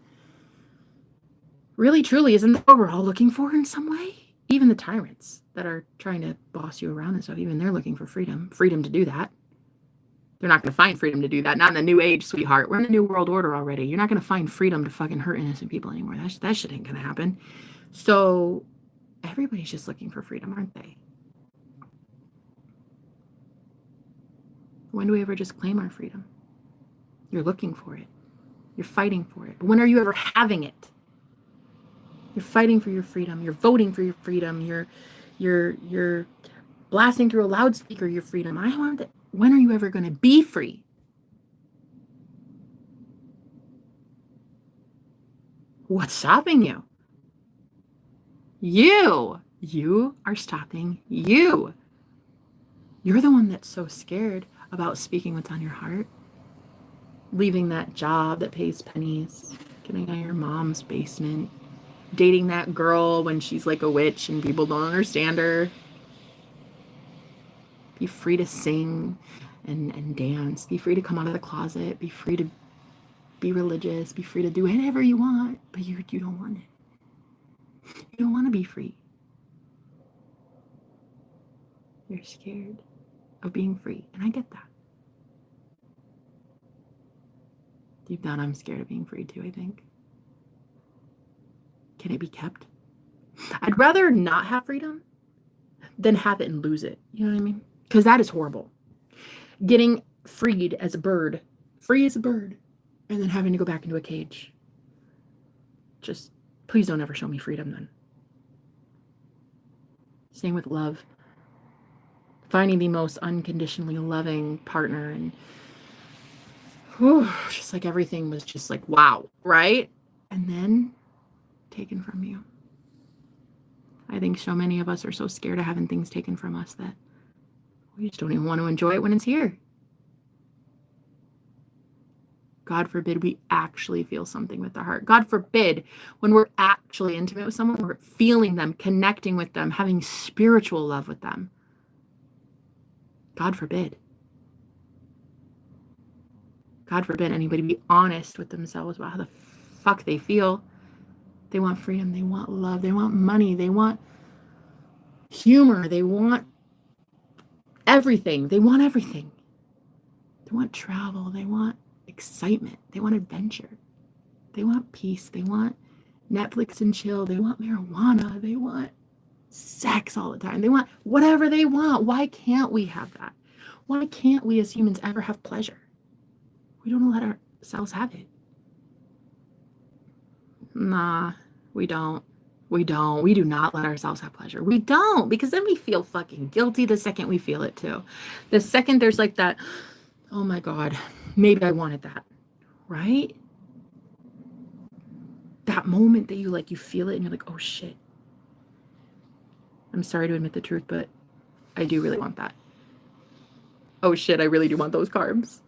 Really, truly, isn't that what we're all looking for in some way? Even the tyrants that are trying to boss you around and stuff, even they're looking for freedom. Freedom to do that. They're not going to find freedom to do that. Not in the new age, sweetheart. We're in the new world order already. You're not going to find freedom to fucking hurt innocent people anymore. That shit ain't going to happen. So everybody's just looking for freedom, aren't they? When do we ever just claim our freedom? You're looking for it. You're fighting for it. But when are you ever having it? You're fighting for your freedom. You're voting for your freedom. You're blasting through a loudspeaker your freedom. I want that. When are you ever going to be free? What's stopping you? You are stopping you. You're the one that's so scared about speaking what's on your heart. Leaving that job that pays pennies. Getting out of your mom's basement. Dating that girl when she's like a witch and people don't understand her. Be free to sing and dance. Be free to come out of the closet. Be free to be religious. Be free to do whatever you want. But you don't want it. You don't want to be free. You're scared of being free. And I get that. Deep down, I'm scared of being free too, I think. Can it be kept? I'd rather not have freedom than have it and lose it. You know what I mean? Because that is horrible. Getting freed as a bird, free as a bird, and then having to go back into a cage. Just, please don't ever show me freedom then. Same with love. Finding the most unconditionally loving partner and just like everything was just like, wow, right? And then taken from you. I think so many of us are so scared of having things taken from us that we just don't even want to enjoy it when it's here. God forbid we actually feel something with the heart. God forbid when we're actually intimate with someone, we're feeling them, connecting with them, having spiritual love with them. God forbid. God forbid anybody be honest with themselves about how the fuck they feel. They want freedom. They want love. They want money. They want humor. They want everything. They want everything. They want travel. They want excitement. They want adventure. They want peace. They want Netflix and chill. They want marijuana. They want sex all the time. They want whatever they want. Why can't we have that? Why can't we as humans ever have pleasure? We don't let ourselves have it. Nah, we don't. We do not let ourselves have pleasure. We don't, because then we feel fucking guilty the second we feel it too. The second there's like that, oh my God, maybe I wanted that, right? That moment that you feel it and you're like, oh shit. I'm sorry to admit the truth, but I do really want that. Oh shit, I really do want those carbs.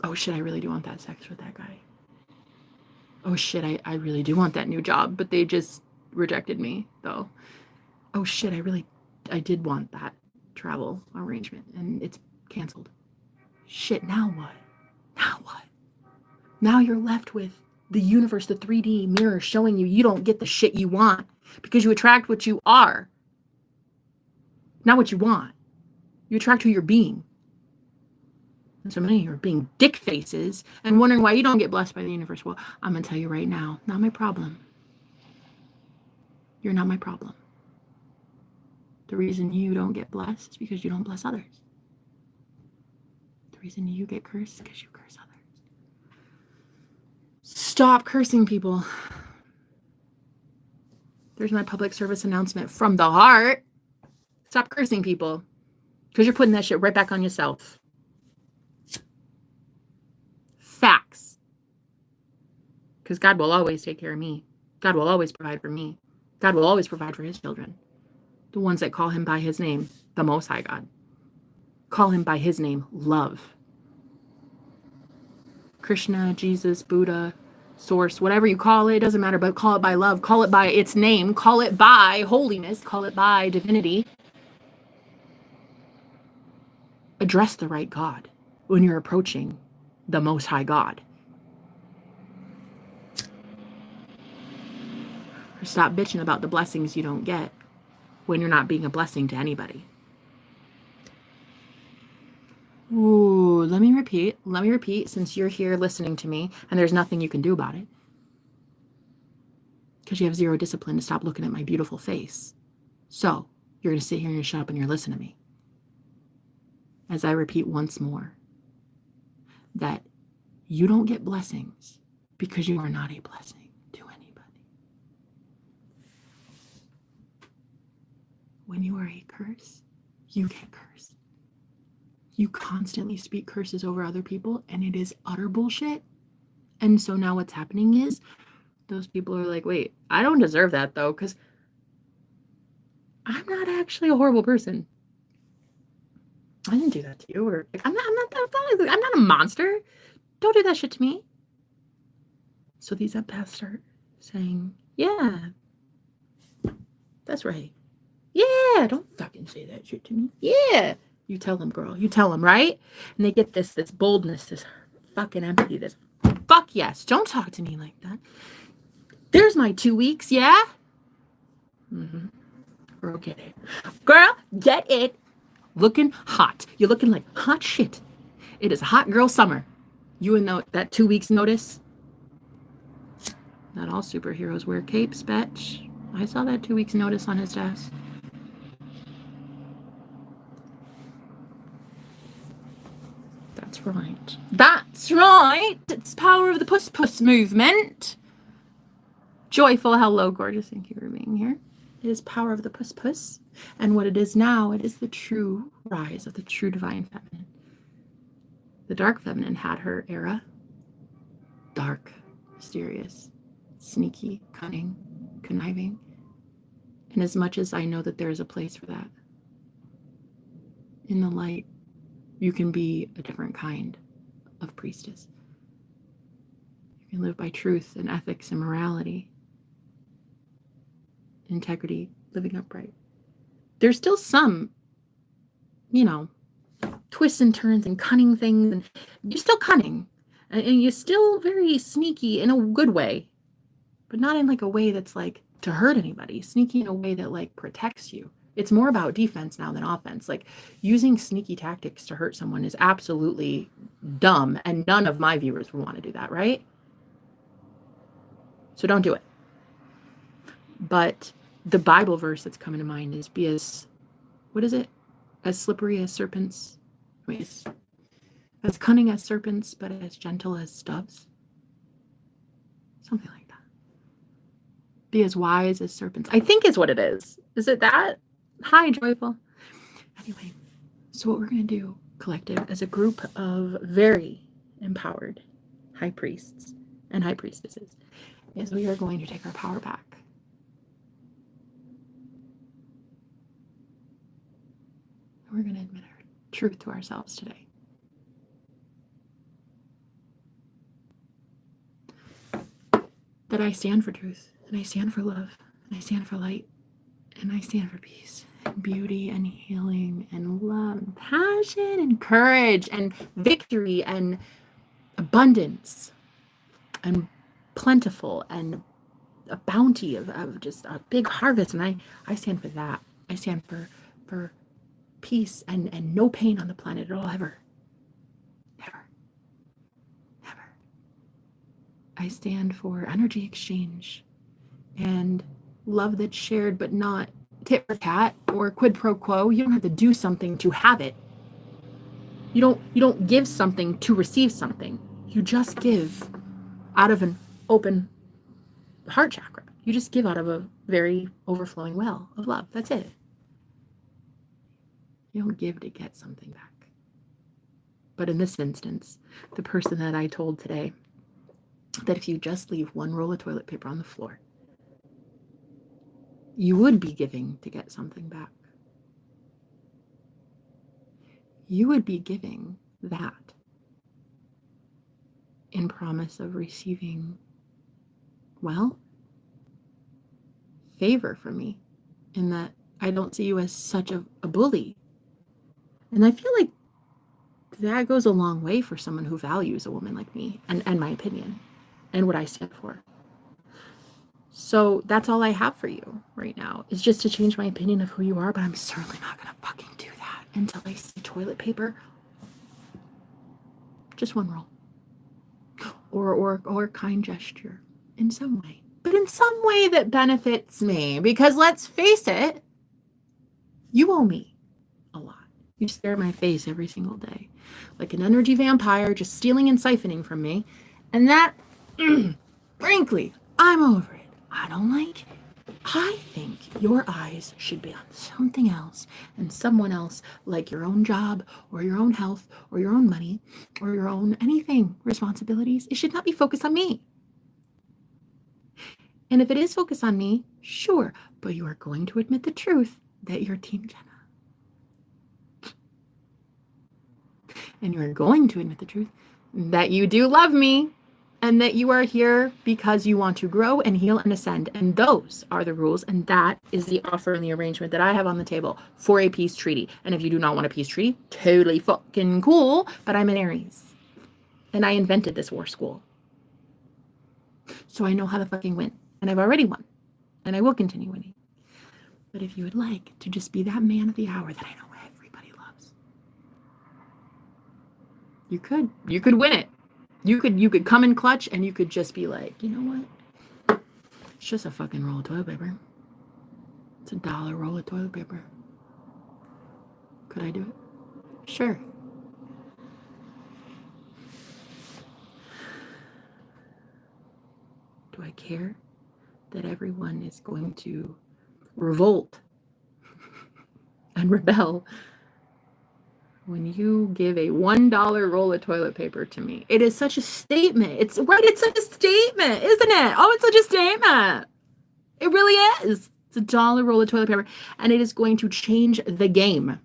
Oh shit, I really do want that sex with that guy. Oh shit, I really do want that new job, but they just rejected me though. Oh shit, I did want that travel arrangement and it's canceled. Shit, now what? Now what? Now you're left with the universe, the 3D mirror showing you don't get the shit you want because you attract what you are, not what you want. You attract who you're being. And so many of you are being dick faces and wondering why you don't get blessed by the universe. Well, I'm going to tell you right now, not my problem. You're not my problem. The reason you don't get blessed is because you don't bless others. The reason you get cursed is because you curse others. Stop cursing people. There's my public service announcement from the heart. Stop cursing people. Because you're putting that shit right back on yourself. Facts. Because God will always take care of me. God will always provide for me. God will always provide for his children. The ones that call him by his name, the Most High God. Call him by his name, love. Krishna, Jesus, Buddha, source, whatever you call it, doesn't matter, but call it by love. Call it by its name. Call it by holiness. Call it by divinity. Address the right God when you're approaching the Most High God. Or stop bitching about the blessings you don't get when you're not being a blessing to anybody. Ooh, let me repeat, since you're here listening to me and there's nothing you can do about it. Because you have zero discipline to stop looking at my beautiful face. So, you're going to sit here and shut up and you're listening to me. As I repeat once more, that you don't get blessings because you are not a blessing to anybody. When you are a curse, you get cursed. You constantly speak curses over other people, and it is utter bullshit. And so now what's happening is those people are like, wait, I don't deserve that though, because I'm not actually a horrible person. I didn't do that to you, or like, I'm not a monster. Don't do that shit to me. So these empaths start saying, yeah, that's right. Yeah, don't fucking say that shit to me. Yeah. You tell them, girl. You tell them, right? And they get this boldness, this fucking empathy, this fuck yes. Don't talk to me like that. There's my 2 weeks, yeah? Mm-hmm. Girl, get it. Girl, get it. Looking hot. You're looking like hot shit. It is a hot girl summer. You and that 2 weeks notice? Not all superheroes wear capes, bitch. I saw that 2 weeks notice on his desk. That's right. That's right. It's power of the puss movement. Joyful, hello, gorgeous. Thank you for being here. It is power of the puss. And what it is now, it is the true rise of the true divine feminine. The dark feminine had her era. Dark, mysterious, sneaky, cunning, conniving. And as much as I know that there is a place for that, in the light, you can be a different kind of priestess. You can live by truth and ethics and morality, integrity, living upright. There's still some, twists and turns and cunning things, and you're still cunning, and you're still very sneaky in a good way, but not in like a way that's like to hurt anybody. Sneaky in a way that like protects you. It's more about defense now than offense. Like using sneaky tactics to hurt someone is absolutely dumb, and none of my viewers would want to do that, right? So don't do it. But the Bible verse that's coming to mind is be as, what is it? As slippery as serpents. Wait, as cunning as serpents, but as gentle as doves. Something like that. Be as wise as serpents. I think is what it is. Is it that? Hi, Joyful. Anyway, so what we're going to do, collective, as a group of very empowered high priests and high priestesses, is we are going to take our power back. We're going to admit our truth to ourselves today. That I stand for truth, and I stand for love, and I stand for light, and I stand for peace, and beauty, and healing, and love, and passion, and courage, and victory, and abundance, and plentiful, and a bounty of just a big harvest. And I stand for that. I stand for peace and no pain on the planet at all, ever. I stand for energy exchange and love that's shared, but not tit for tat or quid pro quo. You don't have to do something to have it. You don't give something to receive something. You just give out of an open heart chakra. You just give out of a very overflowing well of love. That's it. You don't give to get something back. But in this instance, the person that I told today that if you just leave one roll of toilet paper on the floor, you would be giving to get something back. You would be giving that in promise of receiving, well, favor from me, in that I don't see you as such a bully. And I feel like that goes a long way for someone who values a woman like me and my opinion and what I stand for. So that's all I have for you right now, is just to change my opinion of who you are, but I'm certainly not going to fucking do that until I see toilet paper. Just one roll. Or a kind gesture in some way. But in some way that benefits me. Because let's face it, you owe me a lot. You stare at my face every single day. Like an energy vampire just stealing and siphoning from me. And that, frankly, I'm over it. I don't like it. I think your eyes should be on something else and someone else, like your own job or your own health or your own money or your own anything, responsibilities. It should not be focused on me. And if it is focused on me, sure, but you are going to admit the truth that you're Team Jenna. And you are going to admit the truth that you do love me. And that you are here because you want to grow and heal and ascend. And those are the rules. And that is the offer and the arrangement that I have on the table for a peace treaty. And if you do not want a peace treaty, totally fucking cool. But I'm an Aries. And I invented this war school. So I know how to fucking win. And I've already won. And I will continue winning. But if you would like to just be that man of the hour that I know everybody loves, you could. You could win it. You could come in clutch and you could just be like, you know what? It's just a fucking roll of toilet paper. It's $1 roll of toilet paper. Could I do it? Sure. Do I care that everyone is going to revolt and rebel when you give a $1 roll of toilet paper to me? It is such a statement. It's right. It's such a statement, isn't it? Oh, it's such a statement. It really is. It's $1 roll of toilet paper, and it is going to change the game.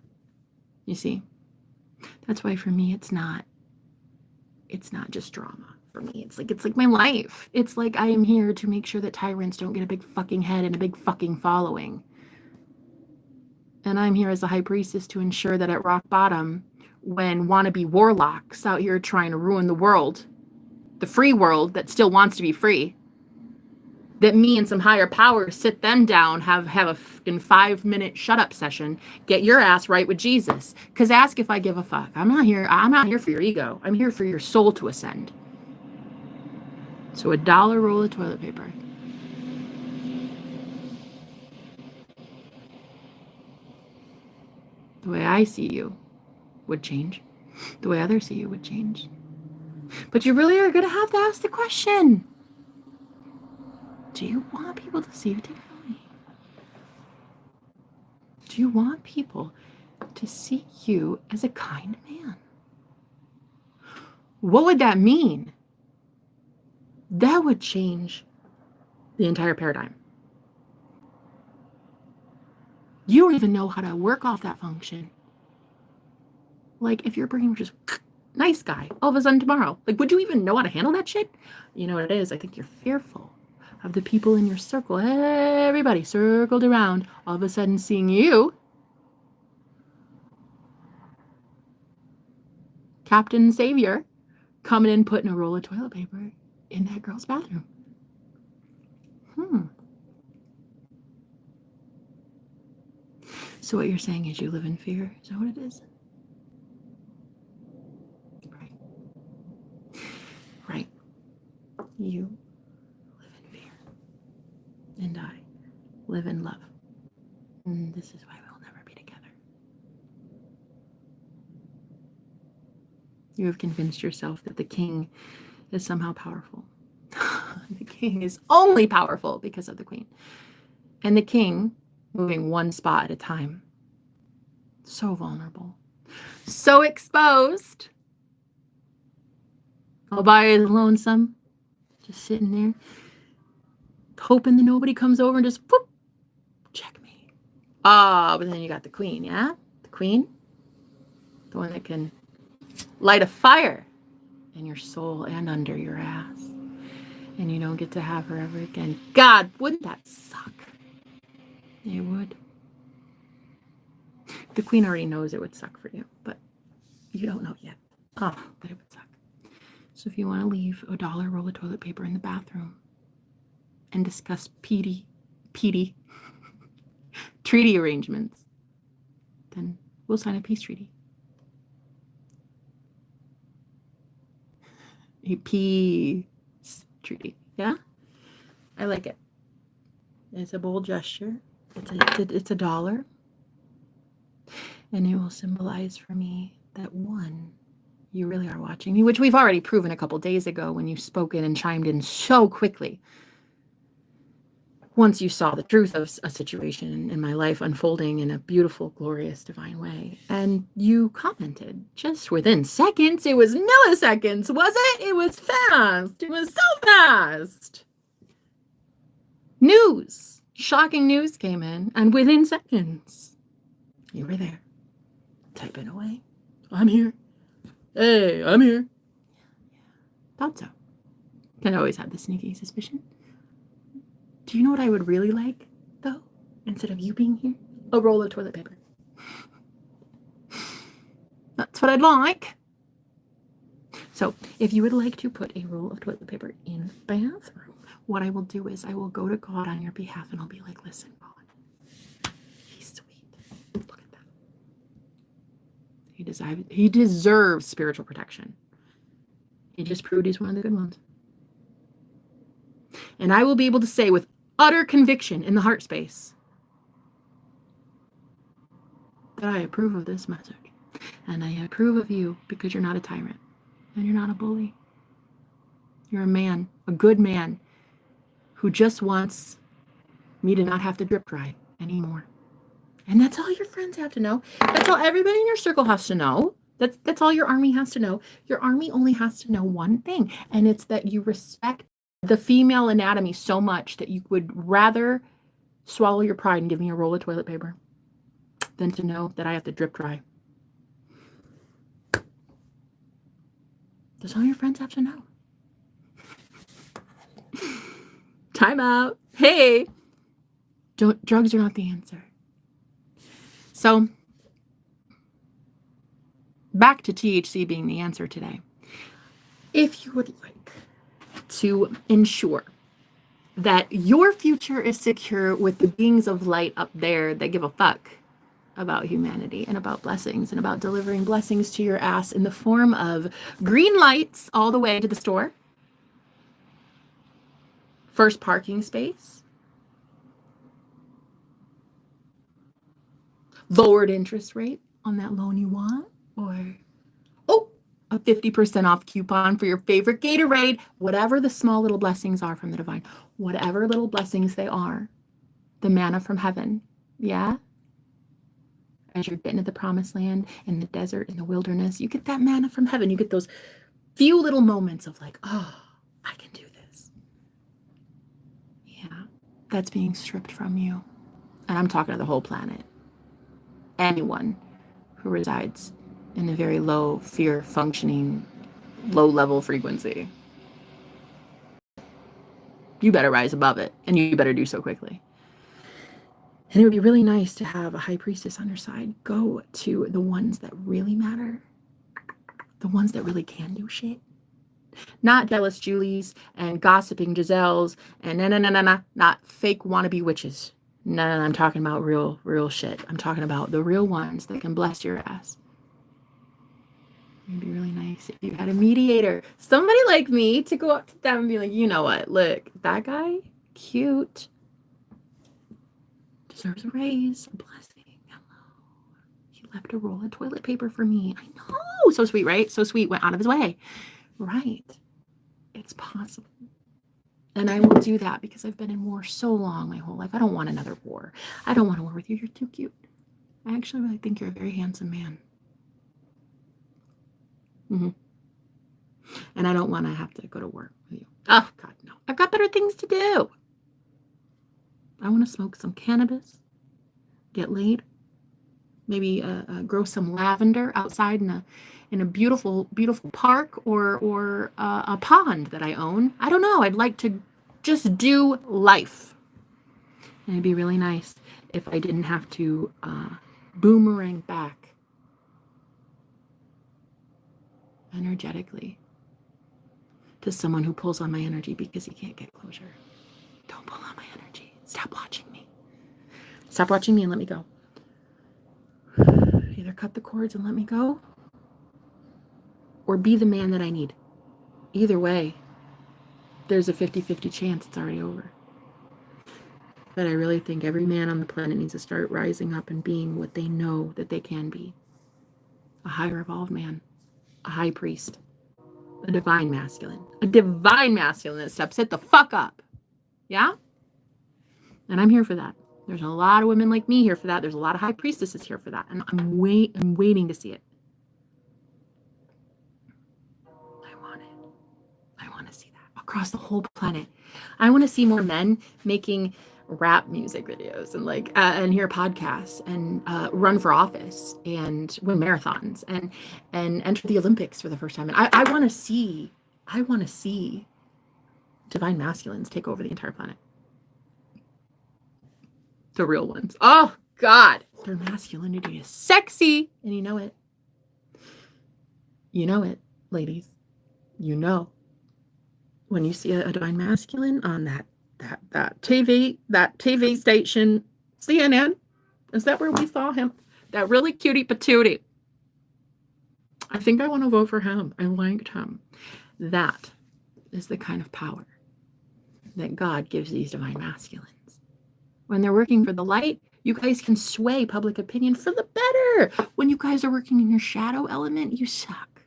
You see, that's why for me, it's not just drama. For me, it's like my life. It's like I am here to make sure that tyrants don't get a big fucking head and a big fucking following. And I'm here as a high priestess to ensure that at rock bottom, when wannabe warlocks out here trying to ruin the world, the free world that still wants to be free, that me and some higher power sit them down, have a fucking 5-minute shut up session, get your ass right with Jesus. Because ask if I give a fuck. I'm not here for your ego. I'm here for your soul to ascend. So $1 roll of toilet paper. The way I see you would change. The way others see you would change. But you really are going to have to ask the question. Do you want people to see you differently? Do you want people to see you as a kind man? What would that mean? That would change the entire paradigm. You don't even know how to work off that function. Like if your brain was just nice guy all of a sudden tomorrow, like would you even know how to handle that shit? You know what it is? I think you're fearful of the people in your circle, everybody circled around, all of a sudden seeing you, Captain Savior, coming in putting a roll of toilet paper in that girl's bathroom. So what you're saying is you live in fear? Is that what it is? Right. you live in fear. And I live in love. And this is why we'll never be together. You have convinced yourself that the king is somehow powerful. The king is only powerful because of the queen. And the king, moving one spot at a time, so vulnerable, so exposed, all by his lonesome, just sitting there, hoping that nobody comes over and just, whoop, checkmate. Ah, but then you got the queen, yeah? The queen, the one that can light a fire in your soul and under your ass. And you don't get to have her ever again. God, wouldn't that suck? It would. The queen already knows it would suck for you, but you don't know yet. Oh, but it would suck. So if you want to leave $1 roll of toilet paper in the bathroom and discuss treaty arrangements, then we'll sign a peace treaty. A peace treaty. Yeah? I like it. It's a bold gesture. It's $1. And it will symbolize for me that, one, you really are watching me, which we've already proven a couple days ago when you spoke in and chimed in so quickly. Once you saw the truth of a situation in my life unfolding in a beautiful, glorious, divine way, and you commented just within seconds. It was milliseconds, was it? It was fast. It was so fast. News, shocking news came in, and within seconds, you were there, typing away. I'm here. Hey, I'm here. Thought so. I always had the sneaky suspicion. Do you know what I would really like, though? Instead of you being here? A roll of toilet paper. That's what I'd like. So, if you would like to put a roll of toilet paper in the bathroom, what I will do is I will go to God on your behalf and I'll be like, listen, God, he's sweet. Look at that. He deserves spiritual protection. He just proved he's one of the good ones. And I will be able to say with utter conviction in the heart space that I approve of this message. And I approve of you because you're not a tyrant. And you're not a bully. You're a man, a good man, who just wants me to not have to drip dry anymore. And that's all your friends have to know. That's all everybody in your circle has to know. That's all your army has to know. Your army only has to know one thing, and it's that you respect the female anatomy so much that you would rather swallow your pride and give me a roll of toilet paper than to know that I have to drip dry. That's all your friends have to know. Time out. Hey, drugs are not the answer. So, back to THC being the answer today. If you would like to ensure that your future is secure with the beings of light up there that give a fuck about humanity and about blessings and about delivering blessings to your ass in the form of green lights all the way to the store, first parking space, lowered interest rate on that loan you want, or a 50% off coupon for your favorite Gatorade, whatever the small little blessings are from the divine, whatever little blessings they are, the manna from heaven, yeah? As you're getting to the promised land, in the desert, in the wilderness, you get that manna from heaven. You get those few little moments of like, oh, I can do this. Yeah, that's being stripped from you. And I'm talking to the whole planet. Anyone who resides in a very low fear functioning, low level frequency. You better rise above it, and you better do so quickly. And it would be really nice to have a high priestess on your side. Go to the ones that really matter, the ones that really can do shit. Not jealous Julies and gossiping Giselles and not fake wannabe witches. No, I'm talking about real shit. I'm talking about the real ones that can bless your ass. It'd be really nice if you had a mediator. Somebody like me to go up to them and be like, you know what? Look, that guy, cute, deserves a raise, a blessing. Hello. He left a roll of toilet paper for me. I know. So sweet, right? So sweet. Went out of his way. Right. It's possible. And I will do that because I've been in war so long my whole life. I don't want another war. I don't want to war with you. You're too cute. I actually really think you're a very handsome man. And I don't want to have to go to war with you. Oh, God, no. I've got better things to do. I want to smoke some cannabis, get laid, maybe grow some lavender outside in a beautiful, beautiful park or a pond that I own. I don't know. I'd like to just do life. And it'd be really nice if I didn't have to boomerang back energetically to someone who pulls on my energy because he can't get closure. Don't pull on my energy. Stop watching me. Stop watching me and let me go. Either cut the cords and let me go, or be the man that I need. Either way, there's a 50-50 chance it's already over. But I really think every man on the planet needs to start rising up and being what they know that they can be. A higher evolved man, a high priest, a divine masculine that steps it the fuck up. Yeah? And I'm here for that. There's a lot of women like me here for that. There's a lot of high priestesses here for that. And I'm waiting to see it. I want to see that across the whole planet. I want to see more men making rap music videos and and hear podcasts and run for office and win marathons and enter the Olympics for the first time. And I want to see divine masculines take over the entire planet. The real ones. Oh God, their masculinity is sexy, and you know it. You know it, ladies. You know when you see a divine masculine on that TV station, CNN. Is that where we saw him? That really cutie patootie. I think I want to vote for him. I liked him. That is the kind of power that God gives these divine masculines. When they're working for the light, you guys can sway public opinion for the better. When you guys are working in your shadow element, you suck.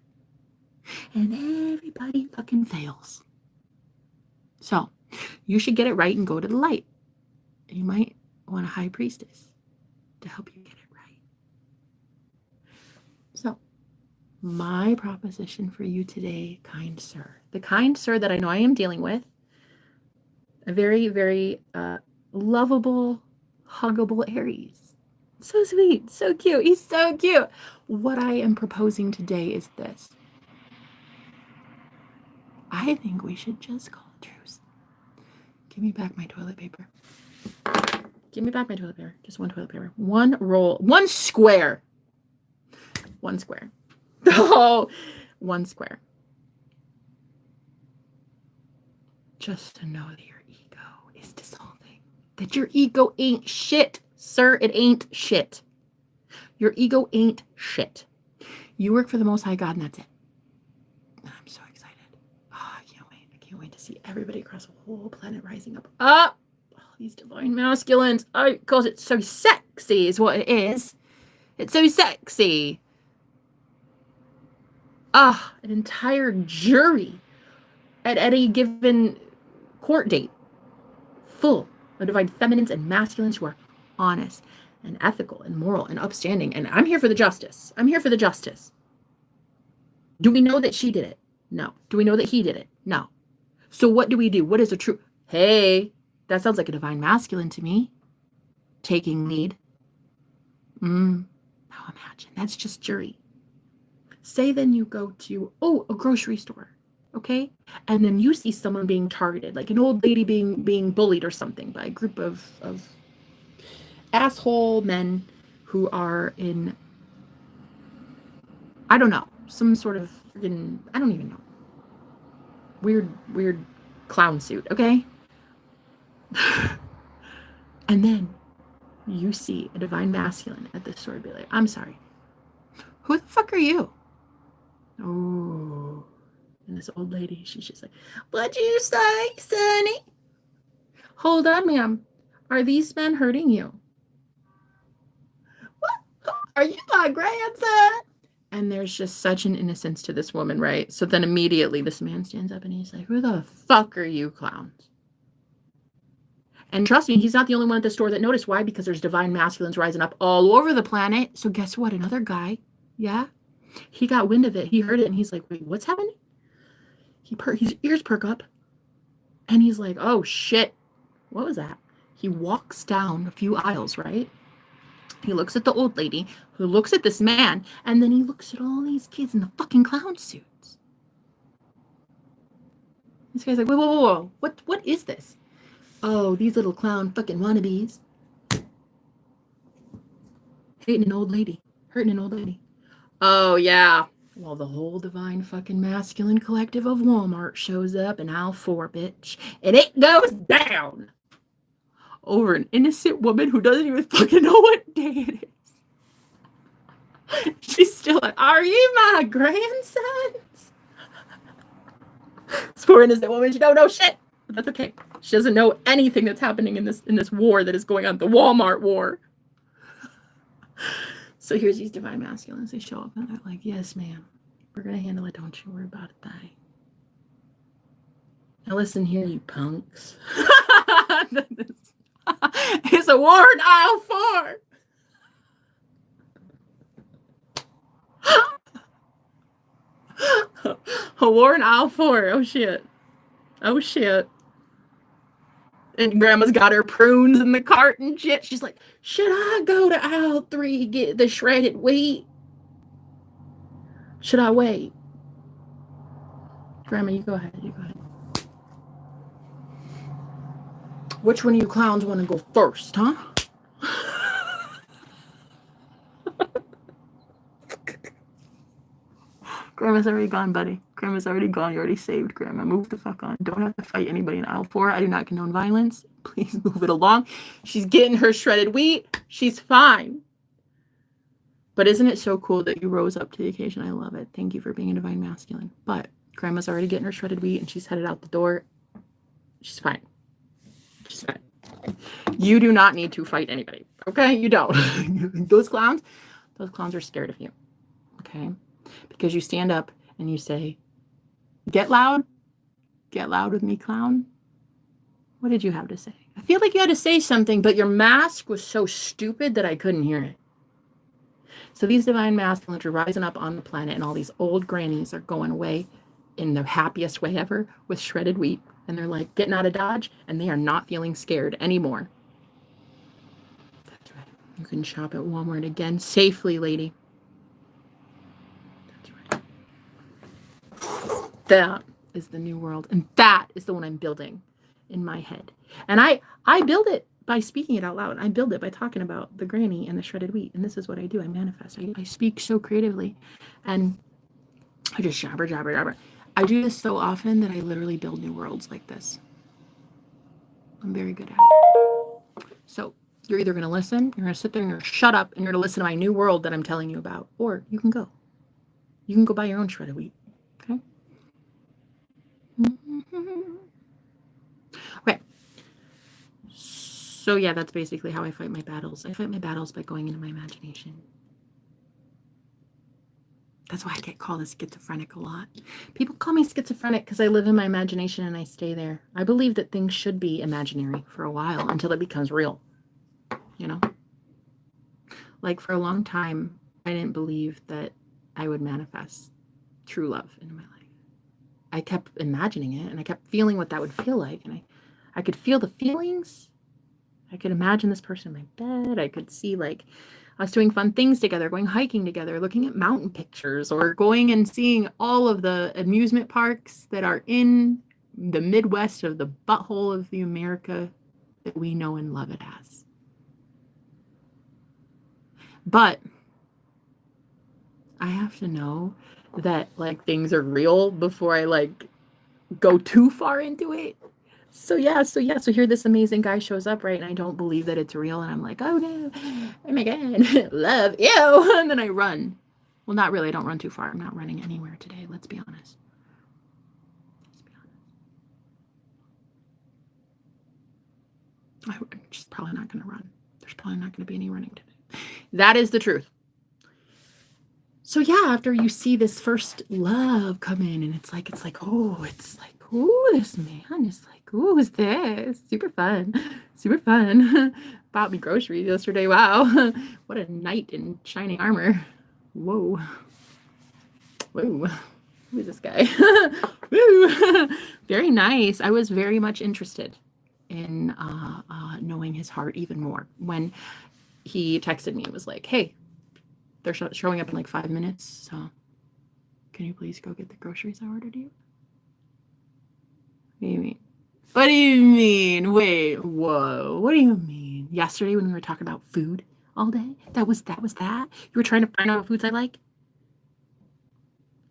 And everybody fucking fails. So, you should get it right and go to the light. You might want a high priestess to help you get it right. So, my proposition for you today, kind sir, the kind sir that I know I am dealing with, a very, very lovable, huggable Aries. So sweet, so cute. He's so cute. What I am proposing today is this. I think we should just call a truce. Give me back my toilet paper. Give me back my toilet paper. Just one toilet paper. One roll. One square. One square. Oh, one square. Just to know that your ego is dissolving. That your ego ain't shit, sir. It ain't shit. Your ego ain't shit. You work for the Most High God, and that's it. I'm so excited. Oh, I can't wait. I can't wait to see everybody across the whole planet rising up. All these divine masculines. Oh, because it's so sexy is what it is. It's so sexy. An entire jury at any given court date full of divine feminines and masculines who are honest and ethical and moral and upstanding. And I'm here for the justice. I'm here for the justice. Do we know that she did it? No. Do we know that he did it? No. So what do we do? What is a true? Hey, that sounds like a divine masculine to me. Taking lead. Now imagine. That's just jury. Say then you go to, a grocery store. Okay? And then you see someone being targeted, like an old lady being bullied or something by a group of asshole men who are in, I don't know, some sort of freaking, I don't even know, weird clown suit, okay? And then you see a divine masculine at the store be like, I'm sorry, who the fuck are you? Oh, and this old lady, she's just like, what'd you say, Sonny? Hold on, ma'am. Are these men hurting you? What? Are you my grandson? And there's just such an innocence to this woman, right? So then immediately this man stands up and he's like, who the fuck are you clowns? And trust me, he's not the only one at the store that noticed. Why? Because there's divine masculines rising up all over the planet. So guess what? Another guy, yeah, he got wind of it. He heard it and he's like, wait, what's happening? His ears perk up and he's like, oh shit, what was that? He walks down a few aisles, right? He looks at the old lady who looks at this man, and then he looks at all these kids in the fucking clown suits. This guy's like, whoa, whoa, whoa, whoa. What is this? Oh, these little clown fucking wannabes. Hating an old lady. Hurting an old lady. Oh, yeah. Well, the whole divine fucking masculine collective of Walmart shows up in aisle 4, bitch. And it goes down over an innocent woman who doesn't even fucking know what day it is. She's still like, are you my grandsons? This poor innocent woman, she don't know shit. But that's okay. She doesn't know anything that's happening in this war that is going on, the Walmart war. So here's these divine masculines. They show up and they're like, yes, ma'am. We're going to handle it. Don't you worry about it, bye. Now listen here, you punks. It's a war in aisle 4. A war in aisle 4. Oh, shit. Oh, shit. And grandma's got her prunes in the cart and shit. She's like, should I go to aisle 3, get the shredded wheat? Should I wait? Grandma, you go ahead. You go ahead. Which one of you clowns want to go first, huh? Grandma's already gone, buddy. Grandma's already gone. You already saved Grandma. Move the fuck on. Don't have to fight anybody in aisle 4. I do not condone violence. Please move it along. She's getting her shredded wheat. She's fine. But isn't it so cool that you rose up to the occasion? I love it. Thank you for being a divine masculine. But Grandma's already getting her shredded wheat and she's headed out the door. She's fine. She's fine. You do not need to fight anybody. Okay? You don't. Those clowns are scared of you. Okay? Because you stand up and you say, get loud with me, clown. What did you have to say? I feel like you had to say something, but your mask was so stupid that I couldn't hear it. So these divine masculines are rising up on the planet, and all these old grannies are going away in the happiest way ever with shredded wheat. And they're like getting out of Dodge, and they are not feeling scared anymore. That's right. You can shop at Walmart again safely, lady. That is the new world. And that is the one I'm building in my head. And I build it by speaking it out loud. I build it by talking about the granny and the shredded wheat. And this is what I do. I manifest. I speak so creatively. And I just jabber, jabber, jabber. I do this so often that I literally build new worlds like this. I'm very good at it. So you're either going to listen, you're going to sit there and you're going to shut up, and you're going to listen to my new world that I'm telling you about. Or you can go. You can go buy your own shredded wheat. Okay? Okay. So yeah, that's basically how I fight my battles. I fight my battles by going into my imagination. That's why I get called a schizophrenic a lot. People call me schizophrenic because I live in my imagination and I stay there. I believe that things should be imaginary for a while until it becomes real. You know? Like for a long time, I didn't believe that I would manifest true love into my life. I kept imagining it and I kept feeling what that would feel like. And I could feel the feelings. I could imagine this person in my bed. I could see like us doing fun things together, going hiking together, looking at mountain pictures, or going and seeing all of the amusement parks that are in the Midwest of the butthole of the America that we know and love it as. But I have to know that like things are real before I like go too far into it. So here this amazing guy shows up, right? And I don't believe that it's real. And I'm like, oh no, oh my God, love you. And then I run. Well, not really. I don't run too far. I'm not running anywhere today. Let's be honest. I'm just probably not going to run. There's probably not going to be any running today. That is the truth. So yeah, after you see this first love come in, and it's like, oh, this man is like, oh, who's this? Super fun. Super fun. Bought me groceries yesterday. Wow. What a knight in shining armor. Whoa. Whoa. Who is this guy? Woo. Very nice. I was very much interested in knowing his heart even more. When he texted me, it was like, hey, they're showing up in like 5 minutes, so can you please go get the groceries I ordered you? What do you mean? What do you mean? Wait, whoa. What do you mean? Yesterday when we were talking about food all day? That was that? You were trying to find out what foods I like?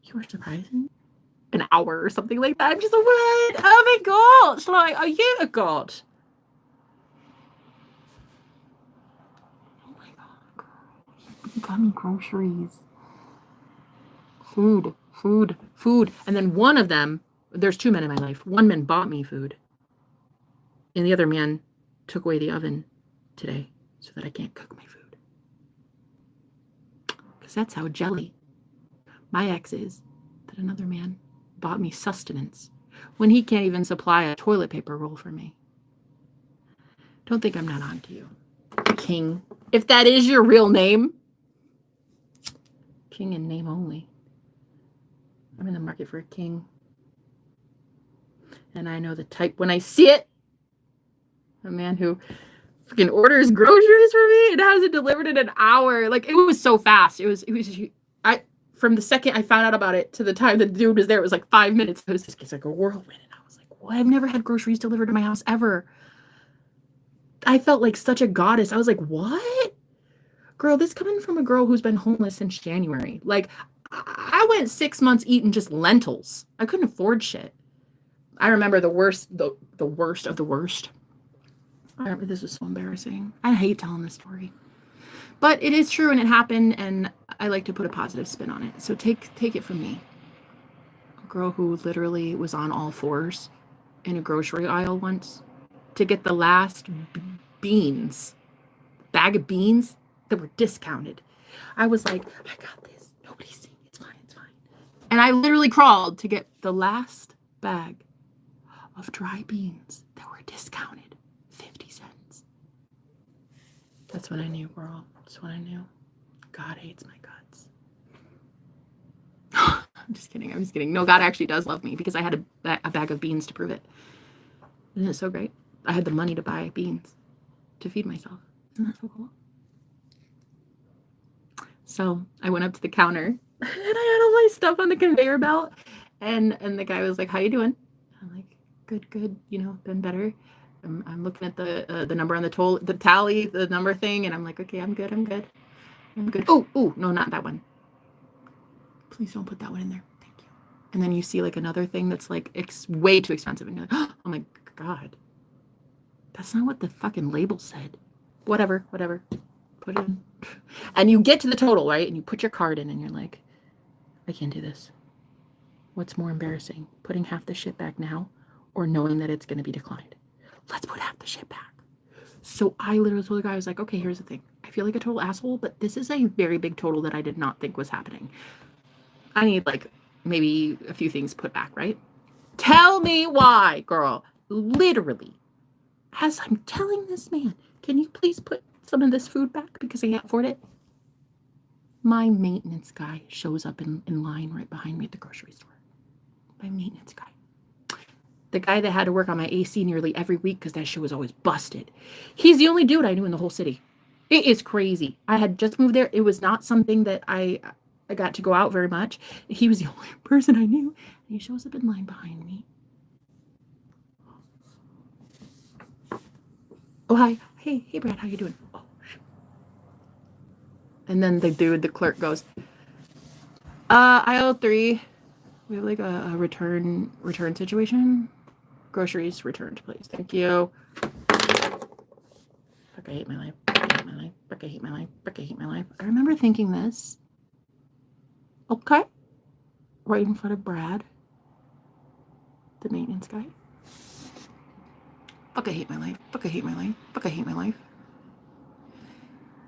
You were surprising? An hour or something like that. I'm just like, what? Oh my gosh. Like, are you a god? Oh my god, girl. You got me groceries. Food. And then one of them, there's 2 men in my life. One man bought me food. And the other man took away the oven today so that I can't cook my food. Because that's how jelly my ex is, that another man bought me sustenance when he can't even supply a toilet paper roll for me. Don't think I'm not on to you. King. If that is your real name. King in name only. I'm in the market for a king. And I know the type when I see it. A man who freaking orders groceries for me and has it delivered in an hour. Like, it was so fast. From the second I found out about it to the time the dude was there, it was like 5 minutes. It was just like a whirlwind. And I was like, well, I've never had groceries delivered to my house ever. I felt like such a goddess. I was like, what? Girl, this coming from a girl who's been homeless since January. Like, I went 6 months eating just lentils. I couldn't afford shit. I remember the worst of the worst. I remember, this was so embarrassing. I hate telling this story. But it is true and it happened, and I like to put a positive spin on it. So take it from me. A girl who literally was on all fours in a grocery aisle once to get the last bag of beans that were discounted. I was like, I got this. Nobody's seeing. It's fine. And I literally crawled to get the last bag of dry beans that were discounted. 50 cents. That's when I knew, girl. That's when I knew. God hates my guts. I'm just kidding. No, God actually does love me because I had a bag of beans to prove it. Isn't it so great? I had the money to buy beans to feed myself. Isn't that so cool? So I went up to the counter and I had all my stuff on the conveyor belt. And the guy was like, how you doing? I'm like, good. Been better. I'm looking at the number on the tally, the number thing, and I'm like, okay, I'm good. Oh, no, not that one. Please don't put that one in there. Thank you. And then you see like another thing that's like way too expensive, and you're like, oh my God, that's not what the fucking label said. Whatever. Put it in. And you get to the total, right? And you put your card in, and you're like, I can't do this. What's more embarrassing, putting half the shit back now, or knowing that it's going to be declined? Let's put half the shit back. So I literally told the guy, I was like, okay, here's the thing. I feel like a total asshole, but this is a very big total that I did not think was happening. I need like maybe a few things put back, right? Tell me why, girl. Literally, as I'm telling this man, can you please put some of this food back because I can't afford it? My maintenance guy shows up in line right behind me at the grocery store. My maintenance guy. The guy that had to work on my AC nearly every week because that shit was always busted. He's the only dude I knew in the whole city. It is crazy. I had just moved there. It was not something that I got to go out very much. He was the only person I knew. And he shows up in line behind me. Oh, hi. Hey, Brad, how you doing? Oh, shit. And then the clerk goes, aisle 3. We have like a return situation. Groceries returned, please. Thank you. Fuck, I hate my life. I remember thinking this. Okay? Right in front of Brad, the maintenance guy. Fuck, I hate my life. Fuck, I hate my life. Fuck, I hate my life.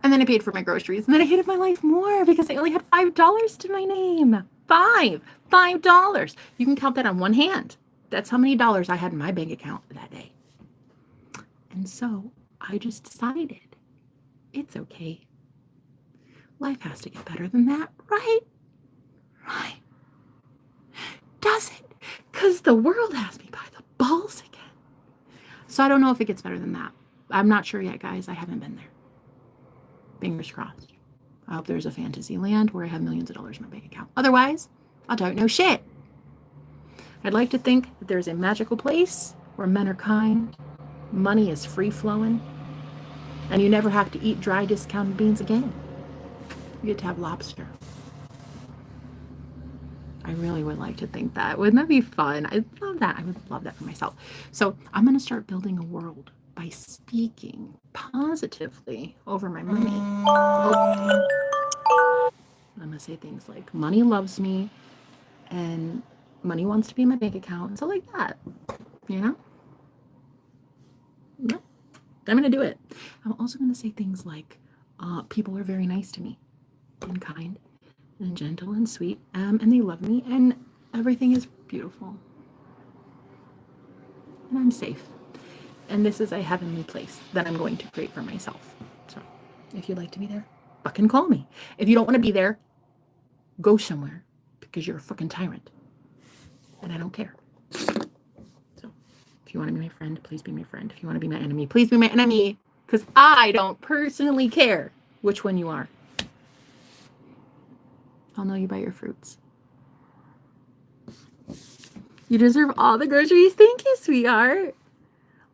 And then I paid for my groceries. And then I hated my life more because I only had $5 to my name. $5. You can count that on one hand. That's how many dollars I had in my bank account that day. And so I just decided it's okay. Life has to get better than that, right? Right. Does it? Because the world has me by the balls again. So I don't know if it gets better than that. I'm not sure yet, guys. I haven't been there. Fingers crossed. I hope there's a fantasy land where I have millions of dollars in my bank account. Otherwise, I don't know shit. I'd like to think that there's a magical place where men are kind, money is free-flowing, and you never have to eat dry discounted beans again. You get to have lobster. I really would like to think that. Wouldn't that be fun? I love that. I would love that for myself. So I'm going to start building a world by speaking positively over my money. Oh. I'm going to say things like, money loves me, and money wants to be in my bank account, and so like that, you know? No, I'm going to do it. I'm also going to say things like, people are very nice to me and kind and gentle and sweet, and they love me, and everything is beautiful. And I'm safe. And this is a heavenly place that I'm going to create for myself. So if you'd like to be there, fucking call me. If you don't want to be there, go somewhere because you're a fucking tyrant. And I don't care. So if you want to be my friend, please be my friend. If you want to be my enemy, please be my enemy. Because I don't personally care which one you are. I'll know you by your fruits. You deserve all the groceries. Thank you, sweetheart.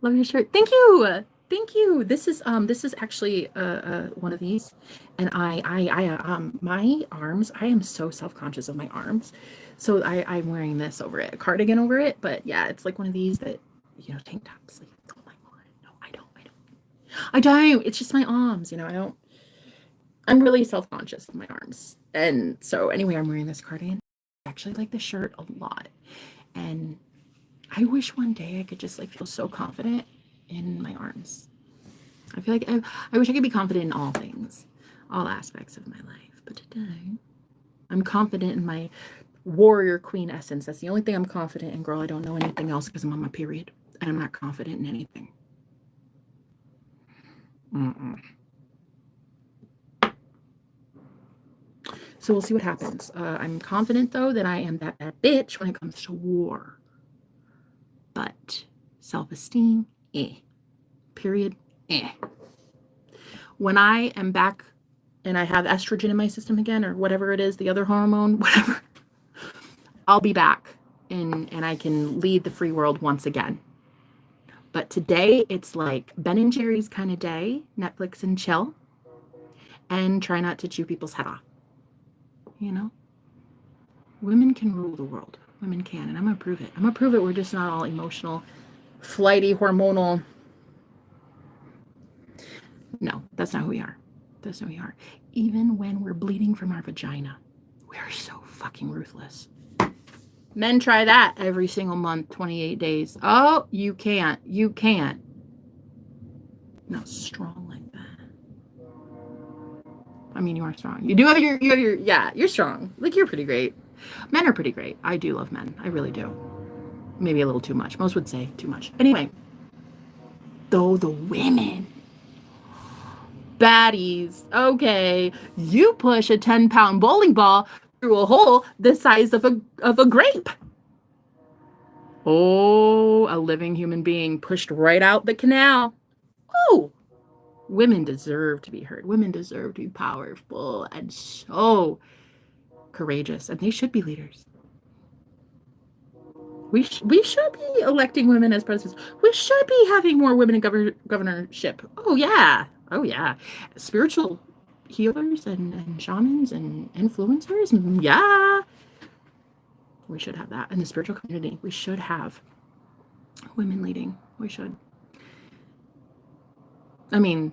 Love your shirt. Thank you. Thank you. This is actually one of these, and my arms. I am so self-conscious of my arms, so I'm wearing this over it, a cardigan over it. But yeah, it's like one of these that, you know, tank tops. Like, oh my god, no, I don't. It's just my arms. You know, I don't. I'm really self-conscious of my arms, and so anyway, I'm wearing this cardigan. I actually like the shirt a lot, and I wish one day I could just like feel so confident in my arms. I feel like I wish I could be confident in all things, all aspects of my life. But today, I'm confident in my warrior queen essence. That's the only thing I'm confident in, girl. I don't know anything else because I'm on my period. And I'm not confident in anything. So we'll see what happens. I'm confident, though, that I am that bad bitch when it comes to war. But self-esteem, period, When I am back and I have estrogen in my system again, or whatever it is, the other hormone, whatever, I'll be back and I can lead the free world once again. But today it's like Ben and Jerry's kind of day, Netflix and chill, and try not to chew people's head off. You know? Women can rule the world. Women can, and I'm going to prove it. I'm going to prove it. We're just not all emotional, flighty, hormonal. No, that's not who we are. That's not who we are. Even when we're bleeding from our vagina, we are so fucking ruthless. Men try that every single month, 28 days. Oh, you can't. You can't. Not strong like that. I mean, you are strong. You do have your, yeah, you're strong. Like, you're pretty great. Men are pretty great. I do love men. I really do. Maybe a little too much. Most would say too much. Anyway, though the women, baddies. Okay, you push a 10-pound bowling ball through a hole the size of a grape. Oh, a living human being pushed right out the canal. Oh, women deserve to be heard. Women deserve to be powerful and so courageous, and they should be leaders. We should be electing women as presidents. We should be having more women in governorship. Oh yeah. Oh yeah. Spiritual healers and shamans and influencers. Yeah. We should have that. In the spiritual community, we should have women leading. We should. I mean,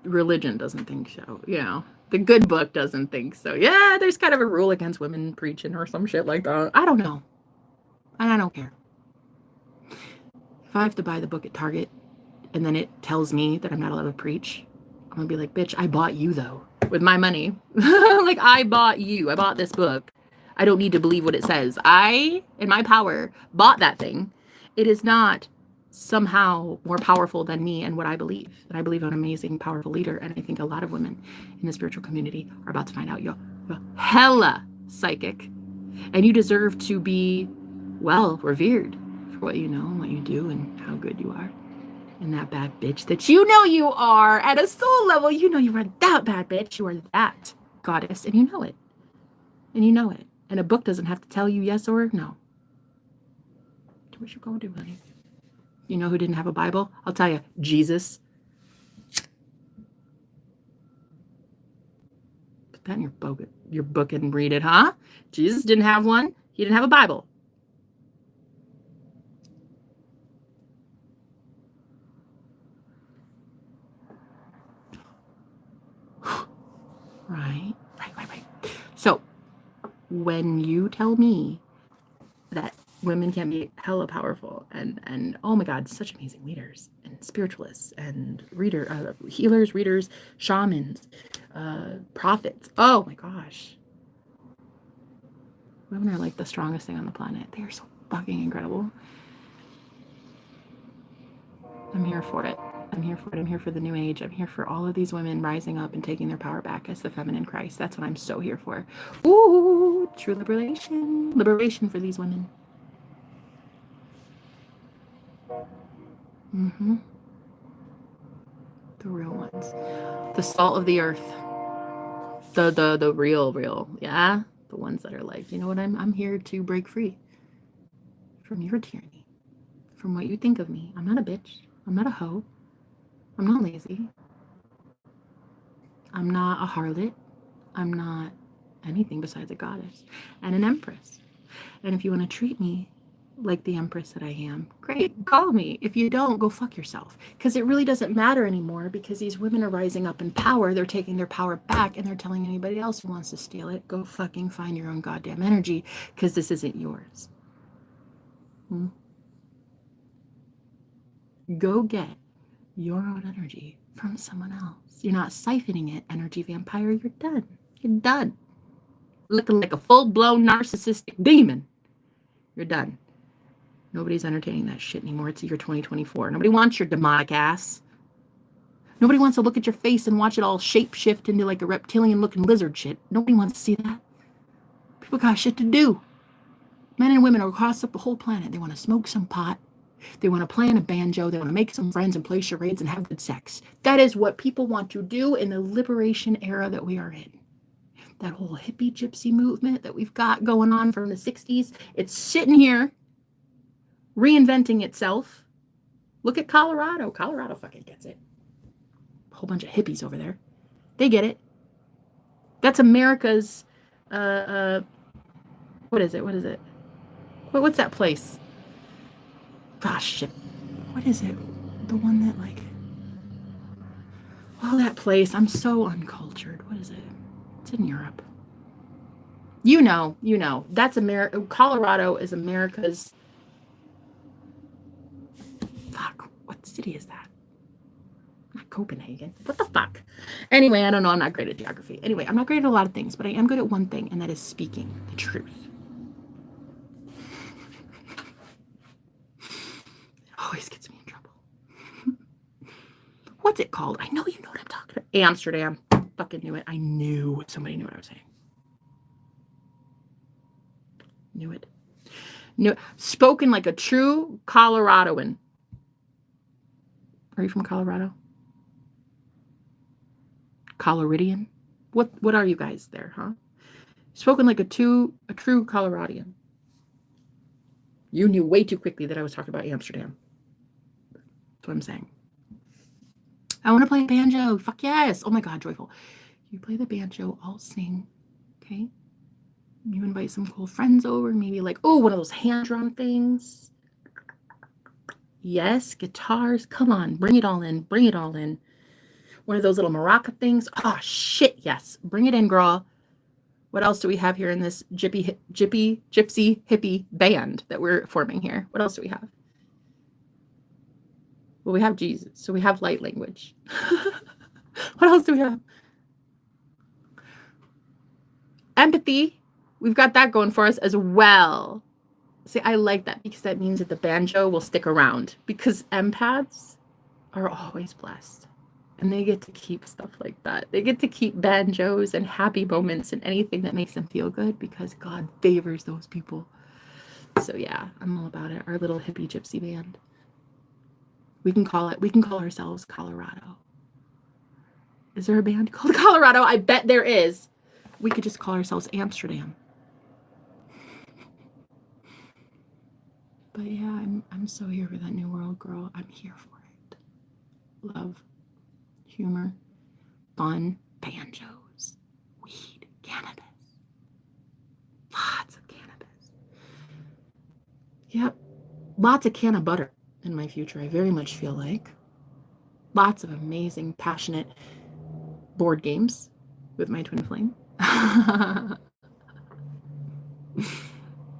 religion doesn't think so, you know, The good book doesn't think so. Yeah, there's kind of a rule against women preaching or some shit like that. I don't know. And I don't care. If I have to buy the book at Target and then it tells me that I'm not allowed to preach, I'm going to be like, bitch, I bought you though, with my money. Like, I bought you. I bought this book. I don't need to believe what it says. I, in my power, bought that thing. It is not somehow more powerful than me and what I believe. And I believe I'm an amazing, powerful leader. And I think a lot of women in the spiritual community are about to find out you're hella psychic. And you deserve to be, well, revered for what you know and what you do and how good you are. And that bad bitch that you know you are at a soul level. You know you are that bad bitch. You are that goddess. And you know it. And you know it. And a book doesn't have to tell you yes or no. What you gonna do, honey? You know who didn't have a Bible? I'll tell you, Jesus. Put that in your book and read it, huh? Jesus didn't have one. He didn't have a Bible. Right. So, when you tell me that women can be hella powerful and oh my God, such amazing leaders and spiritualists and healers, readers, shamans, prophets. Oh my gosh. Women are like the strongest thing on the planet. They are so fucking incredible. I'm here for it. I'm here for it. I'm here for the new age. I'm here for all of these women rising up and taking their power back as the feminine Christ. That's what I'm so here for. Ooh, true liberation. Liberation for these women. Mm-hmm. The real ones. The salt of the earth. The real. Yeah? The ones that are like, you know what, I'm here to break free from your tyranny. From what you think of me. I'm not a bitch. I'm not a hoe. I'm not lazy. I'm not a harlot. I'm not anything besides a goddess and an empress. And if you want to treat me like the empress that I am, great, call me. If you don't, go fuck yourself. Because it really doesn't matter anymore because these women are rising up in power. They're taking their power back and they're telling anybody else who wants to steal it, go fucking find your own goddamn energy because this isn't yours. Go get your own energy from someone else. You're not siphoning it, energy vampire. You're done. You're done. Looking like a full-blown narcissistic demon. You're done. Nobody's entertaining that shit anymore. It's the year 2024. Nobody wants your demonic ass. Nobody wants to look at your face and watch it all shape-shift into like a reptilian-looking lizard shit. Nobody wants to see that. People got shit to do. Men and women across the whole planet. They want to smoke some pot. They want to play on a banjo. They want to make some friends and play charades and have good sex. That is what people want to do in the liberation era that we are in. That whole hippie gypsy movement that we've got going on from the 60s. It's sitting here reinventing itself. Look at Colorado. Colorado fucking gets it. A whole bunch of hippies over there. They get it. That's America's, what is it? What's that place? Gosh, shit. What is it? The one that like, oh, that place. I'm so uncultured. What is it? It's in Europe. You know. That's America. Colorado is America's. Fuck. What city is that? Not Copenhagen. What the fuck? Anyway, I don't know. I'm not great at geography. Anyway, I'm not great at a lot of things, but I am good at one thing, and that is speaking the truth. Always gets me in trouble. What's it called? I know you know what I'm talking about. Amsterdam. Fucking knew it. I knew somebody knew what I was saying. Knew it. Spoken like a true Coloradoan. Are you from Colorado? Coloridian? What are you guys there, huh? Spoken like a true Coloradian. You knew way too quickly that I was talking about Amsterdam. That's what I'm saying. I want to play banjo. Fuck yes. Oh my God, joyful. You play the banjo, I'll sing. Okay? You invite some cool friends over, maybe like, oh, one of those hand drum things. Yes, guitars. Come on, bring it all in. One of those little maraca things. Oh, shit, yes. Bring it in, girl. What else do we have here in this gypsy hippie band that we're forming here? What else do we have? Well, we have Jesus, so we have light language. What else do we have? Empathy. We've got that going for us as well. See, I like that because that means that the banjo will stick around, because empaths are always blessed. And they get to keep stuff like that. They get to keep banjos and happy moments and anything that makes them feel good, because God favors those people. So yeah, I'm all about it. Our little hippie gypsy band. We can call ourselves Colorado. Is there a band called Colorado? I bet there is. We could just call ourselves Amsterdam. But yeah, I'm so here for that new world, girl. I'm here for it. Love, humor, fun, banjos, weed, cannabis. Lots of cannabis. Yep. Lots of can of butter in my future, I very much feel like. Lots of amazing, passionate board games with my twin flame.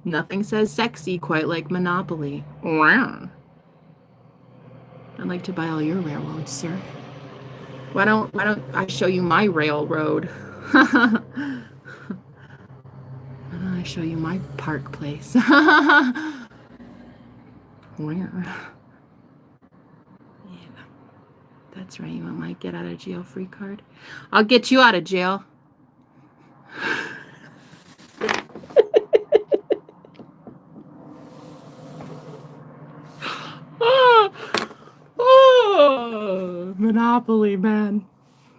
Nothing says sexy quite like Monopoly. Wow. I'd like to buy all your railroads, sir. Why don't I show you my railroad? Why don't I show you my park place? Where? Yeah. That's right. You want my get out of jail free card? I'll get you out of jail. Oh, Monopoly, man.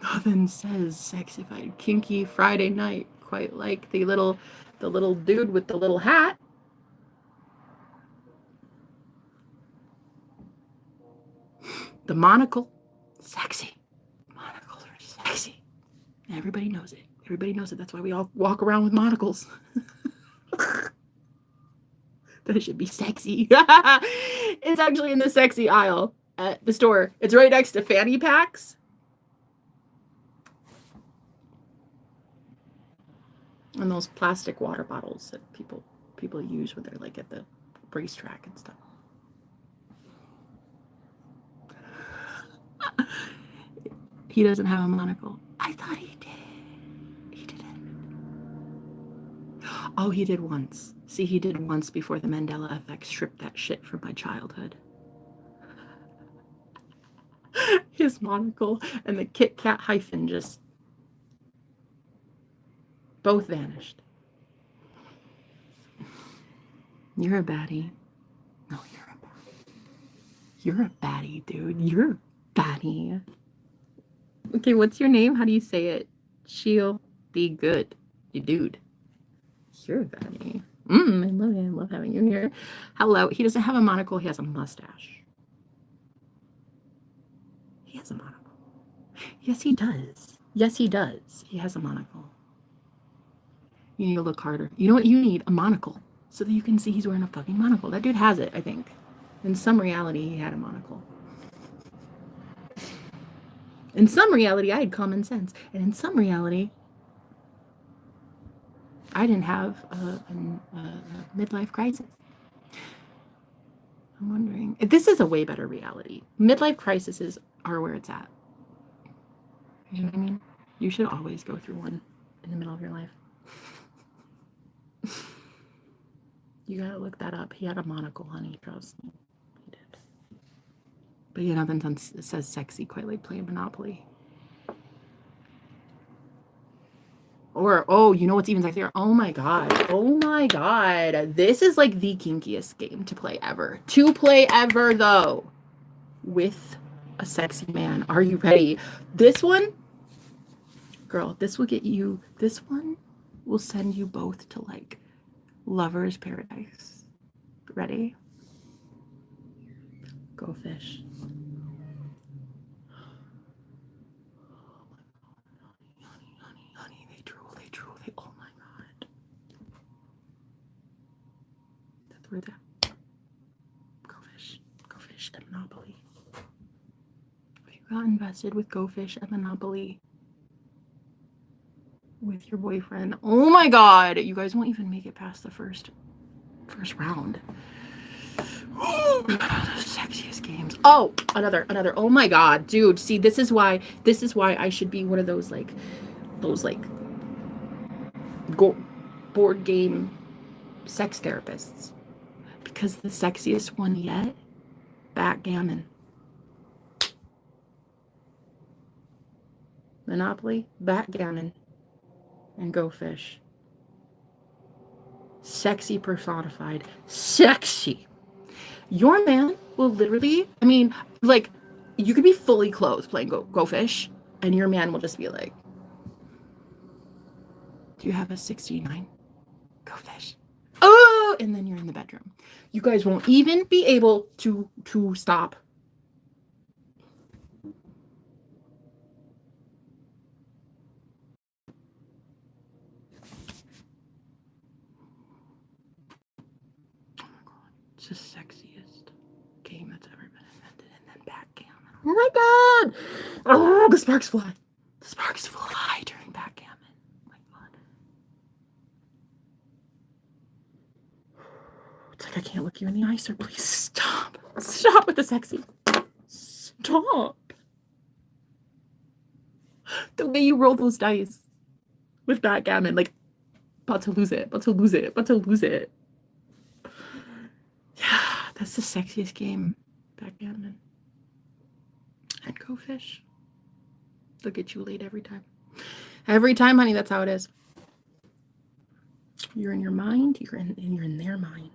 Nothing says sexified kinky Friday night quite like the little dude with the little hat. The monocle. Sexy. Monocles are sexy. Everybody knows it. Everybody knows it. That's why we all walk around with monocles. That should be sexy. It's actually in the sexy aisle at the store. It's right next to fanny packs. And those plastic water bottles that people use when they're like at the racetrack and stuff. He doesn't have a monocle. I thought he did. He didn't. Oh, he did once. See, he did once before the Mandela effect stripped that shit from my childhood. His monocle and the Kit Kat hyphen just both vanished. You're a baddie. No, you're a baddie. You're a baddie, dude. You're a baddie. Okay, what's your name? How do you say it? She'll be good. You dude. You're a baddie. I love it. I love having you here. Hello. He doesn't have a monocle. He has a mustache. He has a monocle. Yes, he does. Yes, he does. He has a monocle. You need to look harder. You know what? You need a monocle so that you can see he's wearing a fucking monocle. That dude has it, I think. In some reality, he had a monocle. In some reality, I had common sense. And in some reality, I didn't have a midlife crisis. I'm wondering. This is a way better reality. Midlife crises are where it's at. You know what I mean? You should always go through one in the middle of your life. You gotta look that up. He had a monocle, honey. Trust me. He did. But yeah, nothing says sexy quite like playing Monopoly. Or, oh, you know what's even sexier? Oh my god. Oh my god. This is like the kinkiest game to play ever. To play ever, though. With a sexy man. Are you ready? This one, girl, this will get you, this one will send you both to like lover's paradise. Ready? Go fish. Honey, they drool, oh my god. That's where that. Go fish at Monopoly. If you got invested with Go Fish and Monopoly with your boyfriend. Oh my god, you guys won't even make it past the first round. The sexiest games. Oh, another. Oh my god, dude. See, this is why I should be one of those board game sex therapists. Because the sexiest one yet, backgammon. Monopoly, backgammon, and Go Fish. Sexy personified. Sexy. Your man will literally, I mean, like, you could be fully clothed playing Go Fish, and your man will just be like, do you have a 69? Go Fish. Oh, and then you're in the bedroom. You guys won't even be able to stop. Oh my god, it's the sexiest game that's ever been invented. And then backgammon. Oh my god! Oh, the sparks fly. The sparks fly during backgammon. Oh my god. It's like I can't look you in the eye, sir. Please stop. Stop with the sexy. Stop. The way you roll those dice with backgammon, like, about to lose it. Yeah, that's the sexiest game. Backgammon. And Go Fish. They'll get you laid every time. Every time, honey, that's how it is. You're in your mind, you're in their mind.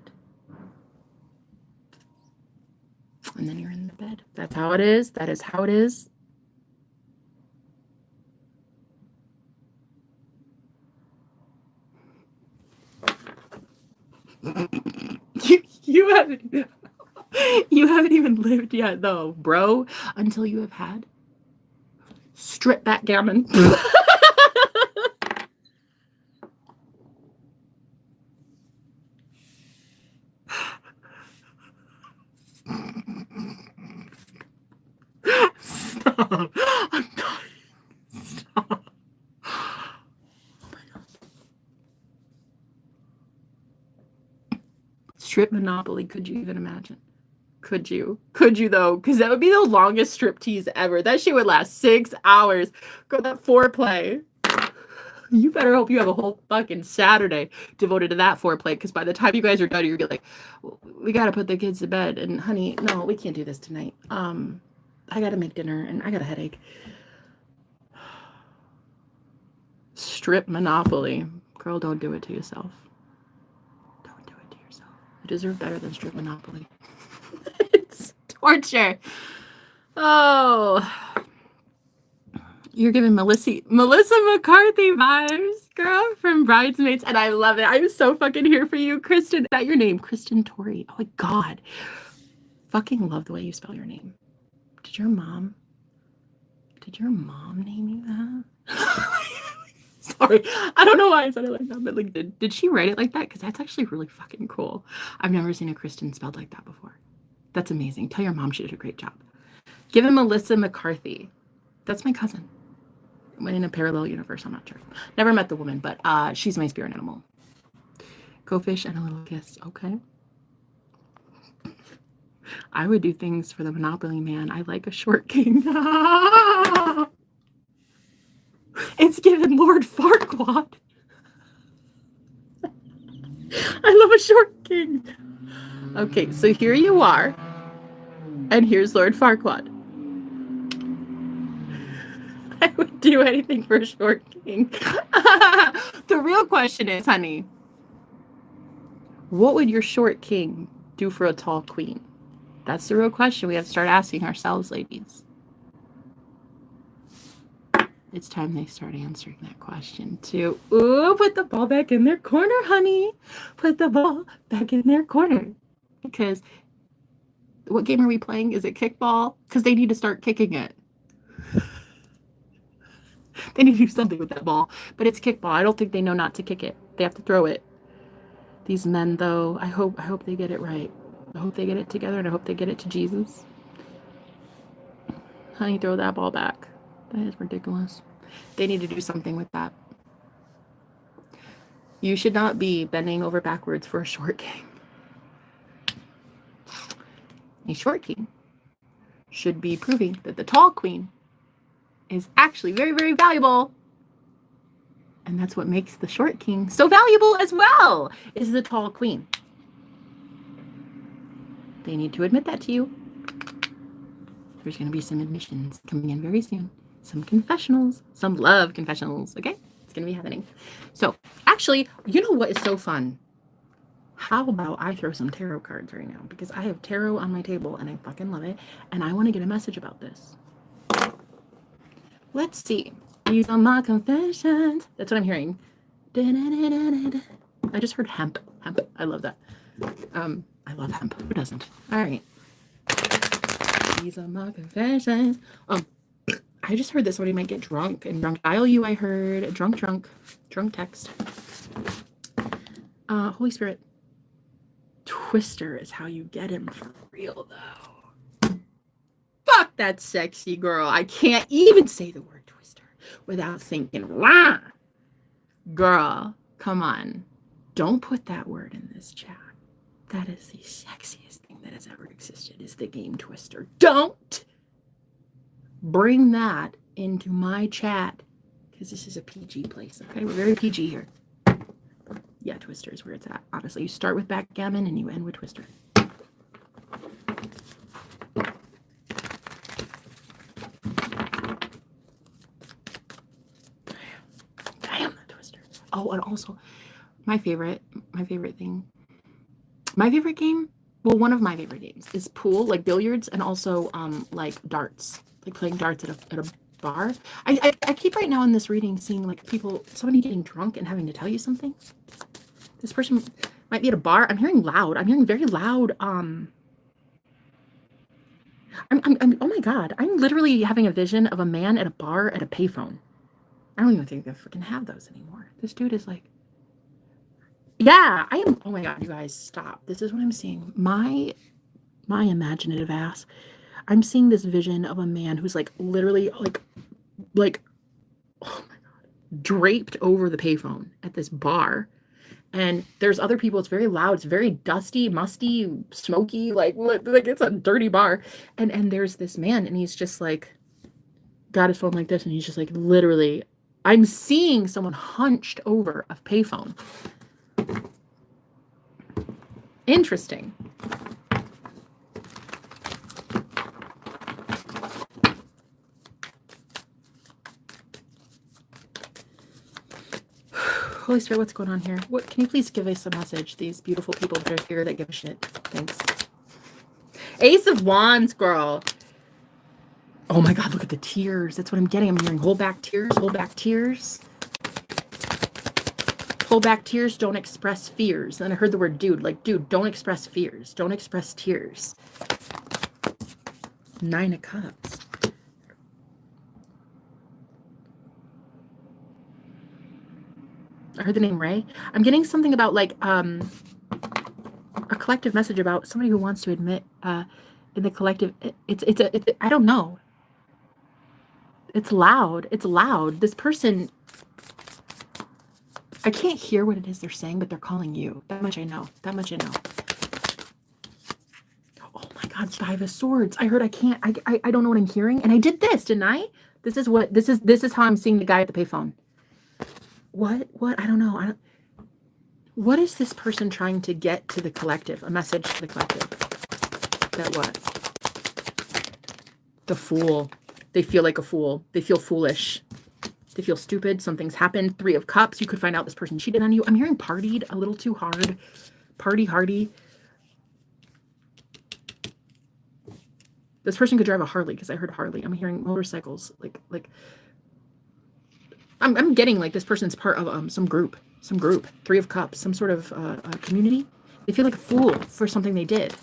And then you're in the bed. That's how it is. That is how it is. You haven't even lived yet, though, bro, until you have had strip backgammon. Stop. I'm dying. Stop. Oh my god. Strip Monopoly, could you even imagine? Could you though? Because that would be the longest strip tease ever. That shit would last 6 hours. Go that foreplay. You better hope you have a whole fucking Saturday devoted to that foreplay, because by the time you guys are done, you're gonna be like, we gotta put the kids to bed, and honey, no, we can't do this tonight. I gotta make dinner and I got a headache. Strip Monopoly. Girl, don't do it to yourself. Don't do it to yourself. You deserve better than strip Monopoly. It's torture. Oh. You're giving Melissa McCarthy vibes, girl, from Bridesmaids, and I love it. I'm so fucking here for you, Kristen. Is that your name? Kristen Tori. Oh my god. Fucking love the way you spell your name. Did your mom name you that? Sorry, I don't know why I said it like that, but like, did she write it like that? Because that's actually really fucking cool. I've never seen a Kristen spelled like that before. That's amazing. Tell your mom she did a great job. Give him Melissa McCarthy. That's my cousin. In a parallel universe, I'm not sure. Never met the woman, but she's my spirit animal. Go Fish and a little kiss. Okay. I would do things for the Monopoly man. I like a short king. It's given Lord Farquaad. I love a short king. Okay, so here you are. And here's Lord Farquaad. I would do anything for a short king. The real question is, honey, what would your short king do for a tall queen? That's the real question we have to start asking ourselves, ladies. It's time they start answering that question, too. Ooh, put the ball back in their corner, honey. Put the ball back in their corner. Because what game are we playing? Is it kickball? Because they need to start kicking it. They need to do something with that ball. But it's kickball. I don't think they know not to kick it. They have to throw it. These men, though, I hope they get it right. I hope they get it together, and I hope they get it to Jesus. Honey, throw that ball back. That is ridiculous. They need to do something with that. You should not be bending over backwards for a short king. A short king should be proving that the tall queen is actually very, very valuable. And that's what makes the short king so valuable as well, is the tall queen. They need to admit that to you. There's going to be some admissions coming in very soon. Some confessionals, some love confessionals, okay? It's going to be happening. So, actually, you know what is so fun? How about I throw some tarot cards right now? Because I have tarot on my table, and I fucking love it. And I want to get a message about this. Let's see. These are my confessions. That's what I'm hearing. I just heard hemp. Hemp. I love that. I love hemp. Who doesn't? All right. These are my confessions. I just heard that somebody might get drunk. And drunk dial you, I heard. Drunk text. Holy Spirit. Twister is how you get him for real, though. Fuck that sexy girl. I can't even say the word twister without thinking, rah. Girl, come on. Don't put that word in this chat. That is the sexiest thing that has ever existed, is the game Twister. Don't bring that into my chat, because this is a PG place, okay? We're very PG here. Yeah, Twister is where it's at. Honestly, you start with backgammon and you end with Twister. Damn, the Twister. Oh, and also, my favorite game. Well, one of my favorite games is pool, like billiards, and also like darts, like playing darts at a bar. I keep right now in this reading seeing like somebody getting drunk and having to tell you something. This person might be at a bar. I'm hearing loud. I'm hearing very loud. I'm oh my God. I'm literally having a vision of a man at a bar at a payphone. I don't even think they freaking have those anymore. This dude is like, yeah, I am. Oh my God, you guys, stop. This is what I'm seeing. My imaginative ass. I'm seeing this vision of a man who's like literally like, oh my God, draped over the payphone at this bar. And there's other people. It's very loud. It's very dusty, musty, smoky, like it's a dirty bar. And there's this man, and he's just like got his phone like this, and he's just like literally. I'm seeing someone hunched over a payphone. Interesting. Holy Spirit, what's going on here? What can you please give us a message? These beautiful people that are here that give a shit. Thanks. Ace of Wands, girl. Oh my God, look at the tears. That's what I'm getting. I'm hearing hold back tears, hold back tears. Hold back tears, don't express fears. And then I heard the word dude, like, dude, don't express fears. Don't express tears. 9 of Cups. I heard the name Ray. I'm getting something about like a collective message about somebody who wants to admit in the collective. It's I don't know. It's loud. It's loud. This person, I can't hear what it is they're saying, but they're calling you. That much I know. That much I know. Oh my God, 5 of Swords. I heard I don't know what I'm hearing. And I did this, didn't I? This is how I'm seeing the guy at the payphone. What? I don't know. What is this person trying to get to the collective? A message to the collective. That what? The Fool. They feel like a fool. They feel foolish. They feel stupid. Something's happened. 3 of Cups. You could find out this person cheated on you. I'm hearing partied a little too hard. Party hardy. This person could drive a Harley because I heard Harley. I'm hearing motorcycles. Like. I'm getting like this person's part of some group. 3 of Cups. Some sort of community. They feel like a fool for something they did.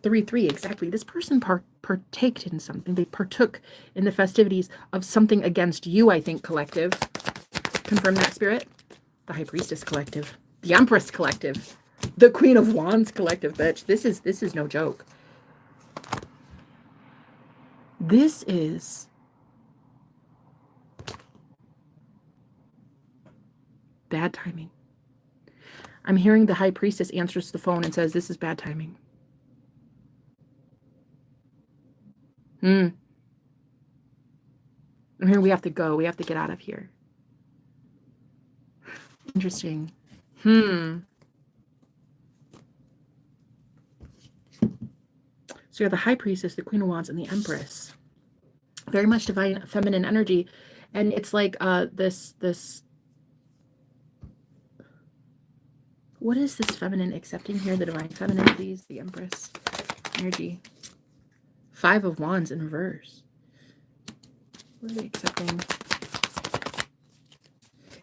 3 exactly. This person partaked in something. They partook in the festivities of something against you, I think, collective. Confirm that, Spirit. The High Priestess collective. The Empress collective. The Queen of Wands collective, bitch. This is no joke. This is bad timing. I'm hearing the high priestess answers the phone and says, this is bad timing. I'm hearing we have to go. We have to get out of here. Interesting. So you have the high priestess, the queen of wands, and the empress. Very much divine feminine energy. And it's like this what is this feminine accepting here? The divine feminine, please. The empress energy. 5 of wands in reverse. What are they accepting?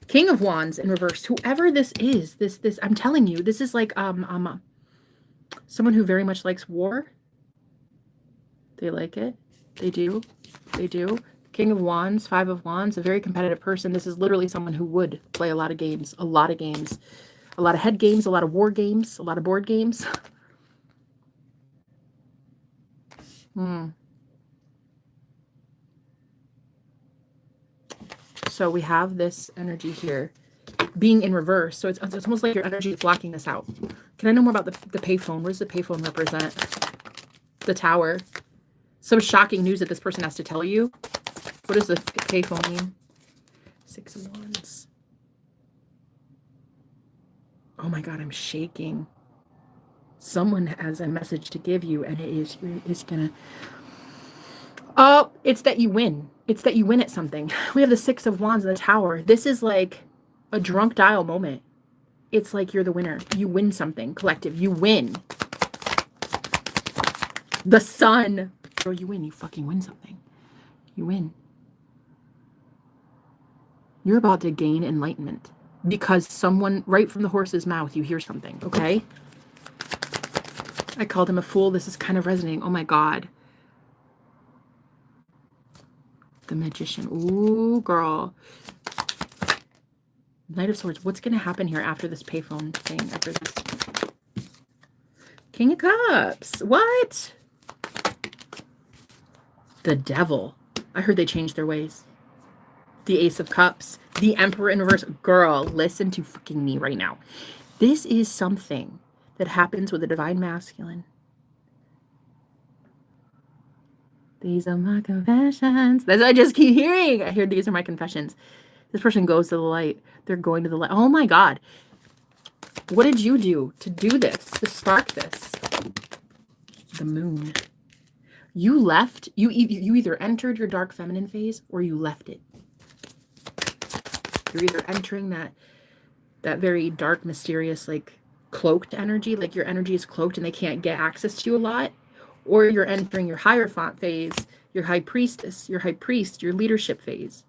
King of wands in reverse. Whoever this is, this I'm telling you, this is like someone who very much likes war. They like it. They do. They do. King of wands, 5 of wands, a very competitive person. This is literally someone who would play a lot of games, a lot of games, a lot of head games, a lot of war games, a lot of board games. So we have this energy here being in reverse. So it's almost like your energy is blocking this out. Can I know more about the payphone? What does the payphone represent? The tower. Some shocking news that this person has to tell you. What does the payphone mean? 6 of wands. Oh my God, I'm shaking. Someone has a message to give you, and it's gonna... Oh, it's that you win. It's that you win at something. We have the 6 of wands in the tower. This is like a drunk dial moment. It's like you're the winner. You win something. Collective. You win. The sun. Girl, you win. You fucking win something. You win. You're about to gain enlightenment because someone, right from the horse's mouth, you hear something, okay? I called him a fool. This is kind of resonating. Oh my God. The magician. Ooh, girl. Knight of Swords. What's going to happen here after this payphone thing? After this? King of Cups. What? The Devil. I heard they changed their ways. The Ace of Cups. The Emperor in reverse. Girl, listen to fucking me right now. This is something that happens with the divine masculine. These are my confessions. That's what I just keep hearing. I hear these are my confessions. This person goes to the light. They're going to the light. Oh my God. What did you do to do this, to spark this? The Moon. You left. You either entered your dark feminine phase or you left it. You're either entering that very dark, mysterious, like cloaked energy, like your energy is cloaked and they can't get access to you a lot. Or you're entering your Hierophant phase, your high priestess, your high priest, your leadership phase,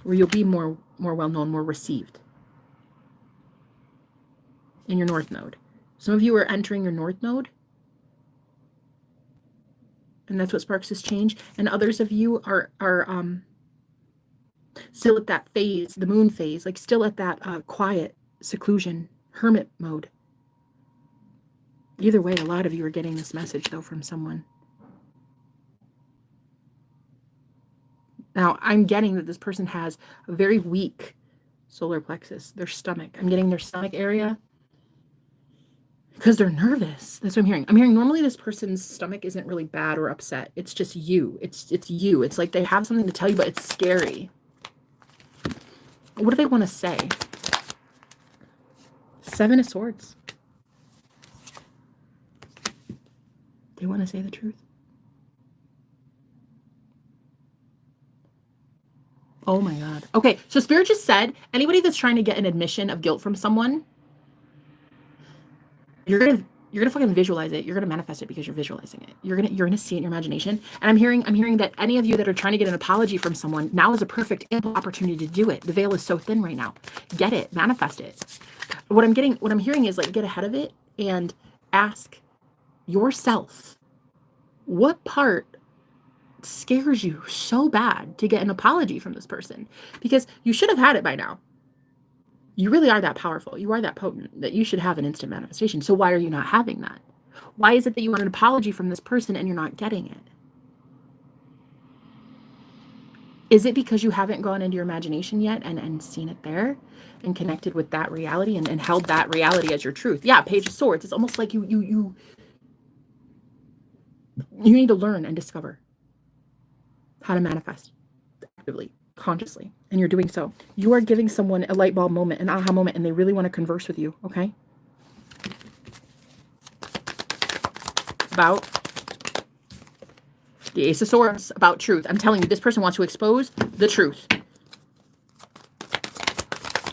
where you'll be more well-known, more received in your North Node. Some of you are entering your North Node, and that's what sparks this change. And others of you are still at that phase, the Moon phase, like still at that quiet seclusion, hermit mode. Either way, a lot of you are getting this message, though, from someone. Now, I'm getting that this person has a very weak solar plexus, their stomach. I'm getting their stomach area because they're nervous. That's what I'm hearing. I'm hearing normally this person's stomach isn't really bad or upset. It's just you. It's you. It's like they have something to tell you, but it's scary. What do they want to say? 7 of Swords. They want to say the truth. Oh my God. Okay, so Spirit just said, anybody that's trying to get an admission of guilt from someone, you're gonna fucking visualize it. You're gonna manifest it because you're visualizing it. You're gonna see it in your imagination. And I'm hearing that any of you that are trying to get an apology from someone, now is a perfect ample opportunity to do it. The veil is so thin right now. Get it, manifest it. What I'm hearing is like get ahead of it and ask yourself, what part scares you so bad to get an apology from this person? Because you should have had it by now. You really are that powerful. You are that potent that you should have an instant manifestation. So why are you not having that? Why is it that you want an apology from this person and you're not getting it? Is it because you haven't gone into your imagination yet and seen it there and connected with that reality and held that reality as your truth? Yeah, Page of Swords. It's almost like you need to learn and discover how to manifest actively, consciously, and you're doing so. You are giving someone a light bulb moment, an aha moment, and they really want to converse with you, okay? About the Ace of Swords, about truth. I'm telling you, this person wants to expose the truth.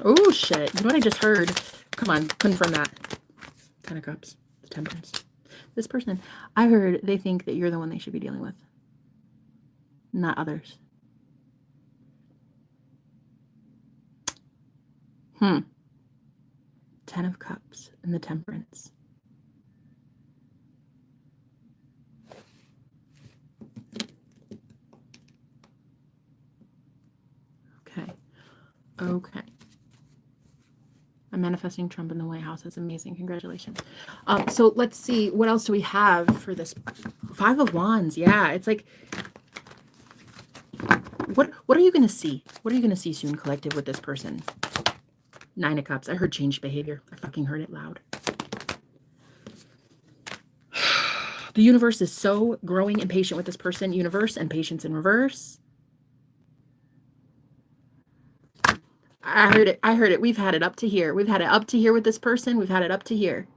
Oh, shit. You know what I just heard? Come on, confirm that. Ten of Cups, the Temperance. This person, I heard they think that you're the one they should be dealing with, not others. Ten of Cups and the Temperance. Okay. I'm manifesting Trump in the White House. That's amazing. Congratulations. So let's see. What else do we have for this? 5 of Wands. Yeah, it's like, what are you going to see? What are you going to see soon, collective, with this person? 9 of Cups. I heard changed behavior. I fucking heard it loud. The universe is so growing and patient with this person. Universe and patience in reverse. I heard it. I heard it. We've had it up to here. We've had it up to here with this person. We've had it up to here.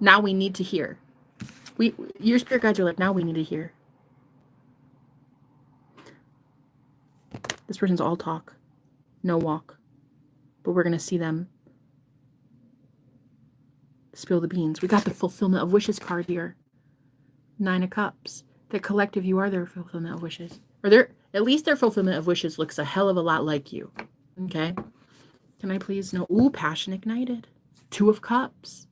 Now we need to hear. Your spirit guides are like, now we need to hear. This person's all talk, no walk. But we're going to see them spill the beans. We got the fulfillment of wishes card here. 9 of Cups. The collective, you are their fulfillment of wishes. Or at least their fulfillment of wishes looks a hell of a lot like you. Okay? Can I please know? Ooh, passion ignited. 2 of Cups.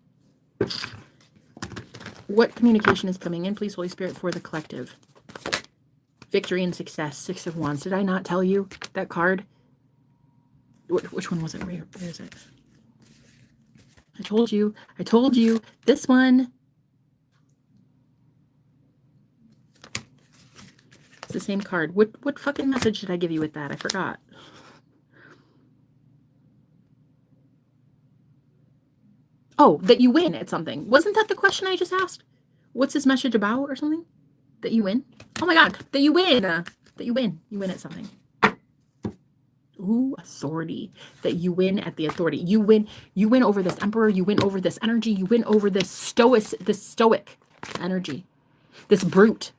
What communication is coming in, please, Holy Spirit, for the collective? Victory and success. 6 of Wands. Did I not tell you that card? Which one was it? Where is it? I told you. I told you. This one. It's the same card. What fucking message did I give you with that? I forgot. Oh, that you win at something. Wasn't that the question I just asked? What's this message about or something? That you win? Oh my God, that you win. That you win. You win at something. Ooh, authority. That you win at the authority. You win over this emperor. You win over this energy. You win over this stoic energy. This brute.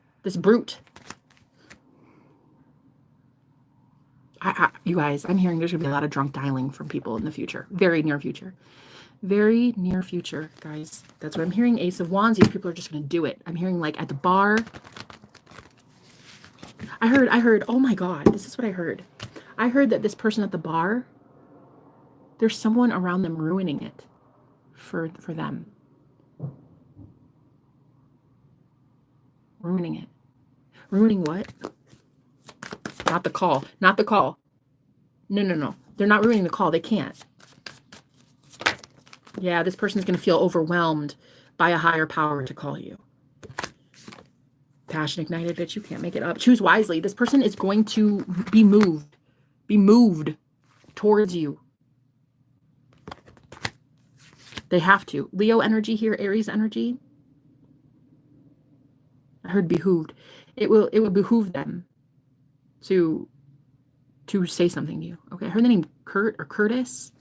You guys, I'm hearing there's going to be a lot of drunk dialing from people in the future. Very near future. Very near future, guys. That's what I'm hearing. Ace of Wands. These people are just going to do it. I'm hearing like at the bar. I heard, oh my God, this is what I heard. I heard that this person at the bar, there's someone around them ruining it for them. Ruining it. Ruining what? Not the call. Not the call. No. They're not ruining the call. They can't. Yeah, this person's going to feel overwhelmed by a higher power to call you. Passion ignited, bitch. You can't make it up. Choose wisely. This person is going to be moved towards you. They have to. Leo energy here, Aries energy. I heard behooved. It will behoove them to say something to you. Okay, I heard the name Kurt or Curtis.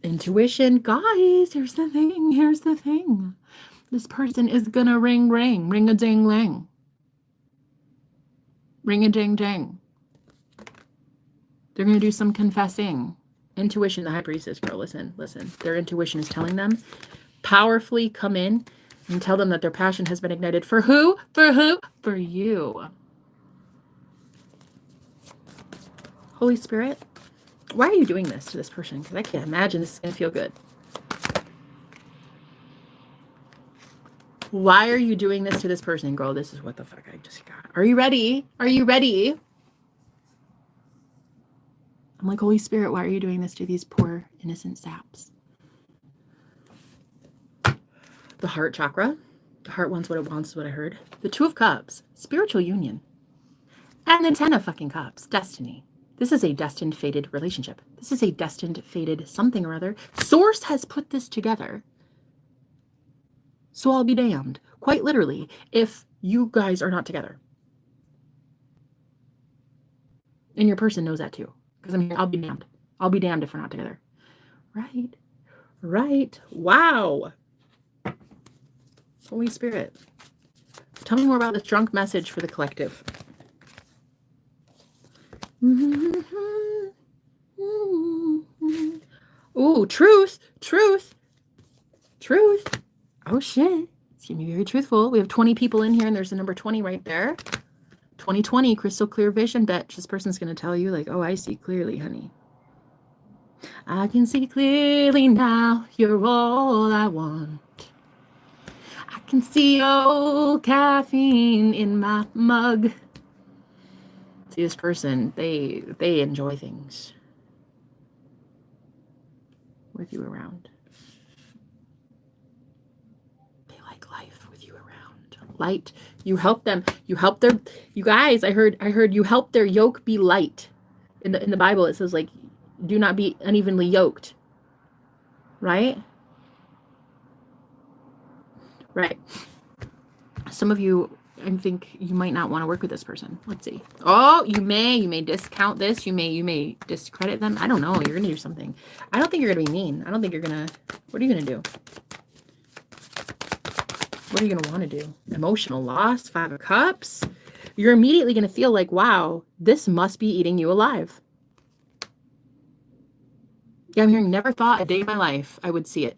Intuition. Guys, here's the thing. This person is gonna ring a ding ling. Ring a ding ding. They're gonna do some confessing. Intuition, the high priestess, girl, listen. Their intuition is telling them, powerfully come in and tell them that their passion has been ignited. For who? For you. Holy Spirit, why are you doing this to this person? Because I can't imagine this is going to feel good. Why are you doing this to this person? Girl, this is what the fuck I just got. Are you ready? Are you ready? I'm like, Holy Spirit, why are you doing this to these poor innocent saps? The heart chakra. The heart wants what it wants is what I heard. The 2 of Cups. Spiritual union. And the 10 of fucking cups, destiny. This is a destined, fated relationship. This is a destined, fated something or other. Source has put this together. So I'll be damned, quite literally, if you guys are not together. And your person knows that too. Because I'll be damned. I'll be damned if we're not together. Right. Right. Wow. Holy Spirit. Tell me more about this drunk message for the collective. Ooh, truth. Truth. Truth. Oh, shit. It's going to be very truthful. We have 20 people in here, and there's the number 20 right there. 2020, crystal clear vision, bitch. This person's going to tell you, like, oh, I see clearly, honey. I can see clearly now. You're all I want. I can see old caffeine in my mug. See, this person, they enjoy things with you around. They like life with you around. Light. You help them. You help their. You guys. I heard. You help their yoke be light. In the Bible, it says, like, do not be unevenly yoked. Right. Right. Some of you, I think you might not want to work with this person. Let's see. Oh, you may discount this. You may discredit them. I don't know. You're going to do something. I don't think you're going to be mean. I don't think you're going to, what are you going to do? What are you going to want to do? Emotional loss, 5 of Cups. You're immediately going to feel like, wow, this must be eating you alive. Yeah, I'm hearing never thought a day in my life I would see it.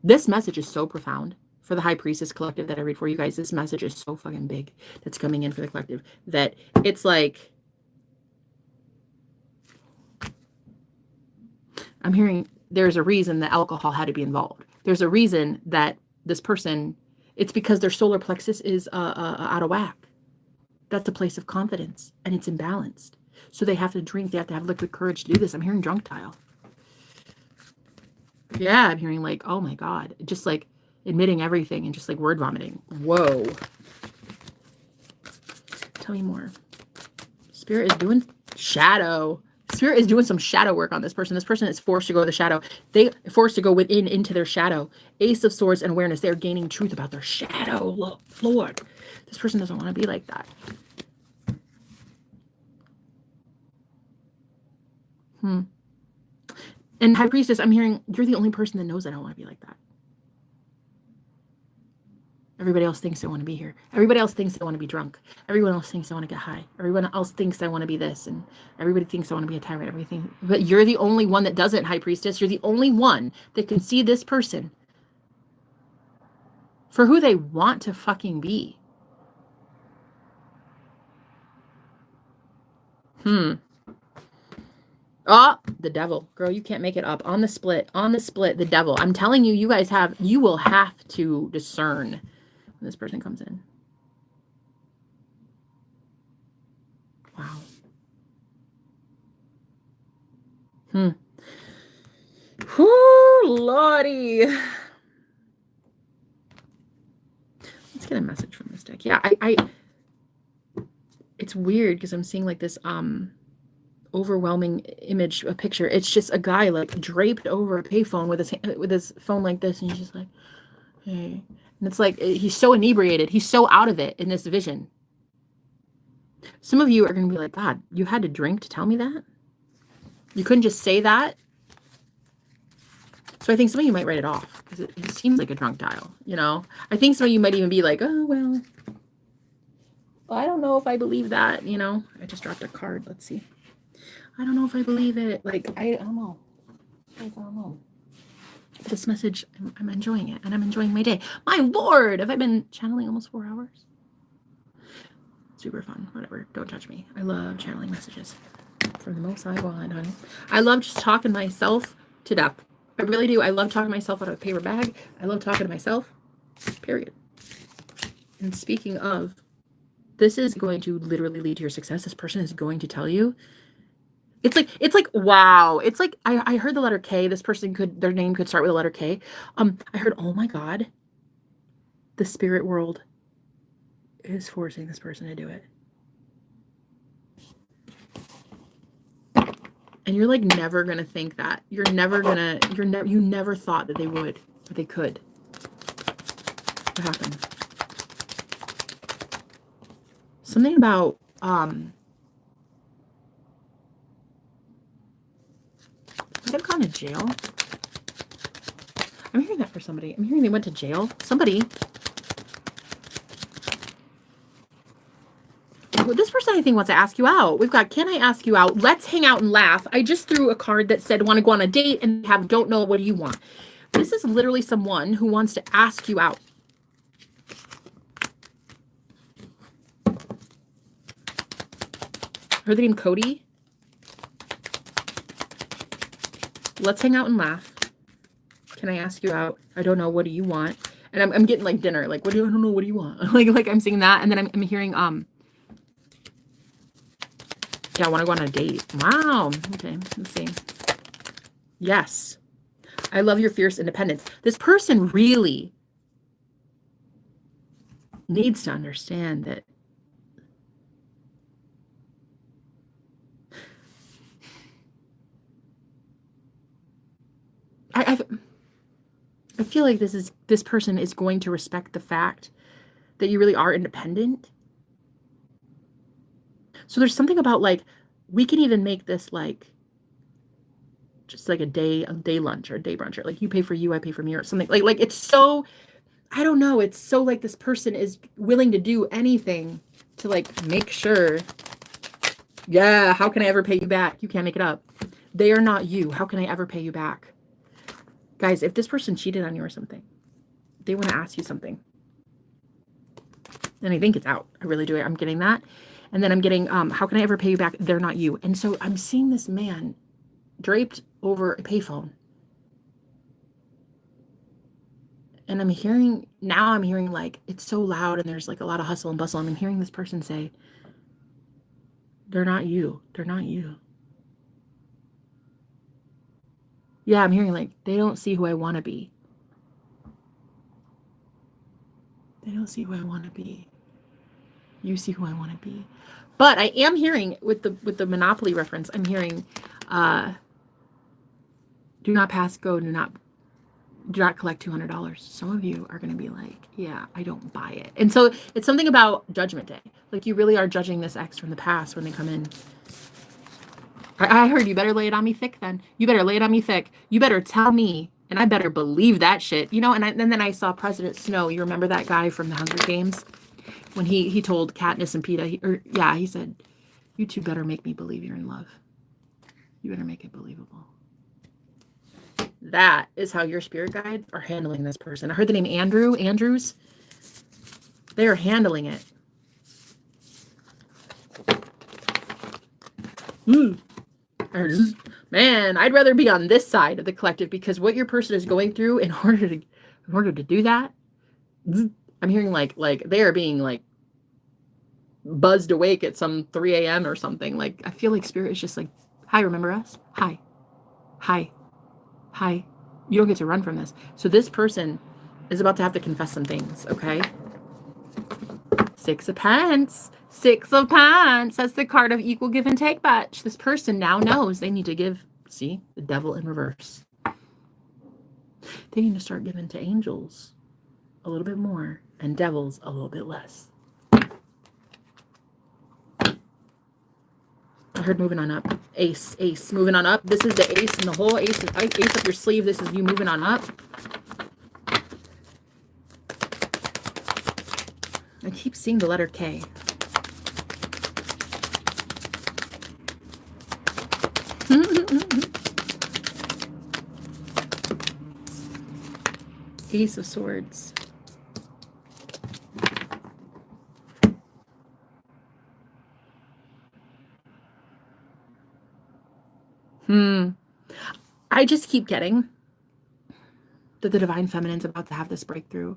This message is so profound for the High Priestess collective that I read for you guys. This message is so fucking big that's coming in for the collective that it's like, I'm hearing there's a reason that alcohol had to be involved. There's a reason that this person, it's because their solar plexus is out of whack. That's a place of confidence and it's imbalanced. So they have to drink. They have to have liquid courage to do this. I'm hearing drunk tile. Yeah, I'm hearing like, oh my God, just like admitting everything and just like word vomiting. Whoa. Tell me more. Spirit is doing shadow. Spirit is doing some shadow work on this person. This person is forced to go to the shadow. They forced to go within into their shadow. Ace of Swords and awareness. They're gaining truth about their shadow. Lord, this person doesn't want to be like that. And High Priestess, I'm hearing you're the only person that knows I don't want to be like that. Everybody else thinks they want to be here. Everybody else thinks they want to be drunk. Everyone else thinks they want to get high. Everyone else thinks I want to be this. And everybody thinks I want to be a tyrant. Everything. But you're the only one that doesn't, High Priestess. You're the only one that can see this person for who they want to fucking be. Oh, the devil. Girl, you can't make it up. On the split, the devil. I'm telling you, you guys you will have to discern when this person comes in. Wow. Whoo, Lordy. Let's get a message from this deck. Yeah, it's weird because I'm seeing like this overwhelming image, a picture. It's just a guy like draped over a payphone with his phone like this, and he's just like, hey. And it's like he's so inebriated, he's so out of it in this vision. Some of you are going to be like, God, you had to drink to tell me that? You couldn't just say that? So I think some of you might write it off because it seems like a drunk dial, you know? I think some of you might even be like, oh, well, I don't know if I believe that, you know? I just dropped a card. Let's see. I don't know if I believe it. Like, I don't know. I don't know. This message, I'm enjoying it, and I'm enjoying my day. My Lord, have I been channeling almost 4 hours? Super fun. Whatever. Don't judge me. I love channeling messages. For the most I want, honey. I love just talking myself to death. I really do. I love talking myself out of a paper bag. I love talking to myself. Period. And speaking of, this is going to literally lead to your success. This person is going to tell you. It's like, wow. It's like, I heard the letter K. This person their name could start with the letter K. I heard, oh my God, the spirit world is forcing this person to do it. And you're like never gonna think that. You're never gonna, you never thought that they would, or they could. What happened? Something about, they've gone to jail. I'm hearing that for somebody. I'm hearing they went to jail. Somebody. This person, I think, wants to ask you out. We've got, can I ask you out? Let's hang out and laugh. I just threw a card that said, want to go on a date and have, don't know, what do you want? This is literally someone who wants to ask you out. Heard the name Cody? Let's hang out and laugh. Can I ask you out? I don't know, what do you want? And I'm getting like dinner, like, I don't know, what do you want? like I'm seeing that, and then I'm hearing, yeah, I want to go on a date. Wow. Okay, let's see. Yes. I love your fierce independence. This person really needs to understand that I feel like this person is going to respect the fact that you really are independent. So there's something about like, we can even make this like just like a day lunch or a day brunch, or like you pay for you, I pay for me, or something like it's so, I don't know. It's so like this person is willing to do anything to like make sure. Yeah. How can I ever pay you back? You can't make it up. They are not you. How can I ever pay you back? Guys, if this person cheated on you or something, they want to ask you something. And I think it's out. I really do. I'm getting that. And then I'm getting, how can I ever pay you back? They're not you. And so I'm seeing this man draped over a payphone. And I'm hearing like, it's so loud and there's like a lot of hustle and bustle. And I'm hearing this person say, they're not you. They're not you. Yeah, I'm hearing like, they don't see who I want to be. They don't see who I want to be. You see who I want to be. But I am hearing with the Monopoly reference, I'm hearing, do not pass go, do not collect $200. Some of you are going to be like, yeah, I don't buy it. And so it's something about Judgment Day. Like you really are judging this ex from the past when they come in. I heard you better lay it on me thick then. You better lay it on me thick. You better tell me, and I better believe that shit. You know, and then I saw President Snow. You remember that guy from the Hunger Games? When he told Katniss and Peeta, he said, you two better make me believe you're in love. You better make it believable. That is how your spirit guides are handling this person. I heard the name Andrews. They are handling it. Man, I'd rather be on this side of the collective, because what your person is going through in order to do that, I'm hearing like they are being like buzzed awake at some 3 a.m. or something. Like I feel like spirit is just like, hi, remember us? Hi. You don't get to run from this. So this person is about to have to confess some things, okay? 6 of Pence. 6 of Pence. That's the card of equal give and take, batch. This person now knows they need to give, see, the devil in reverse. They need to start giving to angels a little bit more and devils a little bit less. I heard moving on up. Ace, moving on up. This is the ace, and the whole ace up your sleeve. This is you moving on up. I keep seeing the letter K. Ace of Swords. I just keep getting that the divine feminine's about to have this breakthrough.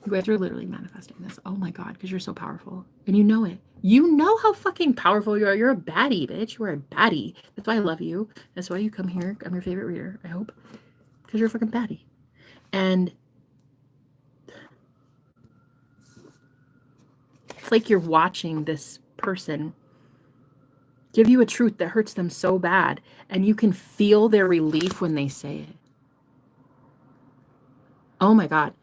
You guys are literally manifesting this. Oh my God, because you're so powerful. And you know it. You know how fucking powerful you are. You're a baddie, bitch. You are a baddie. That's why I love you. That's why you come here. I'm your favorite reader, I hope. Because you're a fucking baddie. And It's like you're watching this person give you a truth that hurts them so bad, and you can feel their relief when they say it. Oh my God.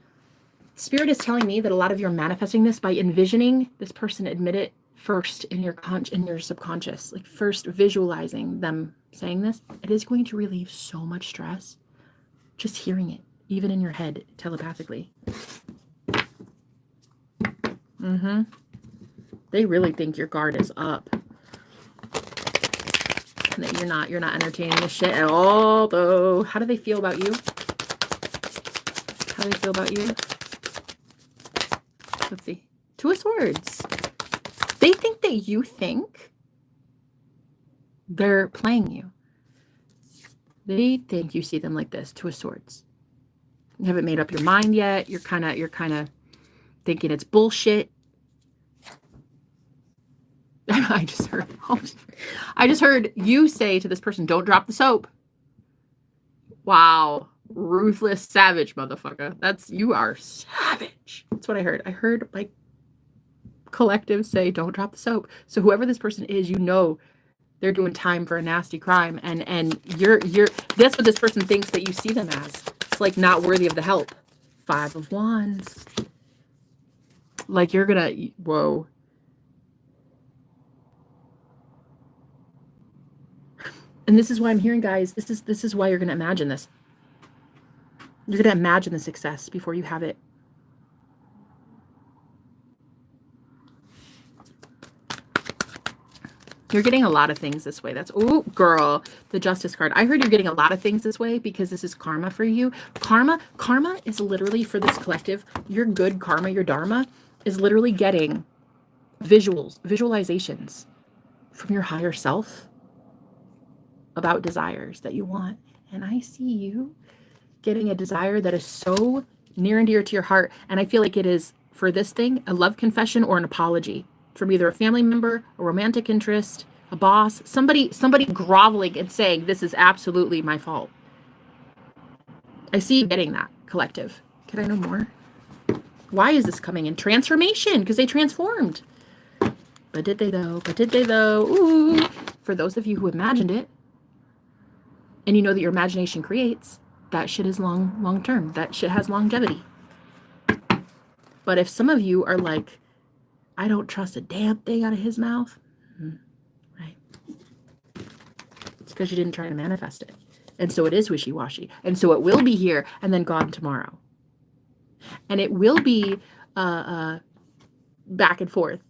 Spirit is telling me that a lot of you are manifesting this by envisioning this person admit it first in your subconscious, like first visualizing them saying this. It is going to relieve so much stress just hearing it, even in your head telepathically. They really think your guard is up. And that you're not entertaining this shit at all, though. How do they feel about you? How do they feel about you? Let's see. Two of Swords. They think that you think they're playing you. They think you see them like this. Two of Swords. You haven't made up your mind yet. You're kind of thinking it's bullshit. I just heard you say to this person, "Don't drop the soap." Wow. Ruthless savage, motherfucker. You are savage. That's what I heard. I heard like collective say, "Don't drop the soap." So whoever this person is, you know they're doing time for a nasty crime, and you're that's what this person thinks that you see them as. It's like not worthy of the help. 5 of Wands. Like you're gonna, whoa. And this is why I'm hearing, guys, this is why you're gonna imagine this. You're gonna imagine the success before you have it. You're getting a lot of things this way. That's, oh, girl, the Justice card. I heard you're getting a lot of things this way because this is karma for you. Karma is literally for this collective. Your good karma, your dharma, is literally getting visualizations from your higher self about desires that you want. And I see you getting a desire that is so near and dear to your heart. And I feel like it is, for this thing, a love confession or an apology from either a family member, a romantic interest, a boss, somebody groveling and saying, "This is absolutely my fault." I see you getting that, collective. Can I know more? Why is this coming in? Transformation, because they transformed. But did they though? Ooh. For those of you who imagined it, and you know that your imagination creates, that shit is long term. That shit has longevity. But if some of you are like, "I don't trust a damn thing out of his mouth," right? It's because you didn't try to manifest it. And so it is wishy-washy. And so it will be here and then gone tomorrow. And it will be back and forth,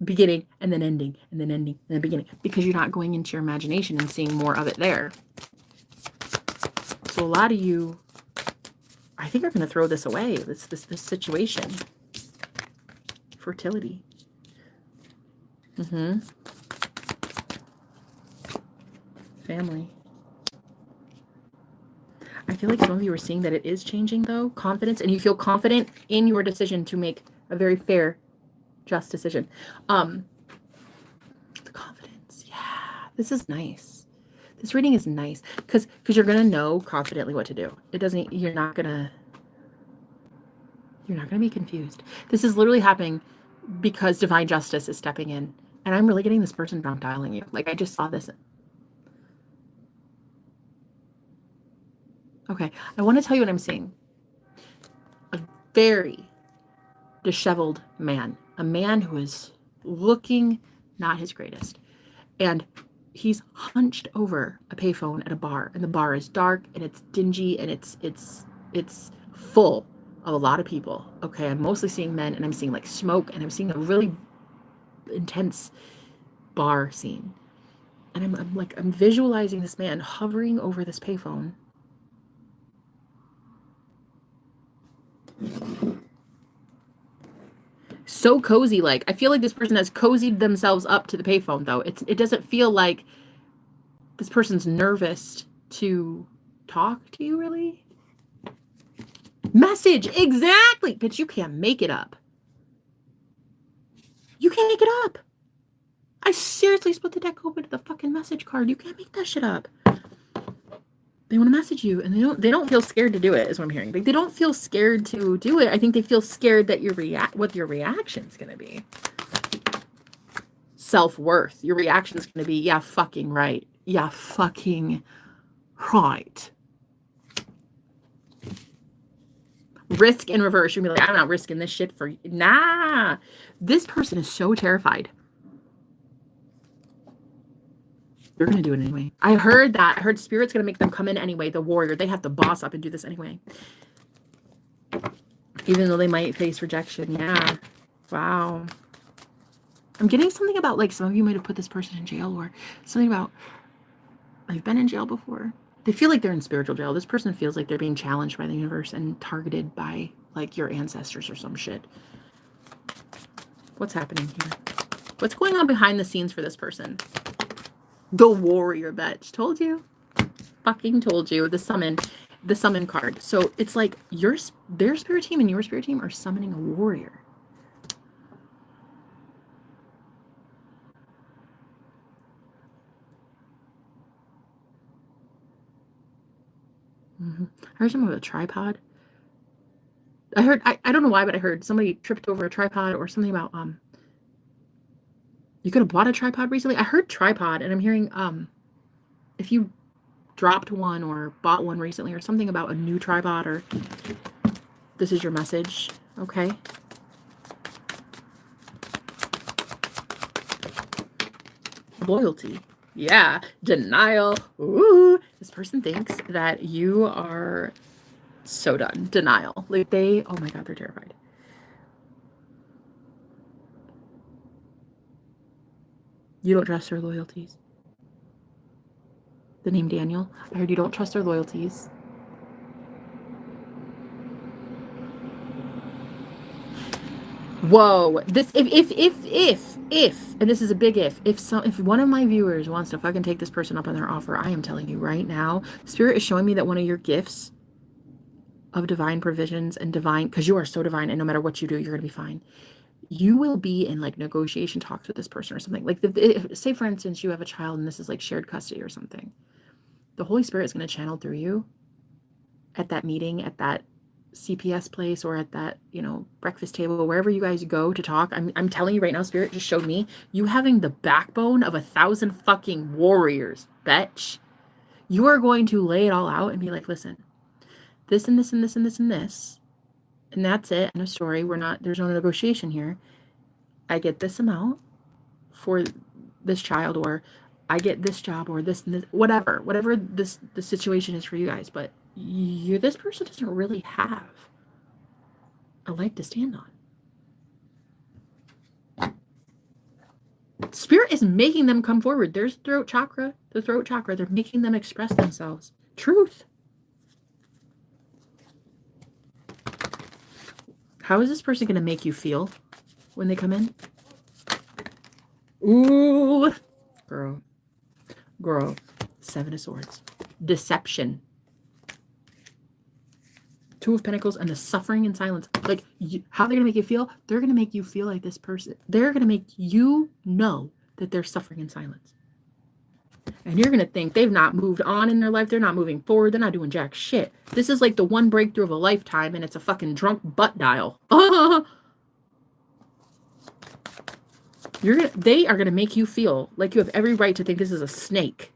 beginning and then ending and then ending and then beginning, because you're not going into your imagination and seeing more of it there. So a lot of you, I think, are going to throw this away, this situation. Fertility. Family. I feel like some of you are seeing that it is changing, though. Confidence, and you feel confident in your decision to make a very fair, just decision. The confidence. Yeah, this is nice. This reading is nice because you're gonna know confidently what to do. You're not gonna be confused. This is literally happening because divine justice is stepping in, and I'm really getting this person drunk dialing you. Like I just saw this. Okay, I want to tell you what I'm seeing. A very disheveled man. A man who is looking not his greatest. And he's hunched over a payphone at a bar. And the bar is dark and it's dingy and it's full of a lot of people. Okay, I'm mostly seeing men, and I'm seeing like smoke, and I'm seeing a really intense bar scene. And I'm visualizing this man hovering over this payphone. So cozy, like I feel like this person has cozied themselves up to the payphone, though. It doesn't feel like this person's nervous to talk to you, really. Message, exactly. But you can't make it up. You can't make it up. I seriously split the deck open to the fucking message card. You can't make that shit up. They want to message you, and they don't feel scared to do it, is what I'm hearing. Like, they don't feel scared to do it. I think they feel scared that what your reaction's going to be. Self-worth. Your reaction's going to be, yeah, fucking right. Yeah, fucking right. Risk in reverse. You're going to be like, I'm not risking this shit for you. Nah. This person is so terrified. They're going to do it anyway. I heard that. I heard Spirit's going to make them come in anyway. The warrior. They have to boss up and do this anyway. Even though they might face rejection. Yeah. Wow. I'm getting something about, like, some of you might have put this person in jail, or something about, I've been in jail before. They feel like they're in spiritual jail. This person feels like they're being challenged by the universe and targeted by, like, your ancestors or some shit. What's happening here? What's going on behind the scenes for this person? The warrior, bitch. Told you. Fucking told you. The summon card. So it's like their spirit team and your spirit team are summoning a warrior. I heard something about a tripod. I don't know why, but I heard somebody tripped over a tripod, or something about, you could have bought a tripod recently. I heard tripod, and I'm hearing, if you dropped one or bought one recently, or something about a new tripod, or this is your message. Okay. Loyalty. Yeah. Denial. Ooh. This person thinks that you are so done. Denial. Like, oh my God, they're terrified. You don't trust their loyalties. The name Daniel. I heard you don't trust their loyalties. Whoa. This, if, and this is a big if one of my viewers wants to fucking take this person up on their offer, I am telling you right now, Spirit is showing me that one of your gifts of divine provisions and divine, because you are so divine, and no matter what you do, you're going to be fine. You will be in, like, negotiation talks with this person or something. Like, say, for instance, you have a child and this is like shared custody or something. The Holy Spirit is going to channel through you at that meeting, at that CPS place, or at that, breakfast table, wherever you guys go to talk. I'm telling you right now, Spirit just showed me you having the backbone of 1,000 fucking warriors, bitch. You are going to lay it all out and be like, listen, this and this and this and this and this, and that's it. And a story. There's no negotiation here. I get this amount for this child, or I get this job, or this and this, whatever the situation is for you guys. But this person doesn't really have a leg to stand on. Spirit is making them come forward. There's the throat chakra. They're making them express themselves. Truth. How is this person going to make you feel when they come in? Ooh. Girl. 7 of Swords. Deception. 2 of Pentacles, and the suffering in silence. Like, how they're going to make you feel? They're going to make you feel like this person. They're going to make you know that they're suffering in silence. And you're going to think they've not moved on in their life. They're not moving forward. They're not doing jack shit. This is like the one breakthrough of a lifetime, and it's a fucking drunk butt dial. They are going to make you feel like you have every right to think this is a snake.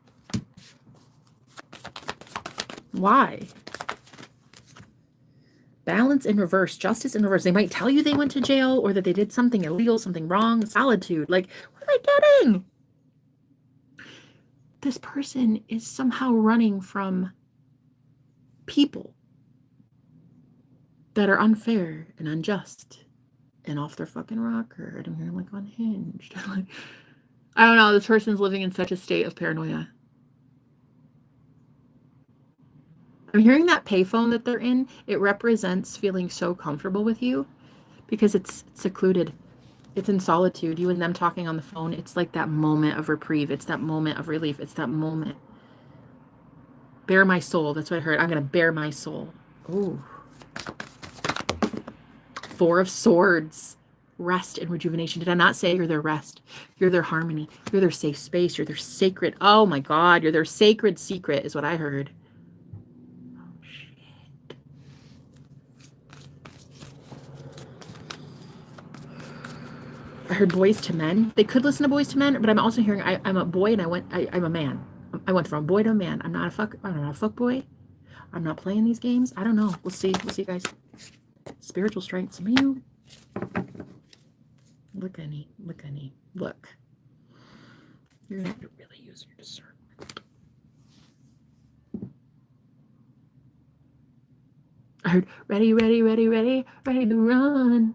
Why? Balance in reverse, justice in reverse. They might tell you they went to jail, or that they did something illegal, something wrong. Solitude. Like, what am I getting? This person is somehow running from people that are unfair and unjust and off their fucking rocker. I'm hearing, like, unhinged. I don't know. This person's living in such a state of paranoia. I'm hearing that payphone that they're in, it represents feeling so comfortable with you because it's secluded. It's in solitude. You and them talking on the phone. It's like that moment of reprieve. It's that moment of relief. It's that moment. Bare my soul. That's what I heard. I'm going to bare my soul. Ooh. 4 of Swords. Rest and rejuvenation. Did I not say you're their rest? You're their harmony. You're their safe space. You're their sacred. Oh my God. You're their sacred secret is what I heard. I heard boys to men. They could listen to boys to men, but I'm also hearing I'm a boy and I'm a man. I went from a boy to a man. I'm not a fuck boy. I'm not playing these games. I don't know. We'll see. We'll see, guys. Spiritual strength. Some of you. Look, Annie. Look, Annie. Look. You're gonna have to really use your discernment. I heard ready, ready, ready, ready, ready to run.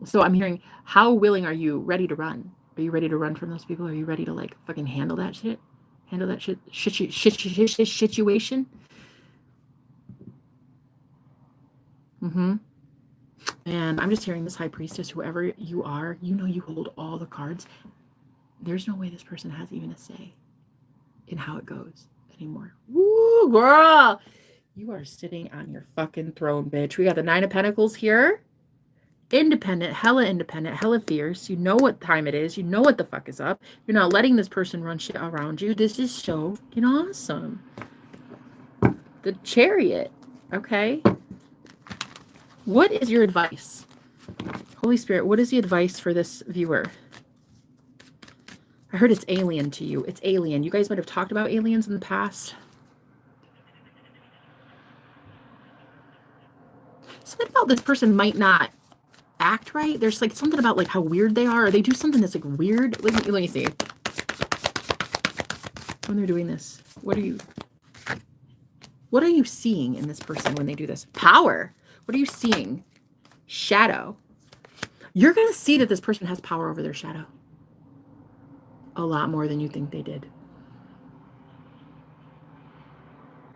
So I'm hearing, how willing are you ready to run? Are you ready to run from those people? Are you ready to like fucking handle that shit? Handle that situation? And I'm just hearing this high priestess, whoever you are, you know you hold all the cards. There's no way this person has even a say in how it goes anymore. Woo, girl! You are sitting on your fucking throne, bitch. We got the 9 of Pentacles here. Independent, hella fierce. You know what time it is. You know what the fuck is up. You're not letting this person run shit around you. This is so fucking awesome. The Chariot. Okay. What is your advice? Holy Spirit, what is the advice for this viewer? I heard it's alien to you. It's alien. You guys might have talked about aliens in the past. Something about this person might not act right. There's like something about like how weird they are, or they do something that's like weird. Let me see. When they're doing this, what are you seeing in this person when they do this? Power. What are you seeing? Shadow. You're gonna see that this person has power over their shadow a lot more than you think they did.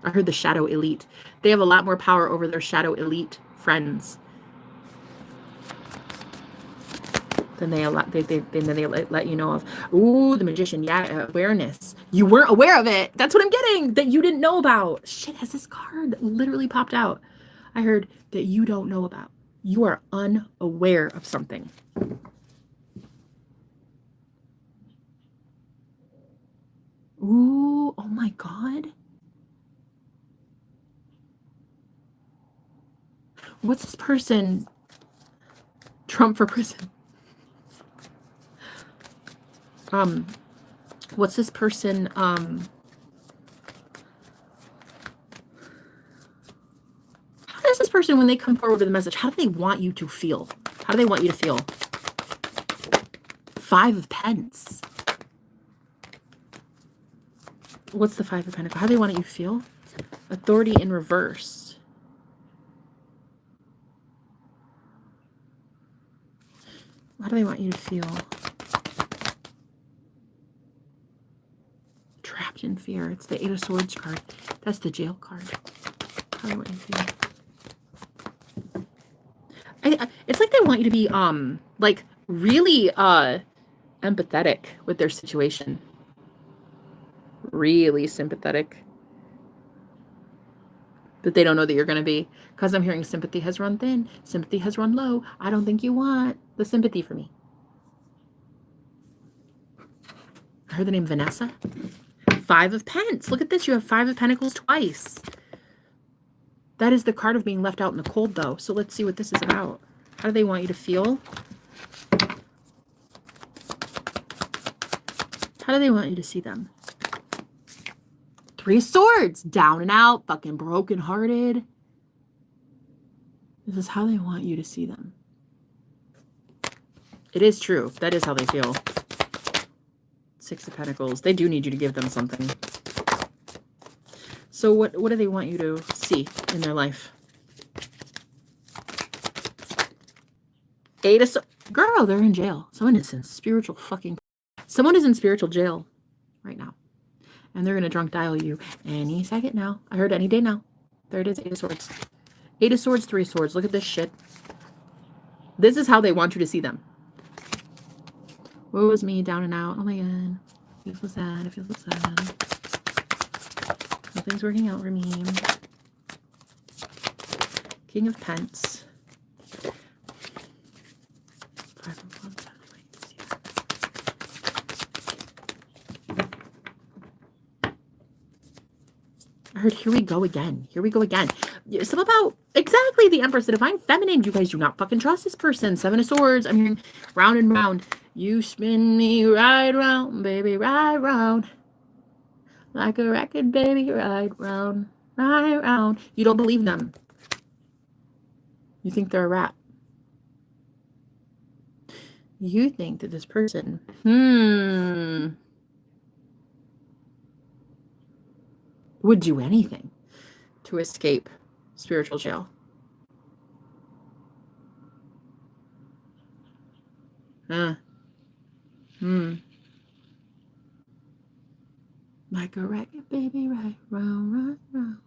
I heard the shadow elite. They have a lot more power over their shadow elite friends than they let you know of. Ooh, the magician. Yeah, awareness. You weren't aware of it. That's what I'm getting. That you didn't know about. Shit, has this card literally popped out? I heard that you don't know about. You are unaware of something. Ooh, oh my God. What's this person? Trump for prison. What's this person? How does this person, when they come forward with a message, how do they want you to feel? How do they want you to feel? 5 of Pence. What's the 5 of Pentacles? How do they want you to feel? Authority in reverse. How do they want you to feel? Trapped in fear. It's the 8 of Swords card. That's the jail card. How do they want you to feel? It's like they want you to be like really empathetic with their situation. Really sympathetic. But they don't know that you're going to be. Because I'm hearing sympathy has run thin. Sympathy has run low. I don't think you want the sympathy for me. I heard the name Vanessa. 5 of Pence. Look at this. You have 5 of Pentacles twice. That is the card of being left out in the cold, though. So let's see what this is about. How do they want you to feel? How do they want you to see them? 3 of Swords. Down and out. Fucking brokenhearted. This is how they want you to see them. It is true. That is how they feel. 6 of Pentacles. They do need you to give them something. So what do they want you to see in their life? 8 of Swords. Girl, they're in jail. Someone is in spiritual fucking... Someone is in spiritual jail right now. And they're going to drunk dial you any second now. I heard any day now. There it is, 8 of Swords. 8 of Swords, 3 of Swords. Look at this shit. This is how they want you to see them. Woe is me, down and out. Oh my God. I feel so sad. I feel so sad. Nothing's working out for me. King of Pence. 5 of Wands. I heard, here we go again. Here we go again. Some about, exactly, the Empress, the Divine Feminine. You guys do not fucking trust this person. Seven of Swords. I'm hearing round and round. You spin me right round, baby, right round. Like a record, baby, right round, right round. You don't believe them. You think they're a rat. You think that this person, would do anything to escape spiritual jail. Like a record, baby, right round, right round.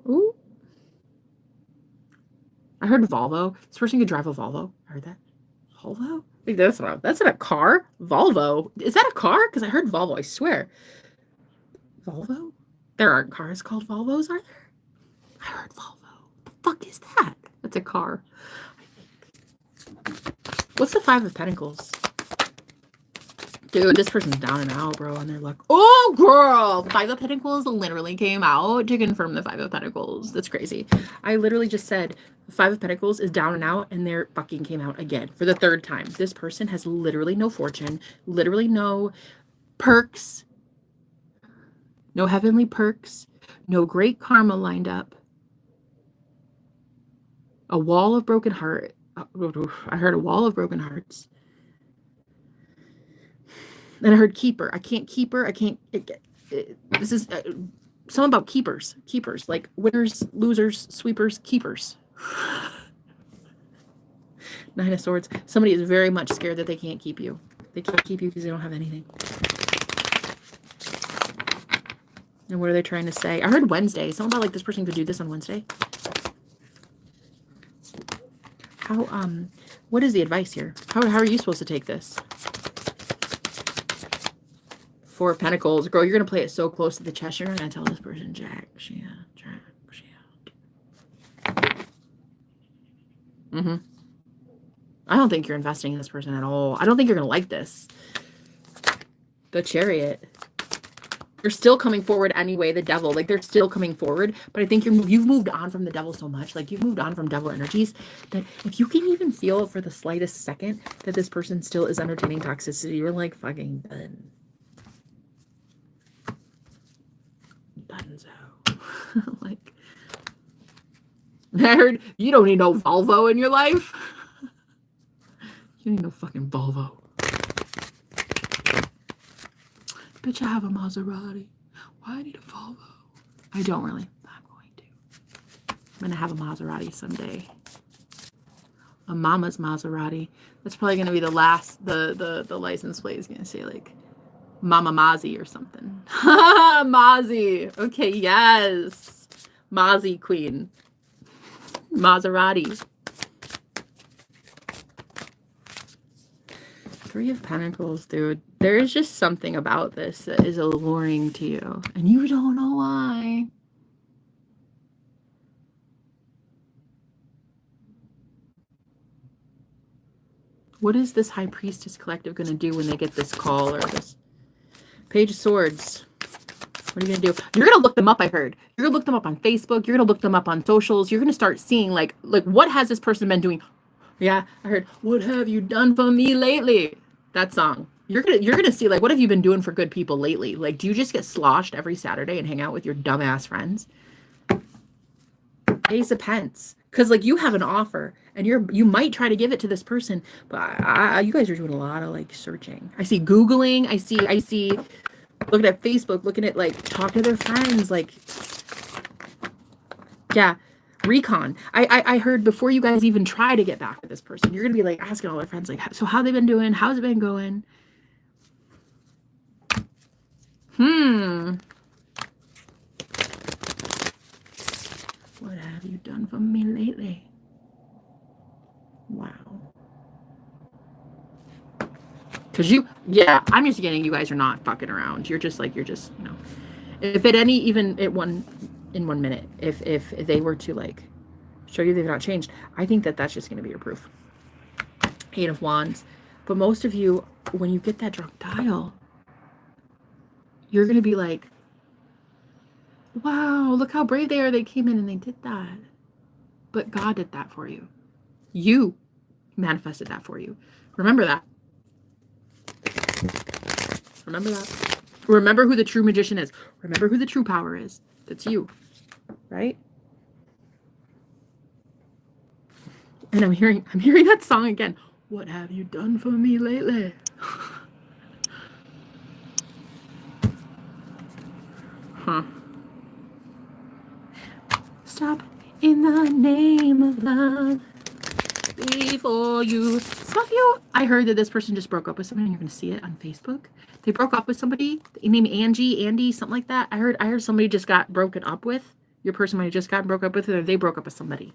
Ooh. I heard Volvo. This person could drive a Volvo. I heard that. Volvo? Like, that's not a car. Volvo. Is that a car? Because I heard Volvo, I swear. Volvo? There aren't cars called Volvos, are there? I heard Volvo. The fuck is that? That's a car. I think. What's the Five of Pentacles? Dude, this person's down and out, bro, and they're like, oh, girl! Five of Pentacles literally came out to confirm the Five of Pentacles. That's crazy. I literally just said the Five of Pentacles is down and out, and they're fucking came out again for the third time. This person has literally no fortune, literally no perks, no heavenly perks, no great karma lined up, a wall of broken heart. I heard a wall of broken hearts. And I heard keeper. I can't keep her. I can't. This is something about keepers. Keepers. Like winners, losers, sweepers, keepers. Nine of Swords. Somebody is very much scared that they can't keep you. They can't keep you because they don't have anything. And what are they trying to say? I heard Wednesday. Something about like this person could do this on Wednesday. How, what is the advice here? How are you supposed to take this? Four of Pentacles. Girl, you're going to play it so close to the chest. You're not going to tell this person, Jack. I don't think you're investing in this person at all. I don't think you're going to like this. The Chariot. You're still coming forward anyway, the Devil. Like, they're still coming forward. But I think you've moved on from the Devil so much. Like, you've moved on from Devil energies that if you can even feel for the slightest second that this person still is entertaining toxicity, you're like fucking done. Dunzo. Like, I heard you don't need no Volvo in your life. You need no fucking Volvo. Bitch, I have a Maserati. Why I need a Volvo? I don't really. I'm going to. I'm going to have a Maserati someday. A mama's Maserati. That's probably going to be the last, the license plate is going to say like Mama Mazzy or something. Mazzy. Okay, yes. Mazzy Queen. Maserati. Three of Pentacles, dude. There is just something about this that is alluring to you, and you don't know why. What is this High Priestess collective going to do when they get this call or this Page of Swords? What are you going to do? You're going to look them up, I heard. You're going to look them up on Facebook. You're going to look them up on socials. You're going to start seeing, like what has this person been doing? Yeah, I heard, what have you done for me lately? That song. You're gonna see, like, what have you been doing for good people lately? Like, do you just get sloshed every Saturday and hang out with your dumbass friends? Ace of Pence. Because, like, you have an offer, and you might try to give it to this person, but you guys are doing a lot of, like, searching. I see Googling. I see looking at Facebook, looking at, like, talking to their friends, like, yeah. Recon. I heard before you guys even try to get back with this person, you're gonna be like asking all their friends, like, so how they been doing? How's it been going? What have you done for me lately? Wow. Because I'm just getting you guys are not fucking around. You're just, you know, if at any, even at in 1 minute, if they were to like show you they've not changed, I think that's just going to be your proof. Eight of Wands. But most of you, when you get that drunk dial, you're going to be like, wow, look how brave they are. They came in and they did that. But God did that for you. You manifested that for you. Remember that. Remember that. Remember who the true magician is. Remember who the true power is. That's you. Right? And I'm hearing that song again. What have you done for me lately? Huh. Stop in the name of love before you. Some of you, I heard that this person just broke up with somebody, and you're going to see it on Facebook. They broke up with somebody named Andy, something like that. I heard somebody just got broken up with. Your person might have just gotten broke up with, or they broke up with somebody.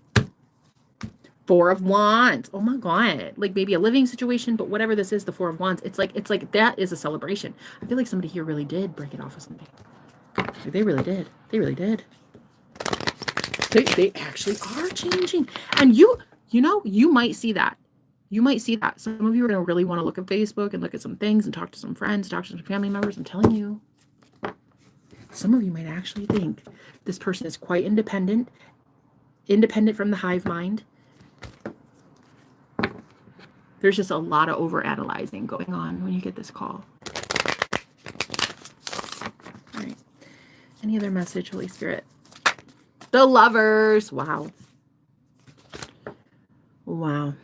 4 of Wands. Oh my God. Like maybe a living situation, but whatever this is, the 4 of Wands, it's like that is a celebration. I feel like somebody here really did break it off with somebody. Like they really did. They really did. They actually are changing. And you know, you might see that. You might see that. Some of you are going to really want to look at Facebook and look at some things and talk to some friends, talk to some family members. I'm telling you. Some of you might actually think this person is quite independent from the hive mind. There's just a lot of overanalyzing going on when you get this call. All right. Any other message, Holy Spirit? The Lovers. Wow. Wow.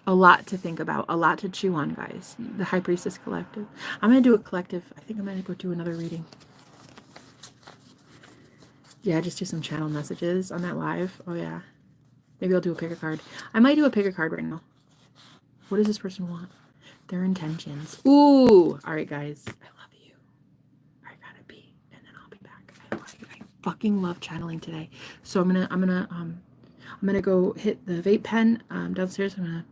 A lot to think about. A lot to chew on, guys. The High Priestess Collective. I'm going to do a collective. I think I'm going to go do another reading. Yeah, just do some channel messages on that live. Oh, yeah. Maybe I'll do a pick a card. I might do a pick a card right now. What does this person want? Their intentions. Ooh. All right, guys. I love you. I gotta be, and then I'll be back. I love you. I fucking love channeling today. So I'm gonna go hit the vape pen downstairs. I'm gonna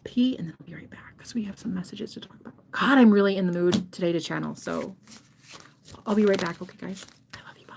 pee, and then I'll be right back because we have some messages to talk about. God, I'm really in the mood today to channel. So I'll be right back. Okay, guys. I love you. Bye.